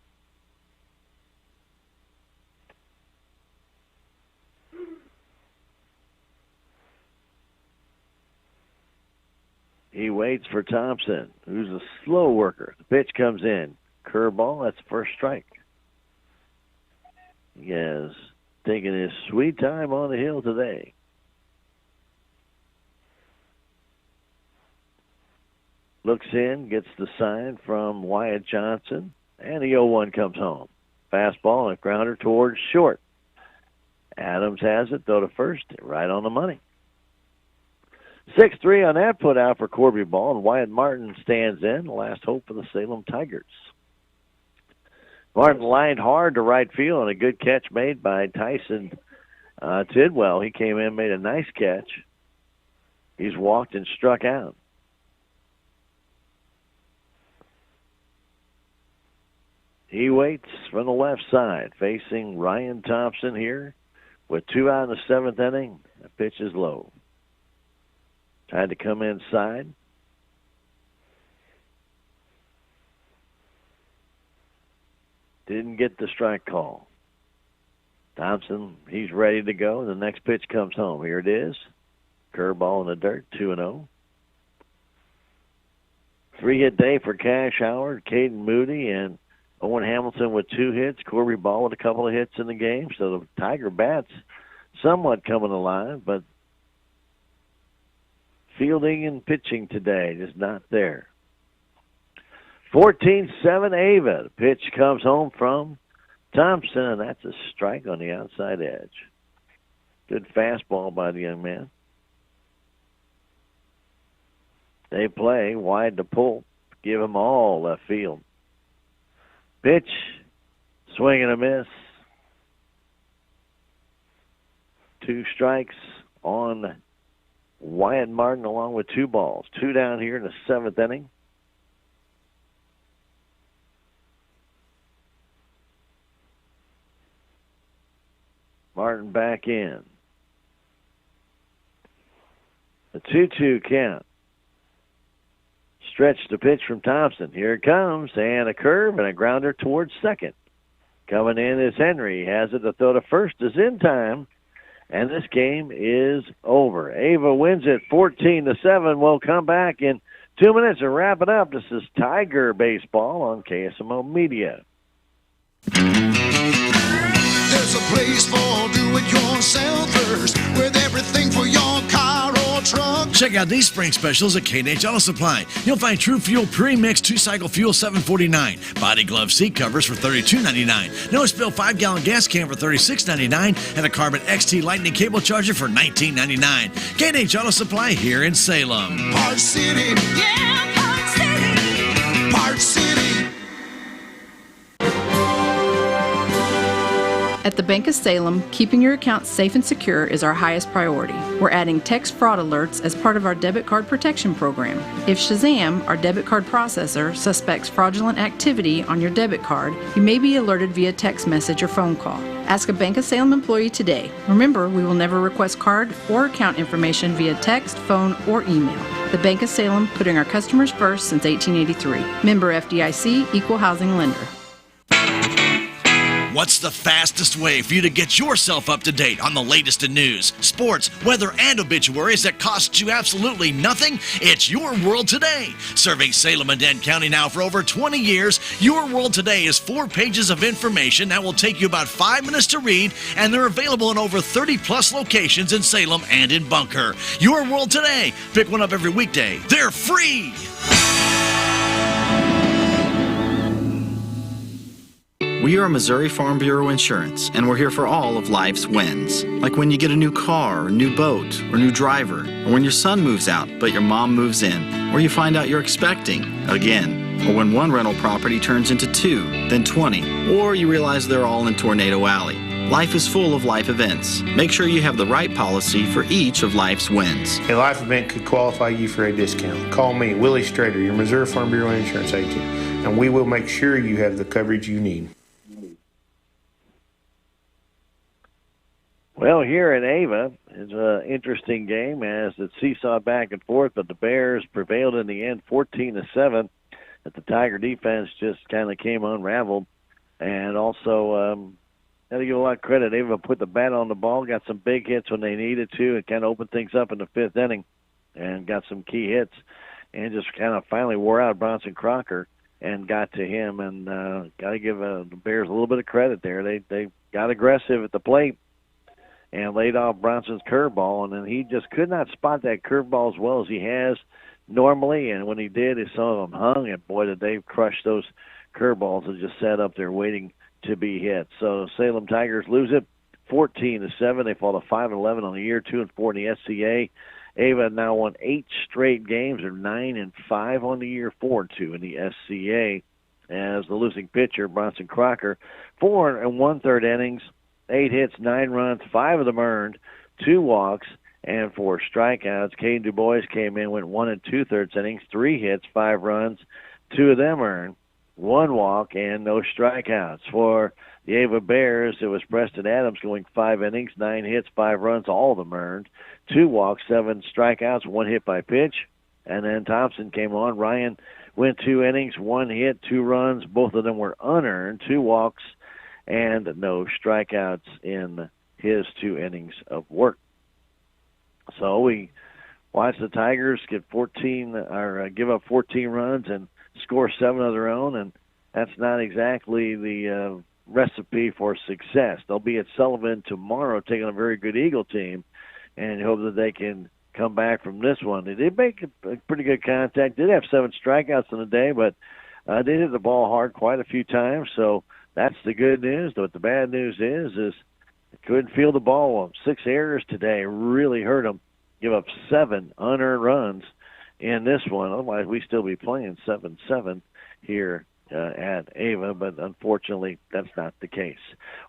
He waits for Thompson, who's a slow worker. The pitch comes in. Curveball, that's the first strike. He is taking his sweet time on the hill today. Looks in, gets the sign from Wyatt Johnson, and the 0-1 comes home. Fastball and a grounder towards short. Adams has it, throw to first, right on the money. 6-3 on that put out for Corby Ball, and Wyatt Martin stands in, the last hope for the Salem Tigers. Martin lined hard to right field, and a good catch made by Tyson Tidwell. He came in, made a nice catch. He's walked and struck out. He waits from the left side, facing Ryan Thompson here with 2 out in the 7th inning. The pitch is low. Tried to come inside. Didn't get the strike call. Thompson, he's ready to go. The next pitch comes home. Here it is. Curveball in the dirt, 2-0. 3-hit day for Cash Howard, Caden Moody, and Owen Hamilton with 2 hits. Corby Ball with a couple of hits in the game. So the Tiger bats somewhat coming alive, but fielding and pitching today just not there. 14-7 Ava. The pitch comes home from Thompson, and that's a strike on the outside edge. Good fastball by the young man. They play wide to pull. Give him all left field. Pitch, swing and a miss. 2 strikes on Wyatt Martin along with 2 balls. 2 down here in the 7th inning. Martin back in. A 2-2 count. Stretch the pitch from Thompson. Here it comes, and a curve and a grounder towards second. Coming in is Henry. He has it to throw to first. Is in time, and this game is over. Ava wins it 14-7. We'll come back in 2 minutes and wrap it up. This is Tiger Baseball on KSMO Media. There's a place for do-it-yourselfers with everything for your car or truck. Check out these spring specials at K&H Auto Supply. You'll find True Fuel Pre-Mixed 2-Cycle Fuel $7.49, Body Glove Seat Covers for $32.99, No Spill 5-gallon gas can for $36.99, and a Carbon XT Lightning Cable Charger for $19.99. K&H Auto Supply here in Salem. Park City. Yeah, Park City. Park City. At the Bank of Salem, keeping your account safe and secure is our highest priority. We're adding text fraud alerts as part of our debit card protection program. If Shazam, our debit card processor, suspects fraudulent activity on your debit card, you may be alerted via text message or phone call. Ask a Bank of Salem employee today. Remember, we will never request card or account information via text, phone, or email. The Bank of Salem, putting our customers first since 1883. Member FDIC, Equal Housing Lender. What's the fastest way for you to get yourself up to date on the latest in news, sports, weather, and obituaries that costs you absolutely nothing? It's Your World Today. Serving Salem and Dent County now for over 20 years, Your World Today is 4 pages of information that will take you about 5 minutes to read, and they're available in over 30-plus locations in Salem and in Bunker. Your World Today. Pick one up every weekday. They're free. We are Missouri Farm Bureau Insurance, and we're here for all of life's wins. Like when you get a new car, or new boat, or new driver, or when your son moves out but your mom moves in, or you find out you're expecting again, or when one rental property turns into 2, then 20, or you realize they're all in Tornado Alley. Life is full of life events. Make sure you have the right policy for each of life's wins. A life event could qualify you for a discount. Call me, Willie Strader, your Missouri Farm Bureau Insurance agent, and we will make sure you have the coverage you need. Well, here at Ava, it's an interesting game as it seesawed back and forth, but the Bears prevailed in the end 14-7. That the Tiger defense just kind of came unraveled. And also, got to give a lot of credit. Ava put the bat on the ball, got some big hits when they needed to, and kind of opened things up in the fifth inning and got some key hits and just kind of finally wore out Bronson Crocker and got to him. And got to give the Bears a little bit of credit there. They got aggressive at the plate and laid off Bronson's curveball, and then he just could not spot that curveball as well as he has normally, and when he did, some of them hung, and boy, did they crush those curveballs that just sat up there waiting to be hit. So Salem Tigers lose it 14-7. They fall to 5-11 on the year, 2-4 in the SCA. Ava now won 8 straight games. They're 9-5 on the year, 4-2 in the SCA. As the losing pitcher, Bronson Crocker, 4 1/3 innings, 8 hits, 9 runs, 5 of them earned, 2 walks, and 4 strikeouts. Caden Du Bois came in, went 1 2/3 innings, 3 hits, 5 runs, 2 of them earned, 1 walk, and no strikeouts. For the Ava Bears, it was Preston Adams going 5 innings, 9 hits, 5 runs, all of them earned, 2 walks, 7 strikeouts, 1 hit by pitch. And then Thompson came on. Ryan went 2 innings, 1 hit, 2 runs. Both of them were unearned, 2 walks, and no strikeouts in his 2 innings of work. So we watched the Tigers get 14 or give up 14 runs and score 7 of their own, and that's not exactly the recipe for success. They'll be at Sullivan tomorrow taking a very good Eagle team and hope that they can come back from this one. They did make a pretty good contact, did have 7 strikeouts in the day, but they hit the ball hard quite a few times, so that's the good news. But the bad news is they couldn't field the ball. 6 errors today really hurt them. Give up 7 unearned runs in this one. Otherwise, we'd still be playing 7-7 here at Ava, but unfortunately, that's not the case.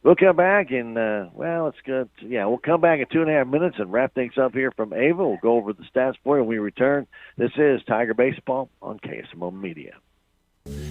We'll come back and, let's go. We'll come back in 2.5 minutes and wrap things up here from Ava. We'll go over the stats for you when we return. This is Tiger Baseball on KSMO Media.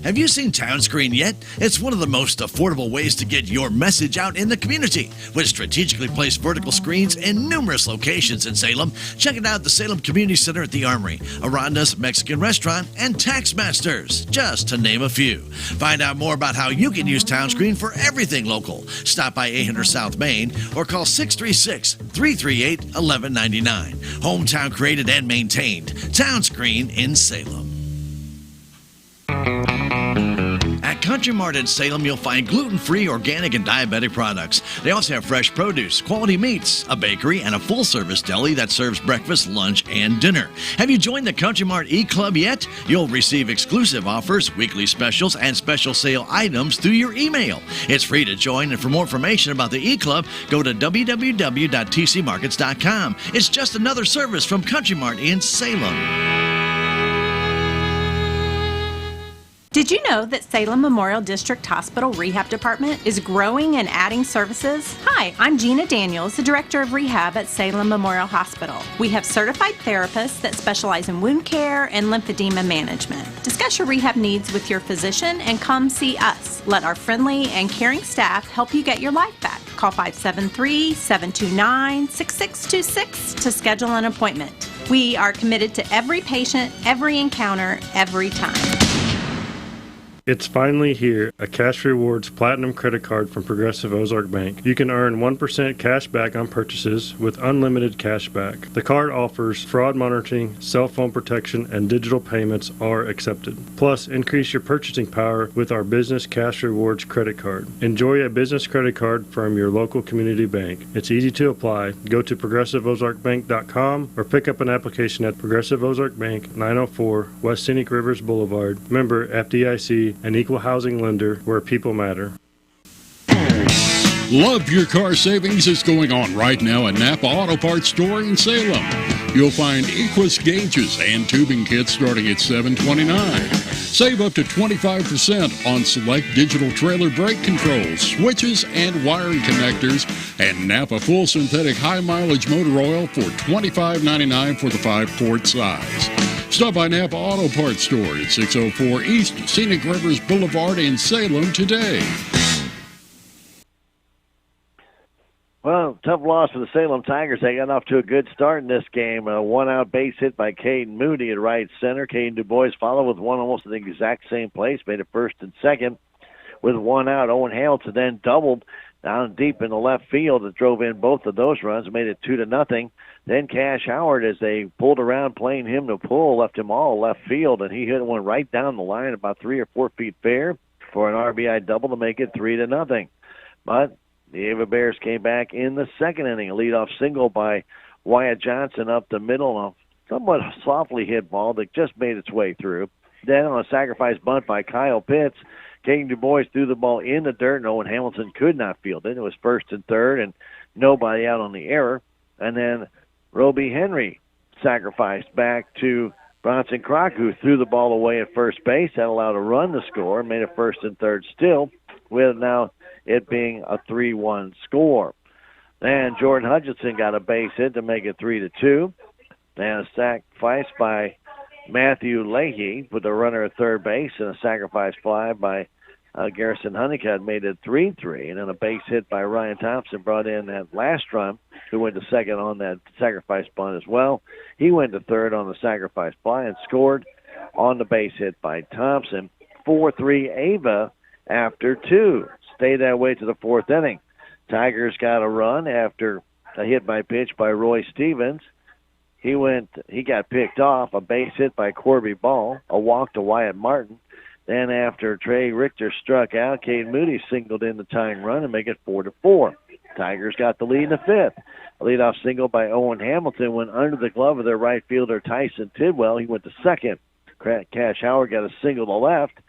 Have you seen Town Screen yet? It's one of the most affordable ways to get your message out in the community. With strategically placed vertical screens in numerous locations in Salem, check it out at the Salem Community Center at the Armory, Aranda's Mexican Restaurant, and Taxmasters, just to name a few. Find out more about how you can use Town Screen for everything local. Stop by 800 South Main or call 636-338-1199. Hometown created and maintained. Town Screen in Salem. At Country Mart in Salem, you'll find gluten-free, organic, and diabetic products. They also have fresh produce, quality meats, a bakery, and a full-service deli that serves breakfast, lunch, and dinner. Have you joined the Country Mart e-Club yet? You'll receive exclusive offers, weekly specials, and special sale items through your email. It's free to join, and for more information about the e-Club, go to www.tcmarkets.com. It's just another service from Country Mart in Salem. Did you know that Salem Memorial District Hospital Rehab Department is growing and adding services? Hi, I'm Gina Daniels, the Director of Rehab at Salem Memorial Hospital. We have certified therapists that specialize in wound care and lymphedema management. Discuss your rehab needs with your physician and come see us. Let our friendly and caring staff help you get your life back. Call 573-729-6626 to schedule an appointment. We are committed to every patient, every encounter, every time. It's finally here, a Cash Rewards Platinum credit card from Progressive Ozark Bank. You can earn 1% cash back on purchases with unlimited cash back. The card offers fraud monitoring, cell phone protection, and digital payments are accepted. Plus, increase your purchasing power with our Business Cash Rewards credit card. Enjoy a business credit card from your local community bank. It's easy to apply. Go to ProgressiveOzarkBank.com or pick up an application at Progressive Ozark Bank, 904 West Scenic Rivers Boulevard. Member FDIC, an equal housing lender where people matter. Love Your Car Savings is going on right now at Napa Auto Parts Store in Salem. You'll find Equus gauges and tubing kits starting at $7.29. Save up to 25% on select digital trailer brake controls, switches, and wiring connectors, and Napa full synthetic high mileage motor oil for $25.99 for the 5-quart size. Stop by Napa Auto Parts Store at 604 East Scenic Rivers Boulevard in Salem today. Well, tough loss for the Salem Tigers. They got off to a good start in this game. A one-out base hit by Caden Moody at right center. Caden Du Bois followed with one almost in the exact same place, made it first and second with one out. Owen Hamilton then doubled down deep in the left field that drove in both of those runs, made it 2-0. Then Cash Howard, as they pulled around playing him to pull, left him all left field, and he hit one right down the line about 3 or 4 feet fair for an RBI double to make it 3-0. But the Ava Bears came back in the second inning. A leadoff single by Wyatt Johnson up the middle. A somewhat softly hit ball that just made its way through. Then on a sacrifice bunt by Kyle Pitts, Caden Du Bois threw the ball in the dirt, and Owen Hamilton could not field it. It was first and third, and nobody out on the error. And then Roby Henry sacrificed back to Bronson Crocker, who threw the ball away at first base. That allowed a run to score, made it first and third still, with now it being a 3-1 score. Then Jordan Hutchinson got a base hit to make it 3-2. Then a sacrifice by Matthew Leahy with a runner at third base, and a sacrifice fly by Garrison Honeycutt made it 3-3. And then a base hit by Ryan Thompson brought in that last run, who went to second on that sacrifice bunt as well. He went to third on the sacrifice fly and scored on the base hit by Thompson. 4-3 Ava after 2. Stayed that way to the fourth inning. Tigers got a run after a hit by pitch by Roy Stevens. He got picked off, a base hit by Corby Ball, a walk to Wyatt Martin. Then after Trey Richter struck out, Cade Moody singled in the tying run and make it 4-4. Tigers got the lead in the fifth. A leadoff single by Owen Hamilton went under the glove of their right fielder Tyson Tidwell. He went to second. Cash Howard got a single to left.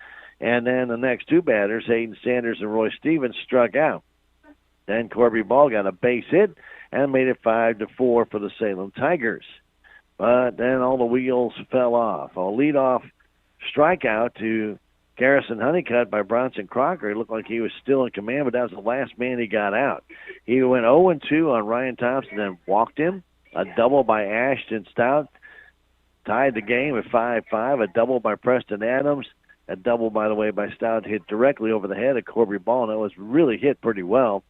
And then the next two batters, Hayden Sanders and Roy Stevens, struck out. Then Corby Ball got a base hit and made it 5-4 for the Salem Tigers. But then all the wheels fell off. A leadoff strikeout to Garrison Honeycutt by Bronson Crocker. It looked like he was still in command, but that was the last man he got out. He went 0-2 on Ryan Thompson and walked him. A double by Ashton Stout tied the game at 5-5. A double by Preston Adams. A double, by the way, by Stout hit directly over the head of Corby Ball, and it was really hit pretty well.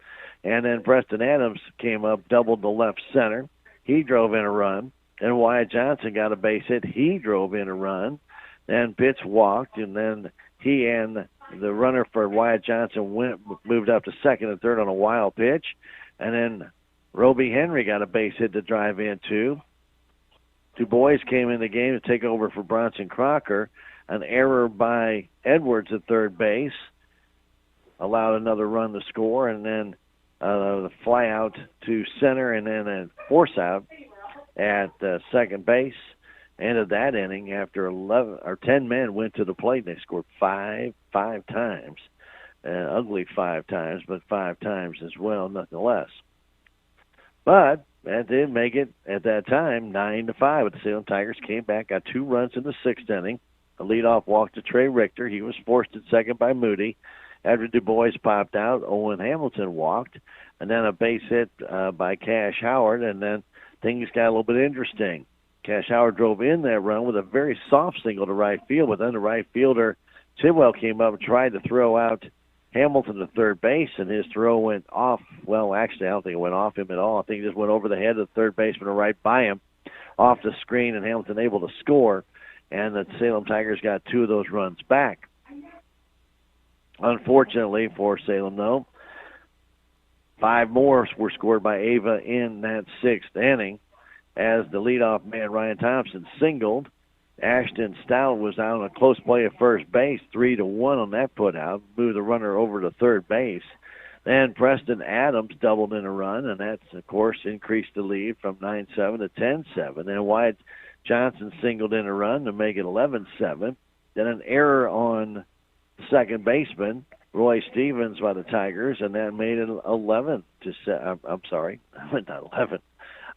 And then Preston Adams came up, doubled to left center. He drove in a run. And Wyatt Johnson got a base hit. He drove in a run. Then Pitts walked, and then he and the runner for Wyatt Johnson moved up to second and third on a wild pitch. And then Roby Henry got a base hit to drive in, too. Du Bois came in the game to take over for Bronson Crocker. An error by Edwards at third base allowed another run to score, and then the fly out to center, and then a force out at second base. Ended that inning after 10 men went to the plate, and they scored five times. Ugly 5 times, but 5 times as well, nothing less. But that did make it, at that time, 9-5. The Salem Tigers came back, got 2 runs in the 6th inning. A leadoff walk to Trey Richter. He was forced at second by Moody. After Du Bois popped out, Owen Hamilton walked. And then a base hit by Cash Howard, and then things got a little bit interesting. Cash Howard drove in that run with a very soft single to right field, but then the right fielder, Tidwell, came up and tried to throw out Hamilton to third base, and his throw went off. Well, actually, I don't think it went off him at all. I think it just went over the head of the third baseman right by him, off the screen, and Hamilton able to score. And the Salem Tigers got 2 of those runs back. Unfortunately for Salem, though, 5 more were scored by Ava in that 6th inning as the leadoff man, Ryan Thompson, singled. Ashton Stout was out on a close play at first base, 3-1 on that put out, moved the runner over to third base. Then Preston Adams doubled in a run, and that's, of course, increased the lead from 9-7 to 10-7. Then Wyatt Johnson singled in a run to make it 11-7. Then an error on second baseman Roy Stevens by the Tigers, and that made it 11 to 7. I'm sorry, not 11.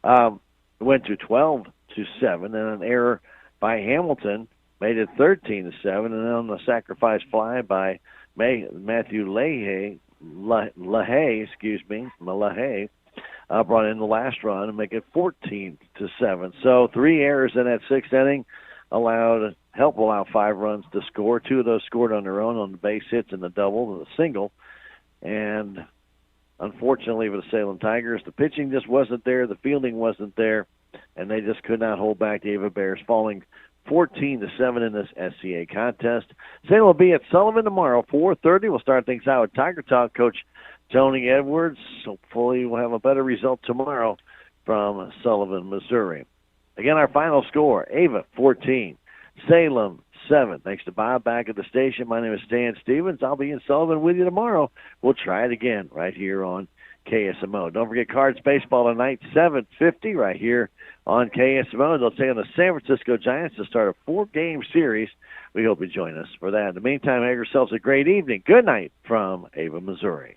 It went to 12 to 7, and an error by Hamilton made it 13 to 7, and then on the sacrifice fly by Matthew LaHaye, brought in the last run and make it 14 to 7. So 3 errors in that 6th inning helped allow 5 runs to score. 2 of those scored on their own on the base hits and the double and the single. And unfortunately for the Salem Tigers, the pitching just wasn't there, the fielding wasn't there, and they just could not hold back the Ava Bears, falling 14 to 7 in this SCA contest. Salem will be at Sullivan tomorrow, 4:30. We'll start things out with Tiger Talk. Coach Tony Edwards. Hopefully we'll have a better result tomorrow from Sullivan, Missouri. Again, our final score, Ava 14, Salem 7. Thanks to Bob back at the station. My name is Stan Stevens. I'll be in Sullivan with you tomorrow. We'll try it again right here on KSMO. Don't forget Cards Baseball tonight, 7:50 right here on KSMO. They'll take on the San Francisco Giants to start a 4-game series. We hope you join us for that. In the meantime, have yourselves a great evening. Good night from Ava, Missouri.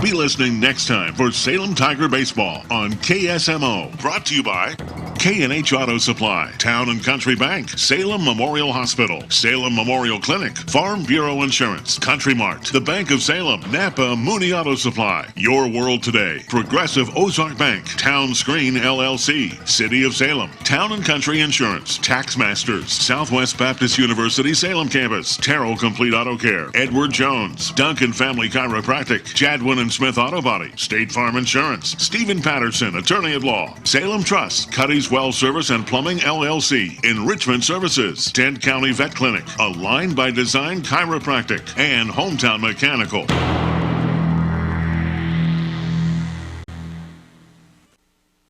Be listening next time for Salem Tiger Baseball on KSMO. Brought to you by K&H Auto Supply, Town and Country Bank, Salem Memorial Hospital, Salem Memorial Clinic, Farm Bureau Insurance, Country Mart, the Bank of Salem, Napa Mooney Auto Supply, Your World Today, Progressive Ozark Bank, Town Screen LLC, City of Salem, Town and Country Insurance, Tax Masters, Southwest Baptist University Salem Campus, Terrell Complete Auto Care, Edward Jones, Duncan Family Chiropractic, Jadwin and Smith Auto Body, State Farm Insurance, Stephen Patterson, Attorney at Law, Salem Trust, Cuddy's Well Service and Plumbing LLC, Enrichment Services, 10 County Vet Clinic, Aligned by Design Chiropractic, and Hometown Mechanical.